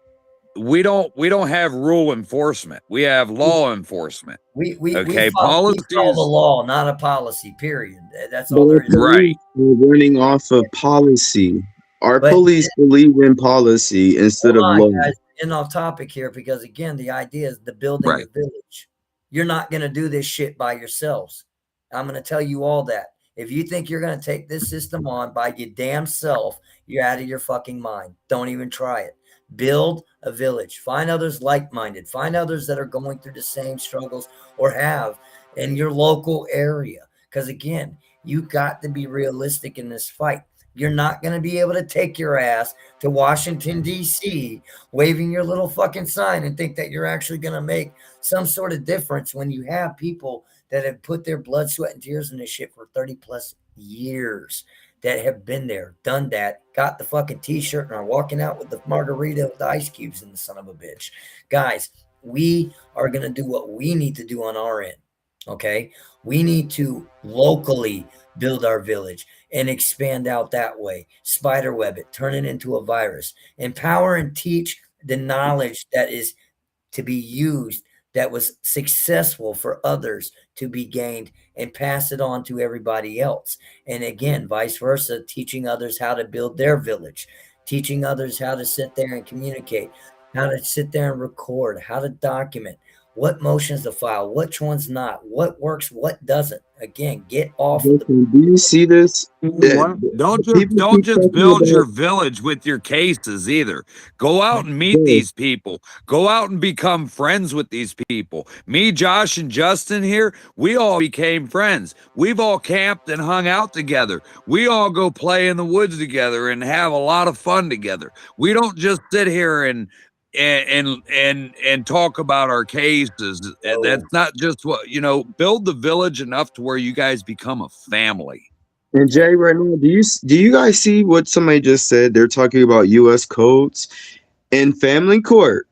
we don't have rule enforcement. We have law enforcement. We follow the law, not a policy, period. That's all there is. Right. We're running off of policy. Our police believe in policy instead of law. Guys, getting off topic here because, again, the idea is the building a village. You're not going to do this shit by yourselves. I'm going to tell you all that. If you think you're going to take this system on by your damn self, you're out of your fucking mind. Don't even try it. Build a village. Find others like-minded. Find others that are going through the same struggles or have in your local area. Because, again, you got to be realistic in this fight. You're not going to be able to take your ass to Washington, D.C., waving your little fucking sign and think that you're actually going to make some sort of difference when you have people that have put their blood, sweat, and tears in this shit for 30 plus years, that have been there, done that, got the fucking t-shirt and are walking out with the margarita with the ice cubes in the son of a bitch. Guys, we are going to do what we need to do on our end. Okay. We need to locally build our village and expand out that way. Spiderweb it, turn it into a virus, empower and teach the knowledge that is to be used, that was successful for others to be gained, and pass it on to everybody else. And again, vice versa, teaching others how to build their village, teaching others how to sit there and communicate, how to sit there and record, how to document, what motions to file, which one's not, what works, what doesn't. Again, get off the. Listen, do you see this? People Don't keep just talking build your about village with your cases either. Go out and meet this. these people. Go out and become friends with these people. Me, Josh, and Justin here, we all became friends. We've all camped and hung out together. We all go play in the woods together and have a lot of fun together. We don't just sit here and talk about our cases. That's not just what, build the village enough to where you guys become a family. And Jay, right now, do you guys see what somebody just said? They're talking about U.S. codes in family court.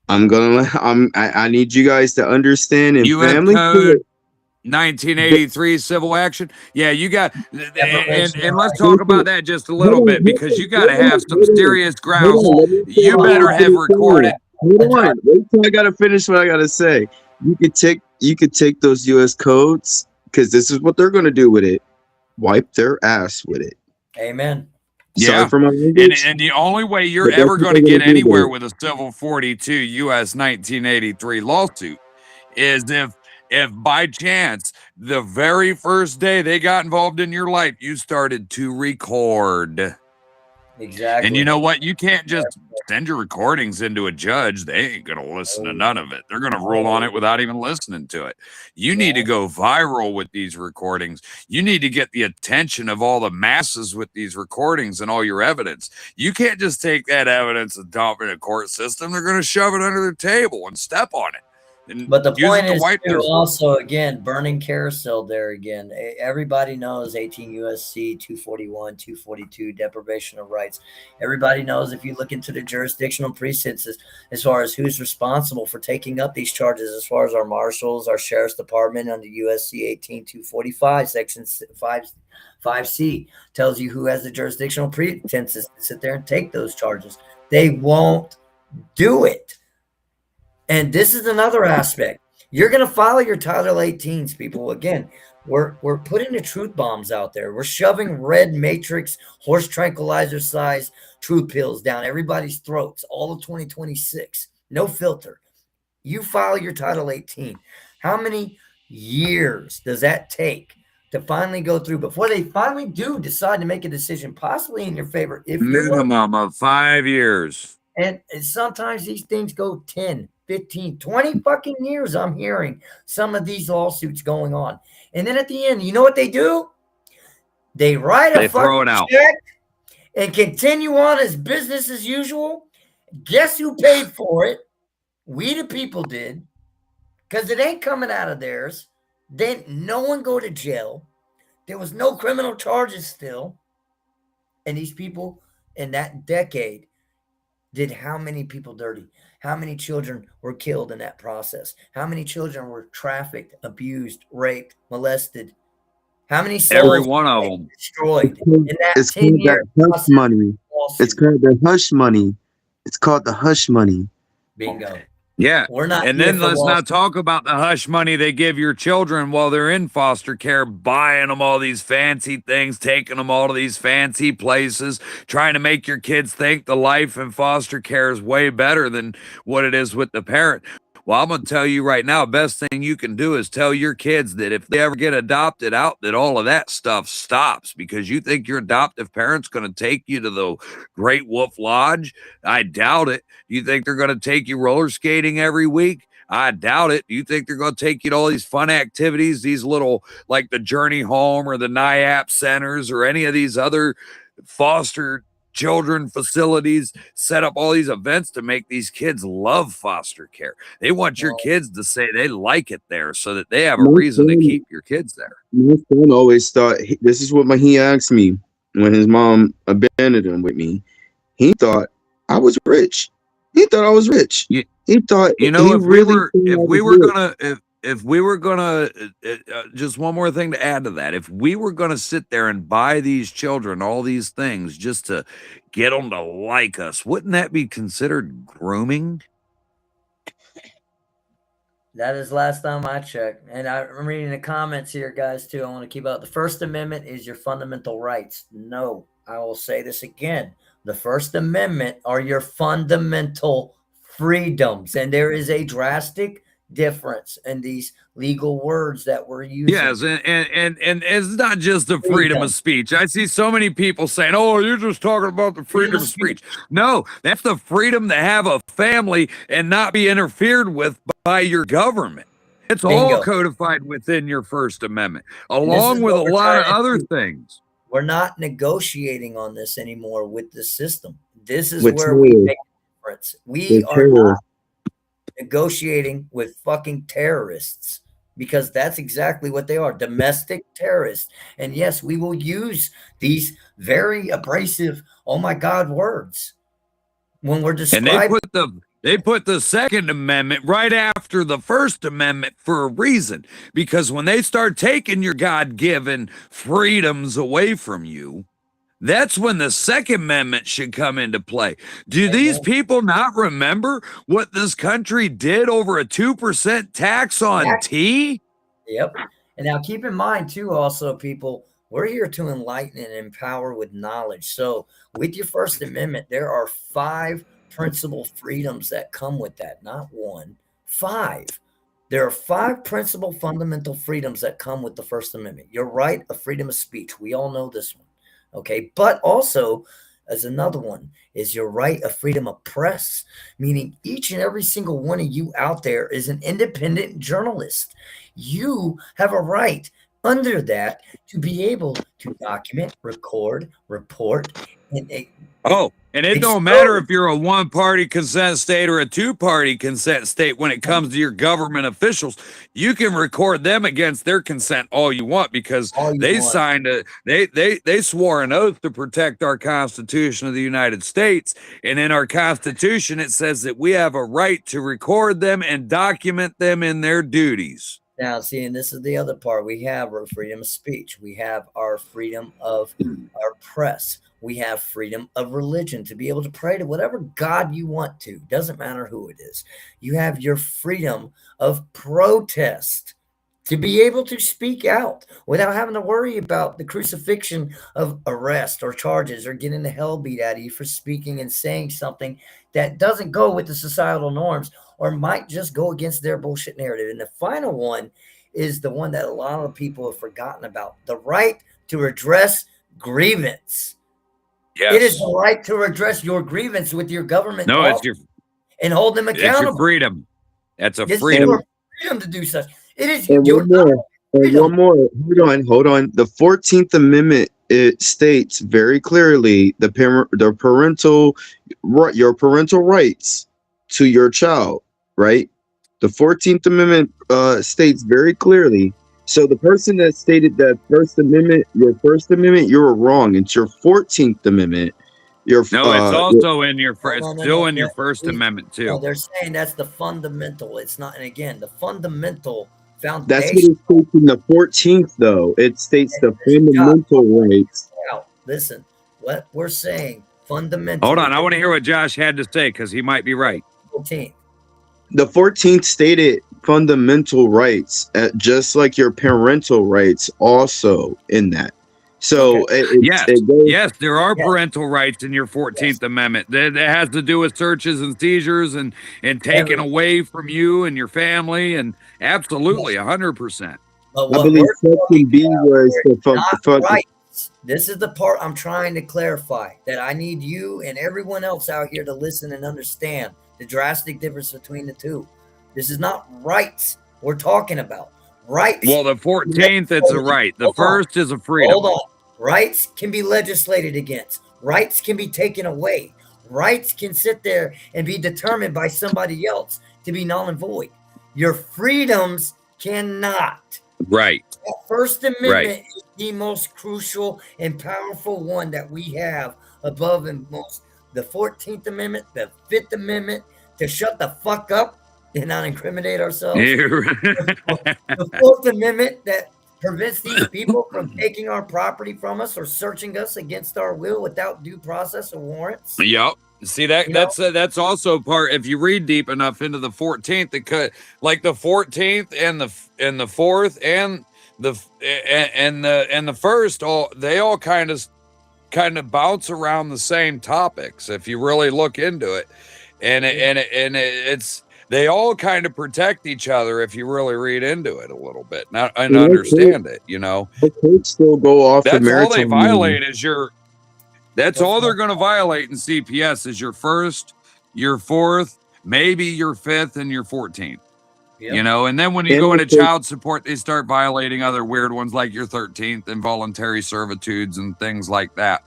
I need you guys to understand in U.S. family code court. 1983 civil action. Yeah, you got, and let's talk Listen, about that just a hold little on, bit, because you got to have some hold on, serious hold grounds. on, let me You finish better what I'm have saying. recorded. Hold on, wait till I gotta finish what I gotta say. You could take those U.S. codes, because this is what they're gonna do with it. Wipe their ass with it. Amen. Sorry Yeah. for my language. And the only way you're But that's ever what going to they're get gonna do with anywhere it. with a civil 42 U.S. 1983 lawsuit is if by chance the very first day they got involved in your life, you started to record. Exactly. And you know what? You can't just send your recordings into a judge. They ain't going to listen to none of it. They're going to rule on it without even listening to it. You need to go viral with these recordings. You need to get the attention of all the masses with these recordings and all your evidence. You can't just take that evidence and dump it in a court system. They're going to shove it under the table and step on it. And But the use point it to is, wipe too, their also, again, burning carousel there again. Everybody knows 18 USC 241, 242, deprivation of rights. Everybody knows if you look into the jurisdictional precincts as far as who's responsible for taking up these charges, as far as our marshals, our sheriff's department under USC 18245, section 5C, tells you who has the jurisdictional precincts to sit there and take those charges. They won't do it. And this is another aspect. You're going to follow your Title 18s, people. Again, we're putting the truth bombs out there. We're shoving red matrix, horse tranquilizer size truth pills down everybody's throats all of 2026. No filter. You file your Title 18. How many years does that take to finally go through before they finally do decide to make a decision, possibly in your favor? If minimum of 5 years. And sometimes these things go 10, 15, 20 fucking years. I'm hearing some of these lawsuits going on. And then at the end, you know what they do? They write a Throw it fucking out check and continue on as business as usual. Guess who paid for it? We the people did. Because it ain't coming out of theirs. Then no one go to jail. There was no criminal charges still. And these people in that decade did how many people dirty? How many children were killed in that process? How many children were trafficked, abused, raped, molested? How many souls every one of them destroyed in that It's 10 called year that hush money. It's called the hush money. It's called the hush money. Bingo. Yeah. We're not. And then let's not talk about the hush money they give your children while they're in foster care, buying them all these fancy things, taking them all to these fancy places, trying to make your kids think the life in foster care is way better than what it is with the parent. Well, I'm going to tell you right now, best thing you can do is tell your kids that if they ever get adopted out, that all of that stuff stops, because you think your adoptive parent's going to take you to the Great Wolf Lodge. I doubt it. You think they're going to take you roller skating every week? I doubt it. You think they're going to take you to all these fun activities, these little, like the Journey Home or the NIAP centers or any of these other foster children facilities, set up all these events to make these kids love foster care? They want your kids to say they like it there so that they have a reason to keep your kids there. My son always thought, this is what he asked me when his mom abandoned him with me. He thought I was rich. He thought I was rich. He thought, if we were gonna just one more thing to add to that, if we were gonna sit there and buy these children all these things just to get them to like us, wouldn't that be considered grooming? That is last time I checked. And I'm reading the comments here, guys, too. I want to keep out. The First Amendment is your fundamental rights. No, I will say this again. The First Amendment are your fundamental freedoms. And there is a drastic difference in these legal words that we're using. Yes, and it's not just the freedom of speech. I see so many people saying, "Oh, you're just talking about the freedom of speech." No, that's the freedom to have a family and not be interfered with by your government. It's all codified within your First Amendment, along with a lot of other things. We're not negotiating on this anymore with the system. This is where we make a difference. We are not negotiating with fucking terrorists, because that's exactly what they are, domestic terrorists. And yes, we will use these very abrasive, oh my God, words when we're describing. And they put the Second Amendment right after the First Amendment for a reason, because when they start taking your God-given freedoms away from you, that's when the Second Amendment should come into play. Do these people not remember what this country did over a 2% tax on tea? Yep. And now keep in mind too, also, people, we're here to enlighten and empower with knowledge. So with your First Amendment, there are 5 principal freedoms that come with that. Not 1, 5. There are 5 principal fundamental freedoms that come with the First Amendment. Your right of freedom of speech. We all know this one. Okay, but also as another one is your right of freedom of press, meaning each and every single one of you out there is an independent journalist. You have a right under that to be able to document, record, report, and and it don't matter if you're a 1-party consent state or a 2-party consent state. When it comes to your government officials, you can record them against their consent all you want, because they signed they swore an oath to protect our Constitution of the United States. And in our Constitution, it says that we have a right to record them and document them in their duties. Now, see, and this is the other part. We have our freedom of speech. We have our freedom of our press. We have freedom of religion, to be able to pray to whatever God you want to. Doesn't matter who it is. You have your freedom of protest, to be able to speak out without having to worry about the crucifixion of arrest or charges, or getting the hell beat out of you for speaking and saying something that doesn't go with the societal norms, or might just go against their bullshit narrative. And the final one is the one that a lot of people have forgotten about: the right to redress grievance. Yes. It is the right to redress your grievance with your government. No, it's your and hold them accountable. It's your freedom. That's a it's freedom. Your freedom to do such. It is and your one more. Hold on. The 14th Amendment, it states very clearly your parental rights to your child, right? The 14th Amendment states very clearly. So the person that stated that your First Amendment, you were wrong. It's your 14th Amendment. It's also in your still in your First Amendment too. No, they're saying that's the fundamental. It's not. And again, the fundamental foundation. That's what it states in the 14th, though. It states the fundamental rights. Listen, what we're saying, fundamental. Hold on, I want to hear what Josh had to say, because he might be right. 14th. The 14th stated fundamental rights, just like your parental rights, also in that. So yes, there are parental rights in your 14th Amendment. That has to do with searches and seizures and taken away from you and your family, and absolutely 100%. But I believe Section B was the rights. This is the part I'm trying to clarify, that I need you and everyone else out here to listen and understand the drastic difference between the two. This is not rights we're talking about. Rights. Well, the 14th, it's a right. The first is a freedom. Hold on. Rights can be legislated against. Rights can be taken away. Rights can sit there and be determined by somebody else to be null and void. Your freedoms cannot. Right. The First Amendment is the most crucial and powerful one that we have above and most. The 14th Amendment, the 5th Amendment, to shut the fuck up and not incriminate ourselves. The 4th Amendment that prevents these people from taking our property from us or searching us against our will without due process or warrants. Yep. See that's also part. If you read deep enough into the 14th, like the 14th and the 4th and the first, they all kind of bounce around the same topics if you really look into it, and it's. they all kind of protect each other if you really read into it a little bit and understand it. The courts still go off That's of all they maritime violate is your. That's What's all they're that? going to violate in CPS is your first, your fourth, maybe your fifth, and your 14th. Yep. And then when you And go into also- child support, they start violating other weird ones like your 13th, involuntary servitudes and things like that.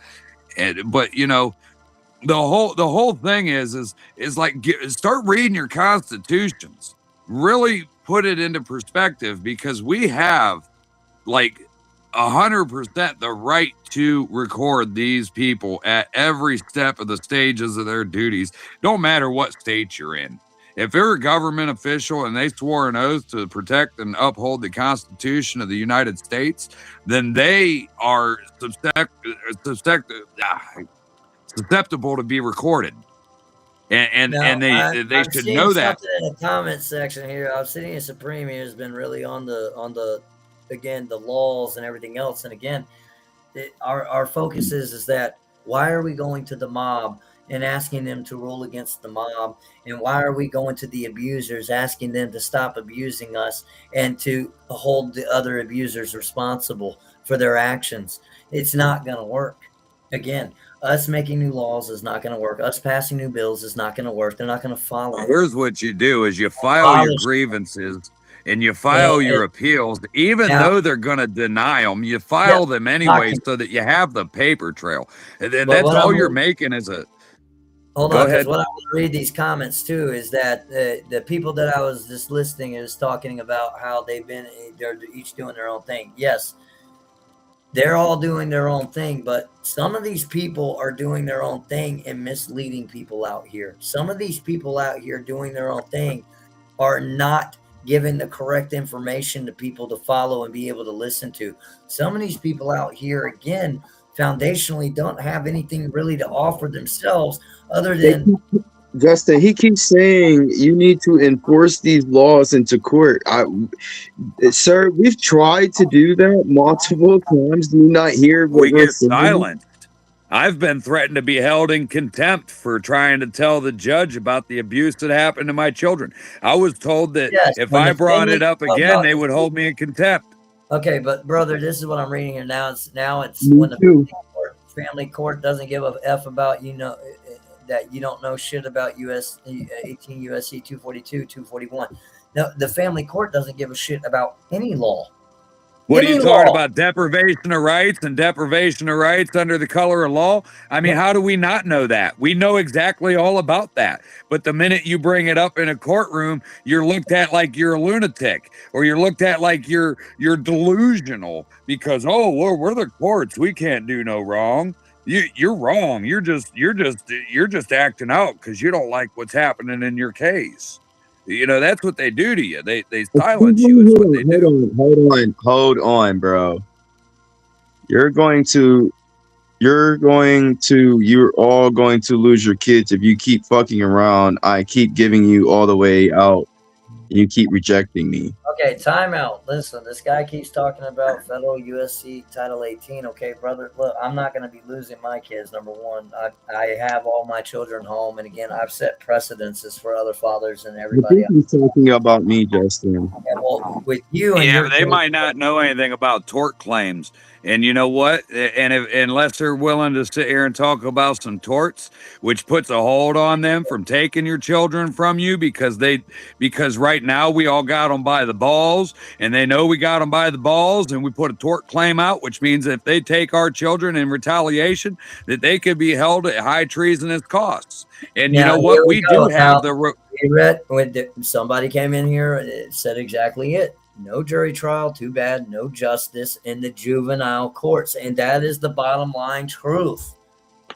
But the whole thing is like start reading your constitutions. Really put it into perspective because we have like 100% the right to record these people at every step of the stages of their duties. Don't matter what state you're in. If they're a government official and they swore an oath to protect and uphold the Constitution of the United States, then they are susceptible to be recorded. And they should know that. Something in the comment section here. Obsidian Supreme here has been really on the again the laws and everything else. And again, our focus is that why are we going to the mob and asking them to rule against the mob, and why are we going to the abusers asking them to stop abusing us and to hold the other abusers responsible for their actions? It's not going to work. Again, us making new laws is not going to work. Us passing new bills is not going to work. They're not going to follow. Here's what you do is you file your grievances and you file your appeals, even though they're going to deny them, you file them anyway so that you have the paper trail. And that's all you're making is a... Hold on, because what I want to read these comments too is that the people that I was just listening is talking about how they're each doing their own thing. Yes, they're all doing their own thing, but some of these people are doing their own thing and misleading people out here. Some of these people out here doing their own thing are not giving the correct information to people to follow and be able to listen to. Some of these people out here, again, foundationally don't have anything really to offer themselves other than... Justin, he keeps saying you need to enforce these laws into court. Sir, we've tried to do that multiple times. Do you not hear what we we're get saying? silenced? I've been threatened to be held in contempt for trying to tell the judge about the abuse that happened to my children. I was told that if I brought it up again, they would hold me in contempt. Okay, but brother, this is what I'm reading here now. It's when the family court doesn't give a F about that you don't know shit about 18 USC 242, 241. No, the family court doesn't give a shit about any law. What are you talking about? Deprivation of rights and deprivation of rights under the color of law? I mean, how do we not know that? We know exactly all about that. But the minute you bring it up in a courtroom, you're looked at like you're a lunatic, or you're looked at like you're delusional because, oh, we're the courts. We can't do no wrong. You're wrong. You're just acting out because you don't like what's happening in your case. That's what they do to you. They silence you. Is what they do. Hold on, bro. You're all going to lose your kids if you keep fucking around. I keep giving you all the way out. You keep rejecting me. Okay, time out. Listen, this guy keeps talking about federal USC Title 18. Okay, brother, look, I'm not going to be losing my kids, number one. I have all my children home, and again, I've set precedences for other fathers and everybody else. He's talking about me, Justin. Well, with you and yeah, they might not know anything about tort claims. And you know what? And unless they're willing to sit here and talk about some torts, which puts a hold on them from taking your children from you because right now we all got them by the balls, and they know we got them by the balls, and we put a tort claim out, which means if they take our children in retaliation, that they could be held at high treasonous costs. And now, you know what? We do have somebody came in here and it said exactly it. No jury trial, too bad, no justice in the juvenile courts. And that is the bottom line truth.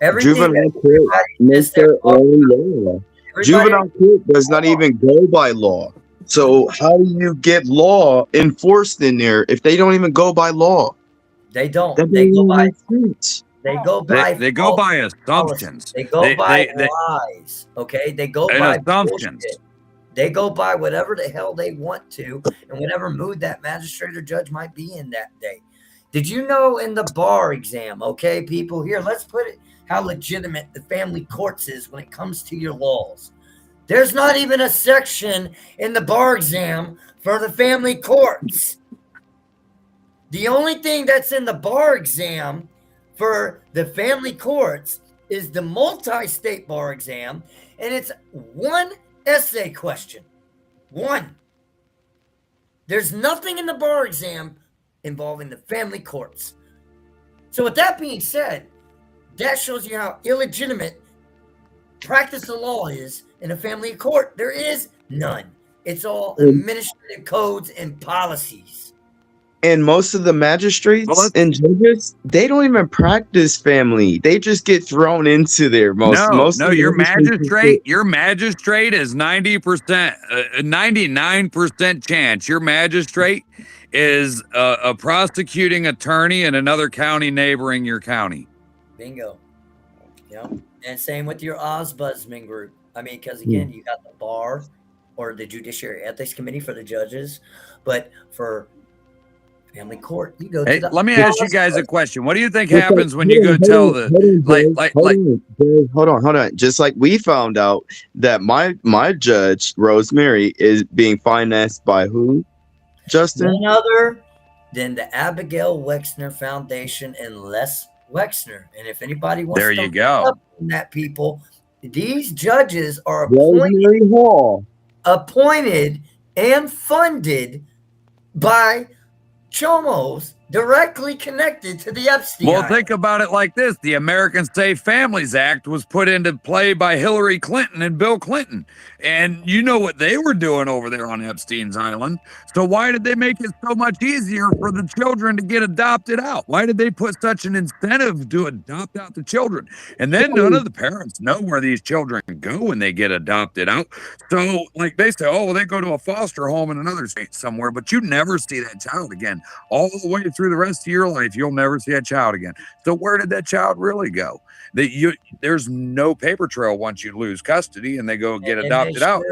Juvenile court makes their own law. Juvenile court does not even go by law. So how do you get law enforced in there if they don't even go by law? They don't. They go by assumptions. They go by lies. Okay? They go by assumptions. Bullshit. They go by whatever the hell they want to and whatever mood that magistrate or judge might be in that day. Did you know in the bar exam, okay, people, here, let's put it how legitimate the family courts is when it comes to your laws. There's not even a section in the bar exam for the family courts. The only thing that's in the bar exam for the family courts is the multi-state bar exam, and it's one essay question. One. There's nothing in the bar exam involving the family courts. So with that being said, that shows you how illegitimate practice of law is in a family court. There is none. It's all administrative codes and policies. And most of the magistrates and judges, they don't even practice family. They just get thrown into there. Your magistrate is 90%, 99% chance. Your magistrate is a prosecuting attorney in another county neighboring your county. Bingo. Yep. And same with your Ombudsman group. I mean, because again, you got the bar or the Judiciary Ethics Committee for the judges, but for family court, you go to the. Let me ask you guys a question. What do you think happens when you go tell the hold on? Just like we found out that my judge Rosemary is being financed by who? Justin? None other than the Abigail Wexner Foundation and Les Wexner. And if anybody wants there to you go. up on that, people, these judges are appointed and funded by Chomos directly connected to the Epstein. Well, think about it like this. The American Safe Families Act was put into play by Hillary Clinton and Bill Clinton. And you know what they were doing over there on Epstein's Island. So why did they make it so much easier for the children to get adopted out? Why did they put such an incentive to adopt out the children? And then none of the parents know where these children go when they get adopted out. So like they say, oh, well, they go to a foster home in another state somewhere, but you never see that child again. All the way through the rest of your life, you'll never see that child again. So where did that child really go? There's no paper trail once you lose custody and they go get adopted out.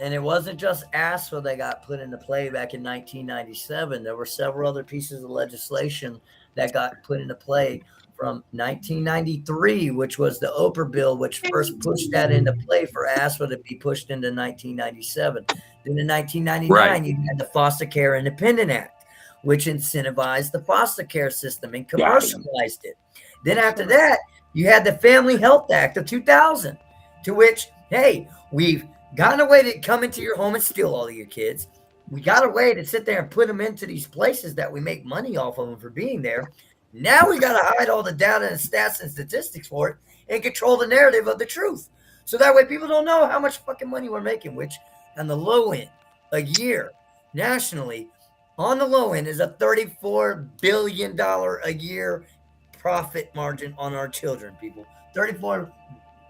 And it wasn't just ASFA that got put into play back in 1997. There were several other pieces of legislation that got put into play from 1993, which was the Oprah bill, which first pushed that into play for ASFA to be pushed into 1997. Then in 1999, you had the Foster Care Independent Act, which incentivized the foster care system and commercialized it. Then after that, you had the Family Health Act of 2000, to which, hey, we've gotten a way to come into your home and steal all of your kids. We got a way to sit there and put them into these places that we make money off of them for being there. Now we got to hide all the data and stats and statistics for it and control the narrative of the truth. So that way people don't know how much fucking money we're making, which on the low end, a year, nationally, on the low end is a $34 billion a year profit margin on our children, people. 34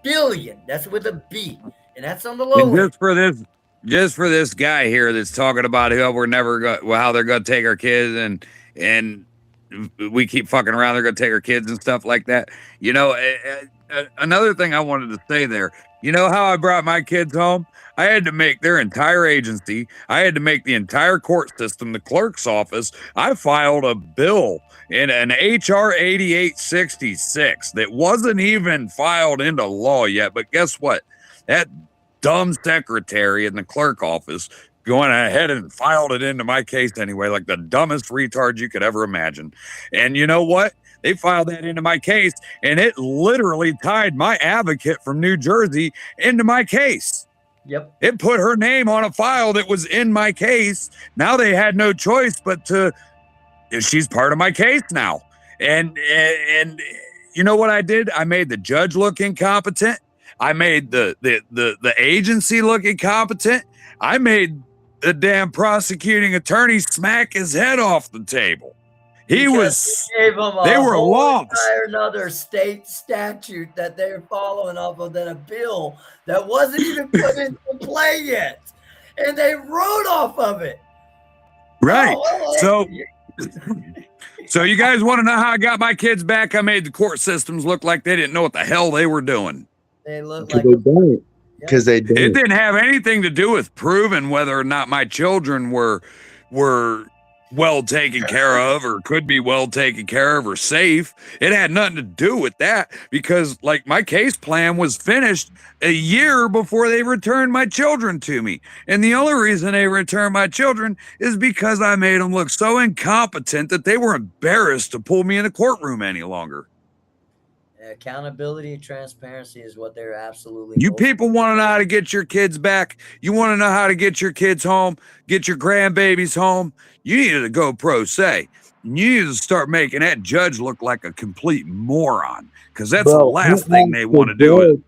billion. That's with a B. And that's on the low end. Just for this guy here that's talking about how they're gonna take our kids and we keep fucking around, they're gonna take our kids and stuff like that. You know, another thing I wanted to say there, you know how I brought my kids home? I had to make their entire agency. I had to make the entire court system, the clerk's office. I filed a bill in an HR 8866 that wasn't even filed into law yet. But guess what? That dumb secretary in the clerk office going ahead and filed it into my case anyway, like the dumbest retard you could ever imagine. And you know what? They filed that into my case, and it literally tied my advocate from New Jersey into my case. Yep. It put her name on a file that was in my case. Now they had no choice but she's part of my case now. And you know what I did? I made the judge look incompetent. I made the agency look incompetent. I made the damn prosecuting attorney smack his head off the table. They were lost. Another state statute that they're following off of, that a bill that wasn't even put into play yet, and they wrote off of it. Right. So you guys want to know how I got my kids back? I made the court systems look like they didn't know what the hell they were doing. They look like because they did. It didn't have anything to do with proving whether or not my children were well taken care of or could be well taken care of or safe. It had nothing to do with that because, like, my case plan was finished a year before they returned my children to me. And the only reason they returned my children is because I made them look so incompetent that they were embarrassed to pull me in the courtroom any longer. Accountability and transparency is what they're absolutely. You people want to know how to get your kids back. You want to know how to get your kids home, get your grandbabies home. You needed to go pro se. You need to start making that judge look like a complete moron because that's the last thing they want to do.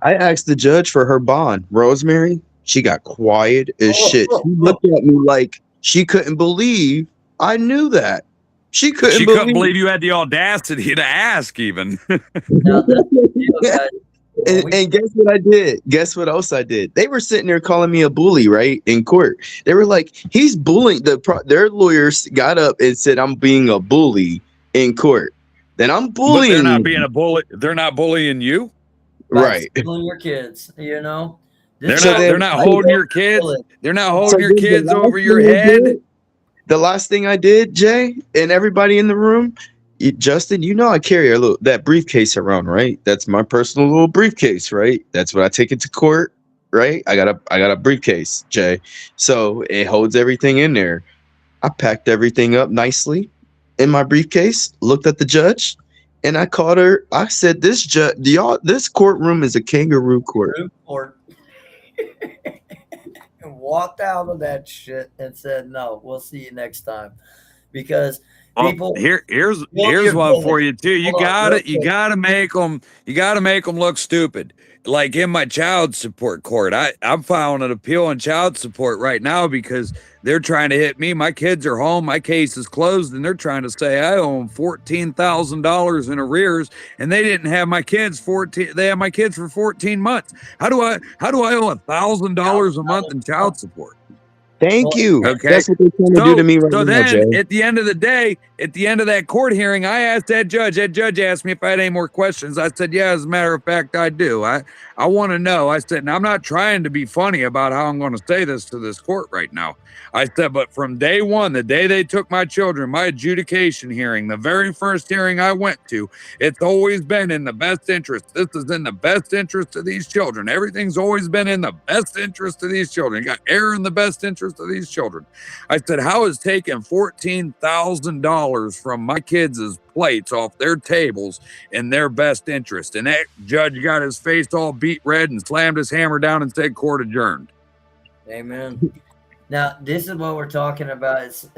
I asked the judge for her bond. Rosemary, she got quiet as shit. She looked at me like she couldn't believe I knew that. She couldn't believe you had the audacity to ask even. And guess what I did? Guess what else I did? They were sitting there calling me a bully, right, in court. They were like, he's bullying. Their lawyers got up and said, I'm being a bully in court. Then I'm bullying. But they're not being a bully. They're not bullying you. Right. Bullying your kids, you know? They're not holding your kids. They're not holding your kids over your head. The last thing I did, Jay, and everybody in the room, Justin, you know I carry that briefcase around, right? That's my personal little briefcase, right? That's what I take it to court, right? I got a briefcase, Jay. So it holds everything in there. I packed everything up nicely in my briefcase, looked at the judge, and I called her. I said, this courtroom is a kangaroo court. And walked out of that shit and said, no, we'll see you next time. Because people here's one for you too. You gotta make them look stupid. Like in my child support court, I'm filing an appeal on child support right now because they're trying to hit me. My kids are home. My case is closed, and they're trying to say I owe them $14,000 in arrears, and they didn't have my kids 14. They have my kids for 14 months. How do I owe $1,000 a month in child support? Thank you. Okay. That's what they're trying to do to me right now, So then, Jay. at the end of the day, at the end of that court hearing, I asked that judge. That judge asked me if I had any more questions. I said, yeah, as a matter of fact, I do. I want to know. I said, and I'm not trying to be funny about how I'm going to say this to this court right now. I said, but from day one, the day they took my children, my adjudication hearing, the very first hearing I went to, it's always been in the best interest. This is in the best interest of these children. Everything's always been in the best interest of these children. You got air in the best interest of these children. I said, how is taking $14,000 from my kids' plates off their tables in their best interest? And that judge got his face all beat red and slammed his hammer down and said, court adjourned. Amen. Now, this is what we're talking about. Is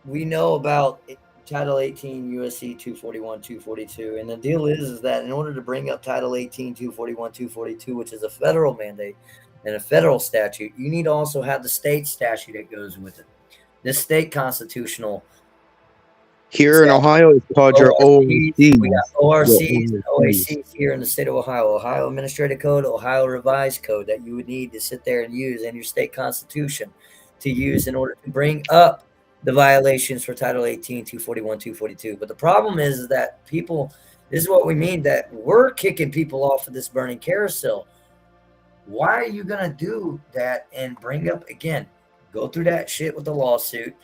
we know about Title 18 USC 241, 242. And the deal is that in order to bring up Title 18, 241, 242, which is a federal mandate and a federal statute, you need to also have the state statute that goes with it. This state constitutional. Here in Ohio, it's called your ORCs. We got ORCs, OACs here in the state of Ohio. Ohio Administrative Code, Ohio Revised Code that you would need to sit there and use in your state constitution to use in order to bring up the violations for Title 18, 241, 242. But the problem is that people, this is what we mean, that we're kicking people off of this burning carousel. Why are you going to do that and bring up, again, go through that shit with the lawsuit?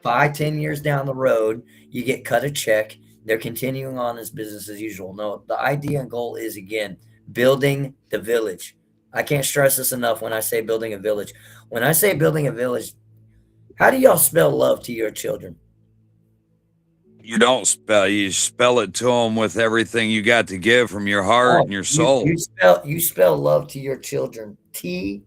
5-10 years down the road, you get cut a check. They're continuing on as business as usual. No, the idea and goal is, again, building the village. I can't stress this enough when I say building a village. When I say building a village, how do y'all spell love to your children? You don't spell. You spell it to them with everything you got to give from your heart and your soul. You spell love to your children. T-I-M-E.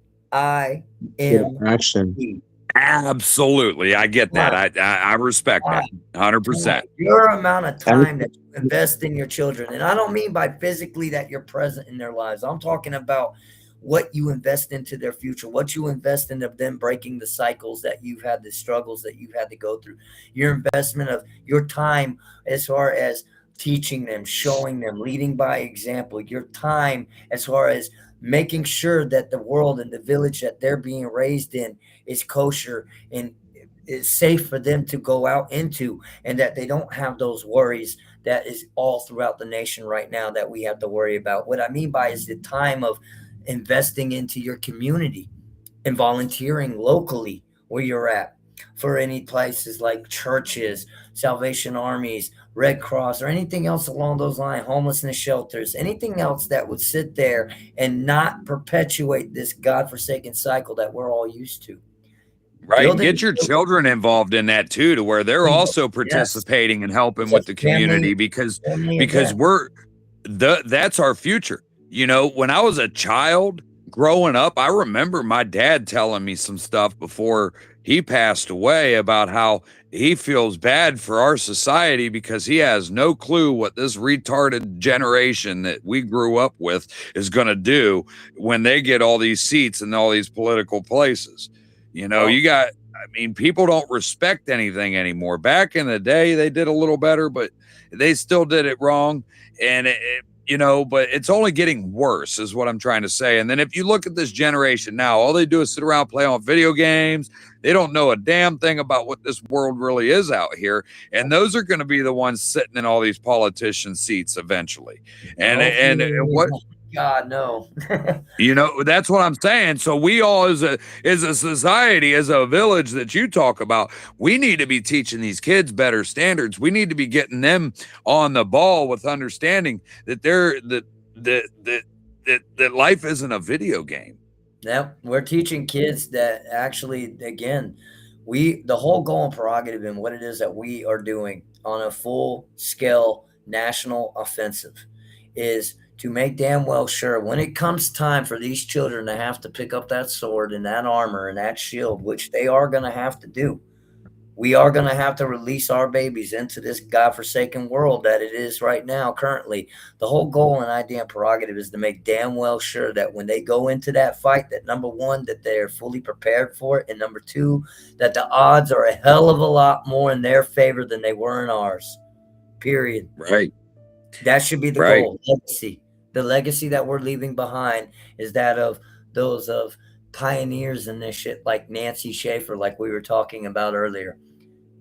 Absolutely. I get that. I respect that 100%. Your amount of time that you invest in your children. And I don't mean by physically that you're present in their lives. I'm talking about what you invest into their future, what you invest into them breaking the cycles that you've had, the struggles that you've had to go through, your investment of your time as far as teaching them, showing them, leading by example, your time as far as making sure that the world and the village that they're being raised in is kosher and is safe for them to go out into, and that they don't have those worries that is all throughout the nation right now that we have to worry about. What I mean by is the time of investing into your community and volunteering locally where you're at. for any places like churches, Salvation Armies, Red Cross, or anything else along those lines, homelessness shelters, anything else that would sit there and not perpetuate this godforsaken cycle that we're all used to. Right. Build Get it. your children involved in that too, to where they're also Yes. participating and helping with the community, because event. that's our future. You know, when I was a child growing up, I remember my dad telling me some stuff before he passed away about how he feels bad for our society because he has no clue what this retarded generation that we grew up with is going to do when they get all these seats in all these political places. You know, I mean, people don't respect anything anymore. Back in the day, they did a little better, but they still did it wrong. And you know, but it's only getting worse is what I'm trying to say. And then if you look at this generation now, all they do is sit around, play on video games. They don't know a damn thing about what this world really is out here. And those are going to be the ones sitting in all these politician seats eventually. And what, God, no. you know, that's what I'm saying. So we all as a society, as a village that you talk about, we need to be teaching these kids better standards. We need to be getting them on the ball with understanding that that life isn't a video game. Yep. We're teaching kids that actually, again, the whole goal and prerogative and what it is that we are doing on a full scale national offensive is to make damn well sure when it comes time for these children to have to pick up that sword and that armor and that shield, which they are going to have to do, we are going to have to release our babies into this godforsaken world that it is right now currently. The whole goal and idea and prerogative is to make damn well sure that when they go into that fight, that number one, that they're fully prepared for it, and number two, that the odds are a hell of a lot more in their favor than they were in ours. Period. Right. That should be the goal. Legacy. The legacy that we're leaving behind is that of those of pioneers in this shit, like Nancy Schaefer, like we were talking about earlier.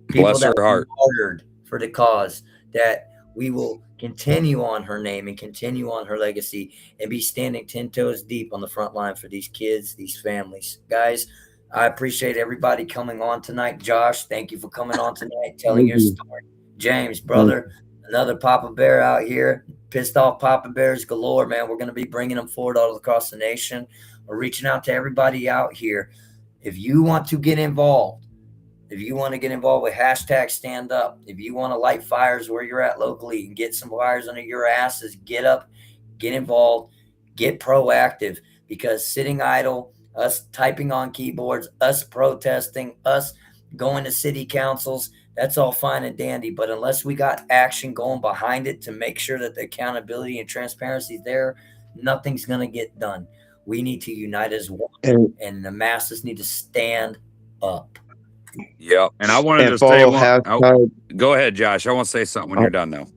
People Bless her heart. Martyred for the cause, that we will continue on her name and continue on her legacy and be standing 10 toes deep on the front line for these kids, these families. Guys, I appreciate everybody coming on tonight. Josh, thank you for coming on tonight, telling your story. James, brother, another Papa Bear out here. Pissed off Papa Bears galore, man. We're going to be bringing them forward all across the nation. We're reaching out to everybody out here. If you want to get involved, if you want to get involved with hashtag stand up, if you want to light fires where you're at locally and get some fires under your asses, get up, get involved, get proactive, because sitting idle, us typing on keyboards, us protesting, us going to city councils, that's all fine and dandy. But unless we got action going behind it to make sure that the accountability and transparency is there, nothing's going to get done. We need to unite as one, and the masses need to stand up. Yeah. And I wanted to say go ahead, Josh. I want to say something when you're done now.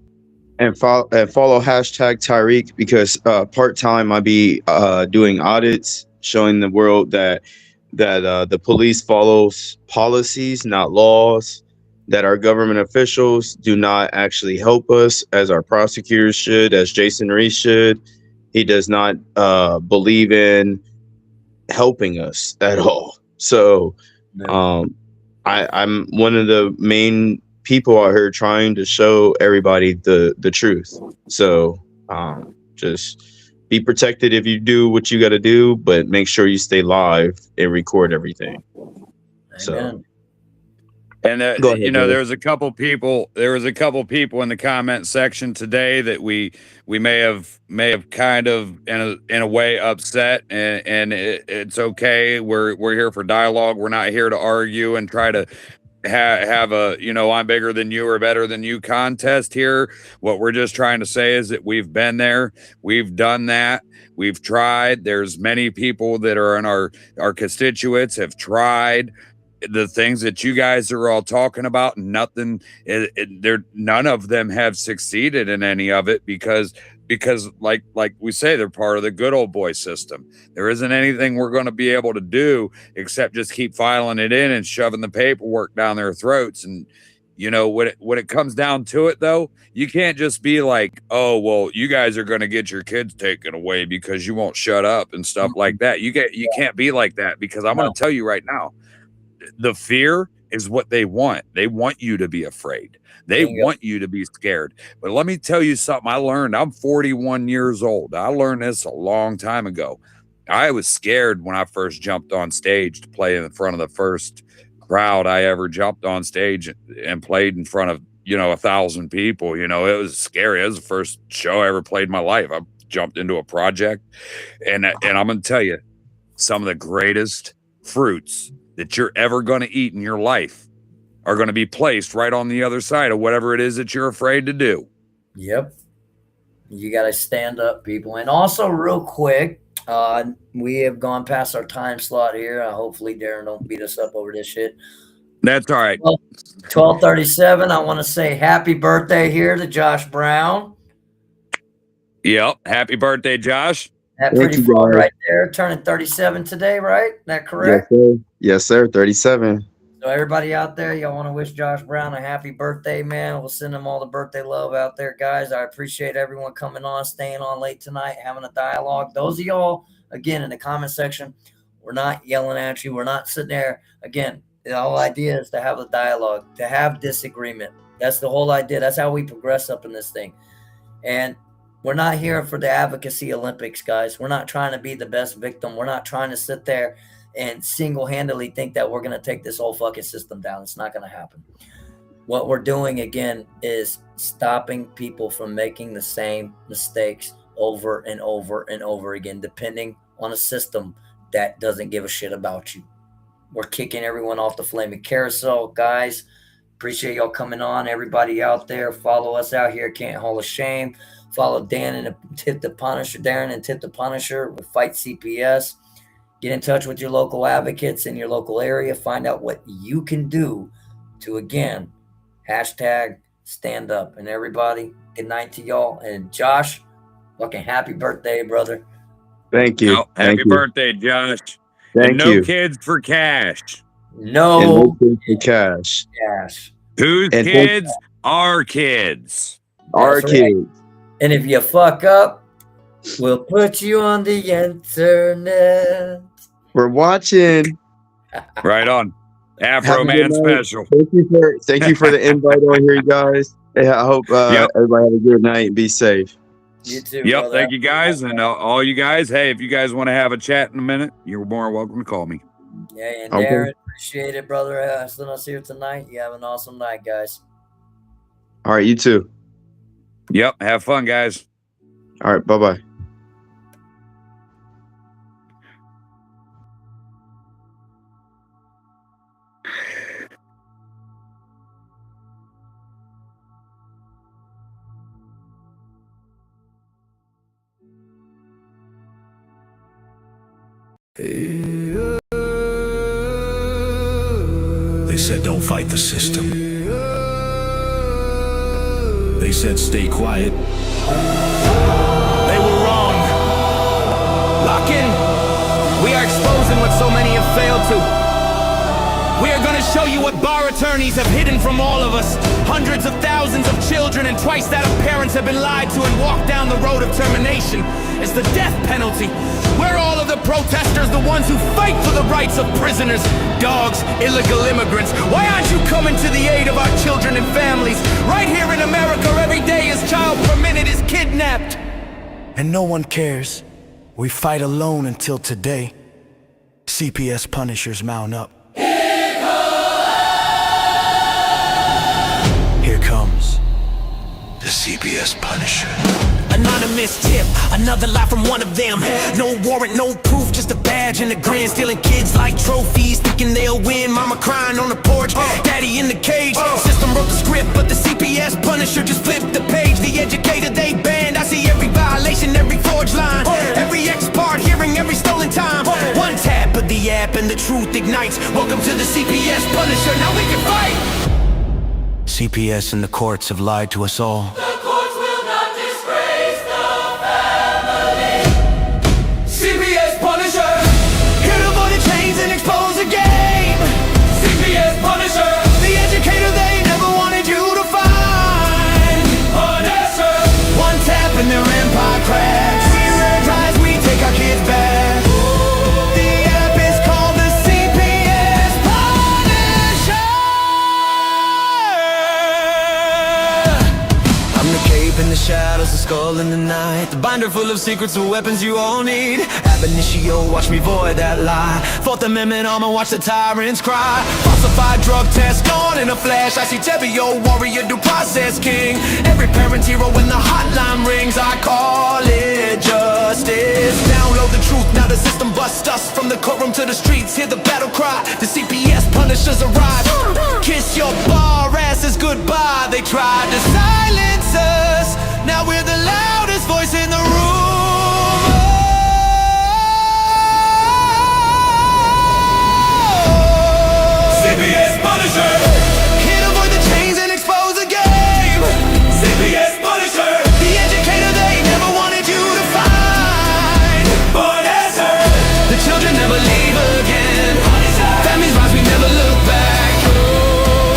And follow hashtag Tyreek, because part-time I be doing audits, showing the world that the police follows policies, not laws, that our government officials do not actually help us as our prosecutors should, as Jason Reese should. He does not believe in helping us at all. So I'm one of the main people out here trying to show everybody the truth. So just be protected if you do what you got to do, but make sure you stay live and record everything. Amen. So. And ahead, you know, there was a couple people in the comment section today that we may have kind of in a way upset, and it's okay. We're here for dialogue. We're not here to argue and try to have a, you know, I'm bigger than you or better than you contest here. What we're just trying to say is that we've been there, we've done that, we've tried. There's many people that are in our constituents have tried the things that you guys are all talking about. None of them have succeeded in any of it because like we say, they're part of the good old boy system. There isn't anything we're going to be able to do except just keep filing it in and shoving the paperwork down their throats. And you know, when it comes down to it, though, you can't just be like, oh, well, you guys are going to get your kids taken away because you won't shut up and stuff like that. You can't be like that, because I'm going to tell you right now, the fear is what they want. They want you to be afraid. They Bingo. want you to be scared. But let me tell you something I learned. I'm 41 years old. I learned this a long time ago. I was scared when I first jumped on stage to play in front of the first crowd I ever jumped on stage and played in front of, 1,000 people. It was scary. It was the first show I ever played in my life. I jumped into a project, and I'm going to tell you, some of the greatest fruits that you're ever going to eat in your life are going to be placed right on the other side of whatever it is that you're afraid to do. Yep. You got to stand up, people. And also, real quick, we have gone past our time slot here. Hopefully, Darren don't beat us up over this shit. That's all right. 12:37. I want to say happy birthday here to Josh Brown. Yep. Happy birthday, Josh. That pretty far right there, turning 37 today, right? That correct? Yes, sir. Yes, sir. 37. So everybody out there, y'all want to wish Josh Brown a happy birthday, man. We'll send him all the birthday love out there, guys. I appreciate everyone coming on, staying on late tonight, having a dialogue. Those of y'all, again, in the comment section, we're not yelling at you. We're not sitting there. Again, the whole idea is to have a dialogue, to have disagreement. That's the whole idea. That's how we progress up in this thing. And we're not here for the advocacy Olympics, guys. We're not trying to be the best victim. We're not trying to sit there and single-handedly think that we're going to take this whole fucking system down. It's not going to happen. What we're doing, again, is stopping people from making the same mistakes over and over and over again, depending on a system that doesn't give a shit about you. We're kicking everyone off the flaming carousel, guys. Appreciate y'all coming on. Everybody out there, follow us out here at Canton Hall of Shame. Follow Dan and Tip the Punisher, Darren and Tip the Punisher with Fight CPS. Get in touch with your local advocates in your local area. Find out what you can do to, again, hashtag stand up. And everybody, good night to y'all. And Josh, fucking happy birthday, brother. Thank you. Happy birthday, Josh. Thank you. No kids for cash. No kids for cash. cash. Whose kids? Our kids. Our That's kids. right. And if you fuck up, we'll put you on the internet. We're watching. Right on. Afro Have a Man good night. special. Thank you for the invite on here, guys. I hope everybody have a good night and be safe. You too. Yep. brother. Thank you guys. And all you guys, hey, if you guys want to have a chat in a minute, you're more welcome to call me. Yeah, and Okay. Darren, appreciate it, brother. Hustling us here tonight. You have an awesome night, guys. All right, you too. Yep. Have fun, guys. All right, bye-bye. They said don't fight the system. They said stay quiet. They were wrong. Lock in. We are exposing what so many have failed to. We are going to show you what bar attorneys have hidden from all of us. Hundreds of thousands of children and twice that of parents have been lied to and walked down the road of termination. It's the death penalty. We're all of the protesters, the ones who fight for the rights of prisoners, dogs, illegal immigrants. Why aren't you coming to the aid of our children and families? Right here in America, every day a child per minute is kidnapped. And no one cares. We fight alone until today. CPS Punishers mount up. Here comes the CPS Punisher. Anonymous tip, another lie from one of them. No warrant, no proof, just a badge and a grin. Stealing kids like trophies, thinking they'll win. Mama crying on the porch, daddy in the cage. System wrote the script, but the CPS Punisher just flipped the page. The educator they banned, I see every violation, every forged line, every ex-part hearing, every stolen time. One tap of the app and the truth ignites. Welcome to the CPS Punisher, now we can fight. CPS and the courts have lied to us all. The courts will not disgrace the family. CPS Punisher, here to avoid the chains and expose the game. CPS Punisher, the educator they never wanted you to find. Punisher, one tap and their empire cracks. We rise, we take our kids back. The app is called the CPS Punisher. the night. The binder full of secrets and weapons you all need. Ab initio, watch me void that lie. Fourth Amendment armor, watch the tyrants cry. Falsified drug test gone in a flash. I see Tebio, warrior, due process king. Every parent's hero when the hotline rings. I call it justice. Download the truth, now the system busts us. From the courtroom to the streets, hear the battle cry. The CPS punishers arrive. Kiss your bar asses goodbye. They tried to silence us. Now we're the loudest voice in the room. CPS Punisher. Here to avoid the chains and expose the game. CPS Punisher. The educator they never wanted you to find. But answer. The children never leave again. Families rise, we never look back.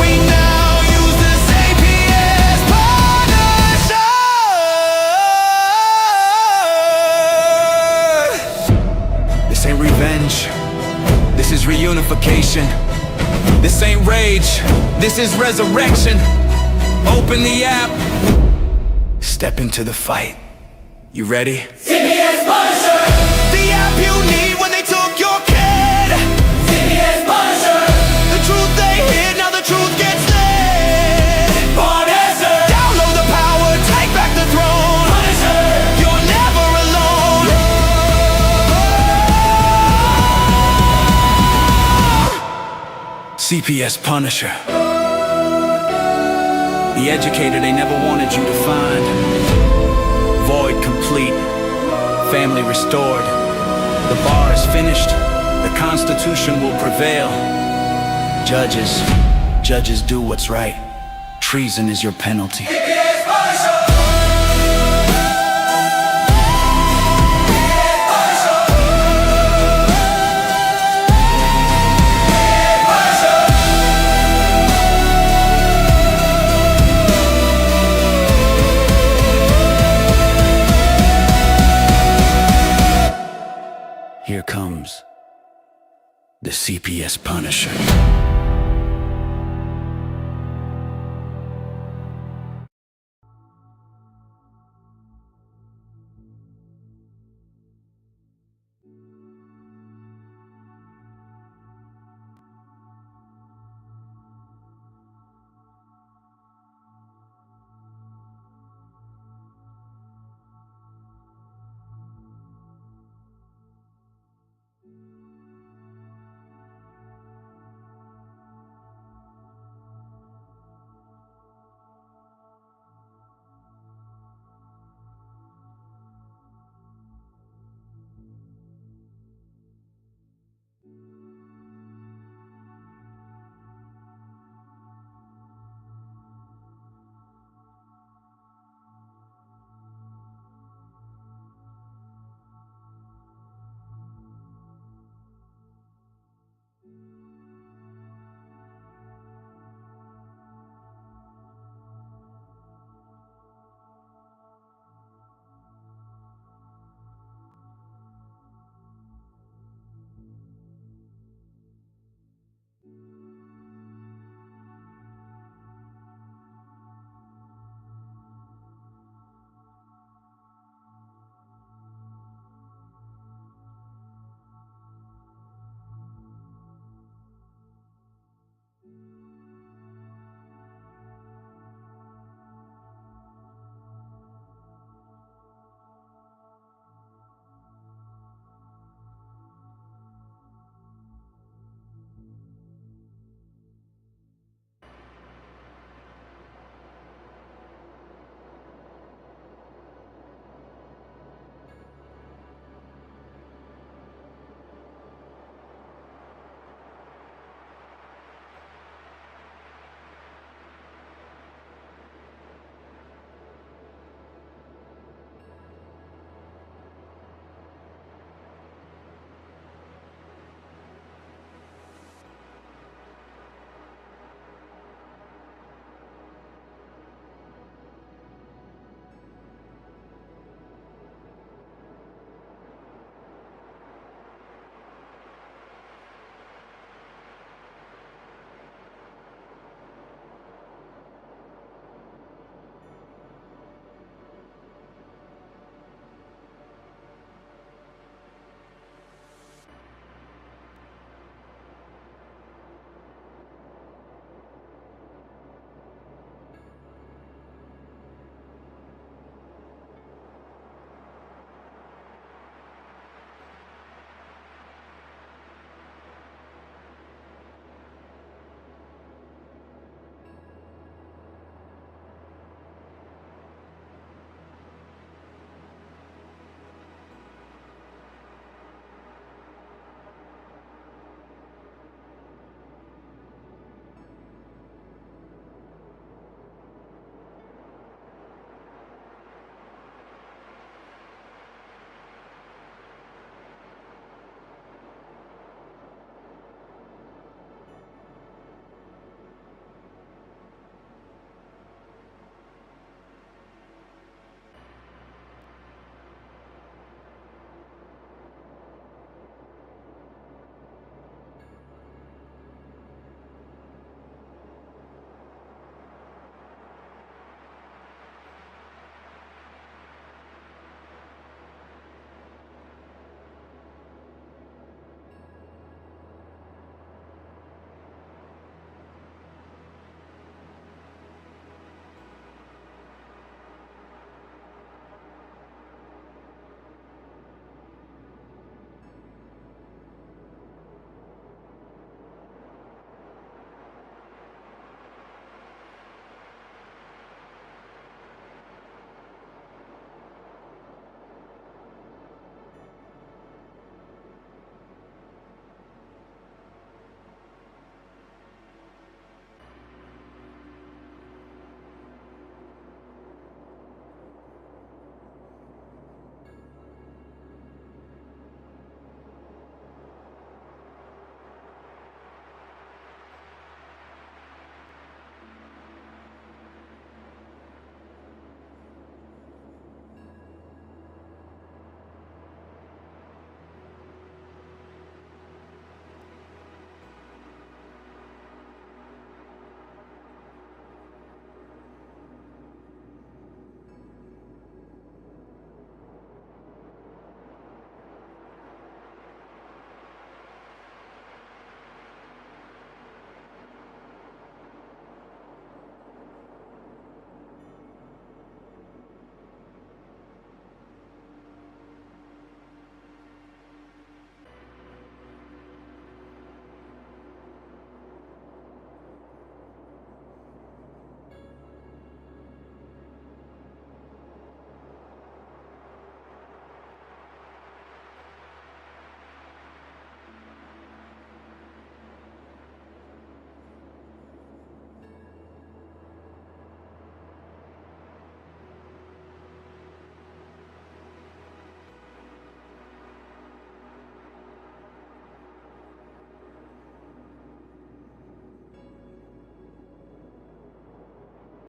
We now use the CPS Punisher. This ain't revenge. This is reunification. This ain't rage. This is resurrection. Open the app. Step into the fight. You ready? CPS Punisher. The app you need when they took your kid. CPS Punisher. The truth they hid, now the truth gets lit. Punisher. Download the power, take back the throne. Punisher. You're never alone. CPS Punisher. The educator they never wanted you to find. Void complete. Family restored. The bar is finished. The Constitution will prevail. Judges do what's right. Treason is your penalty. Here comes the CPS Punisher.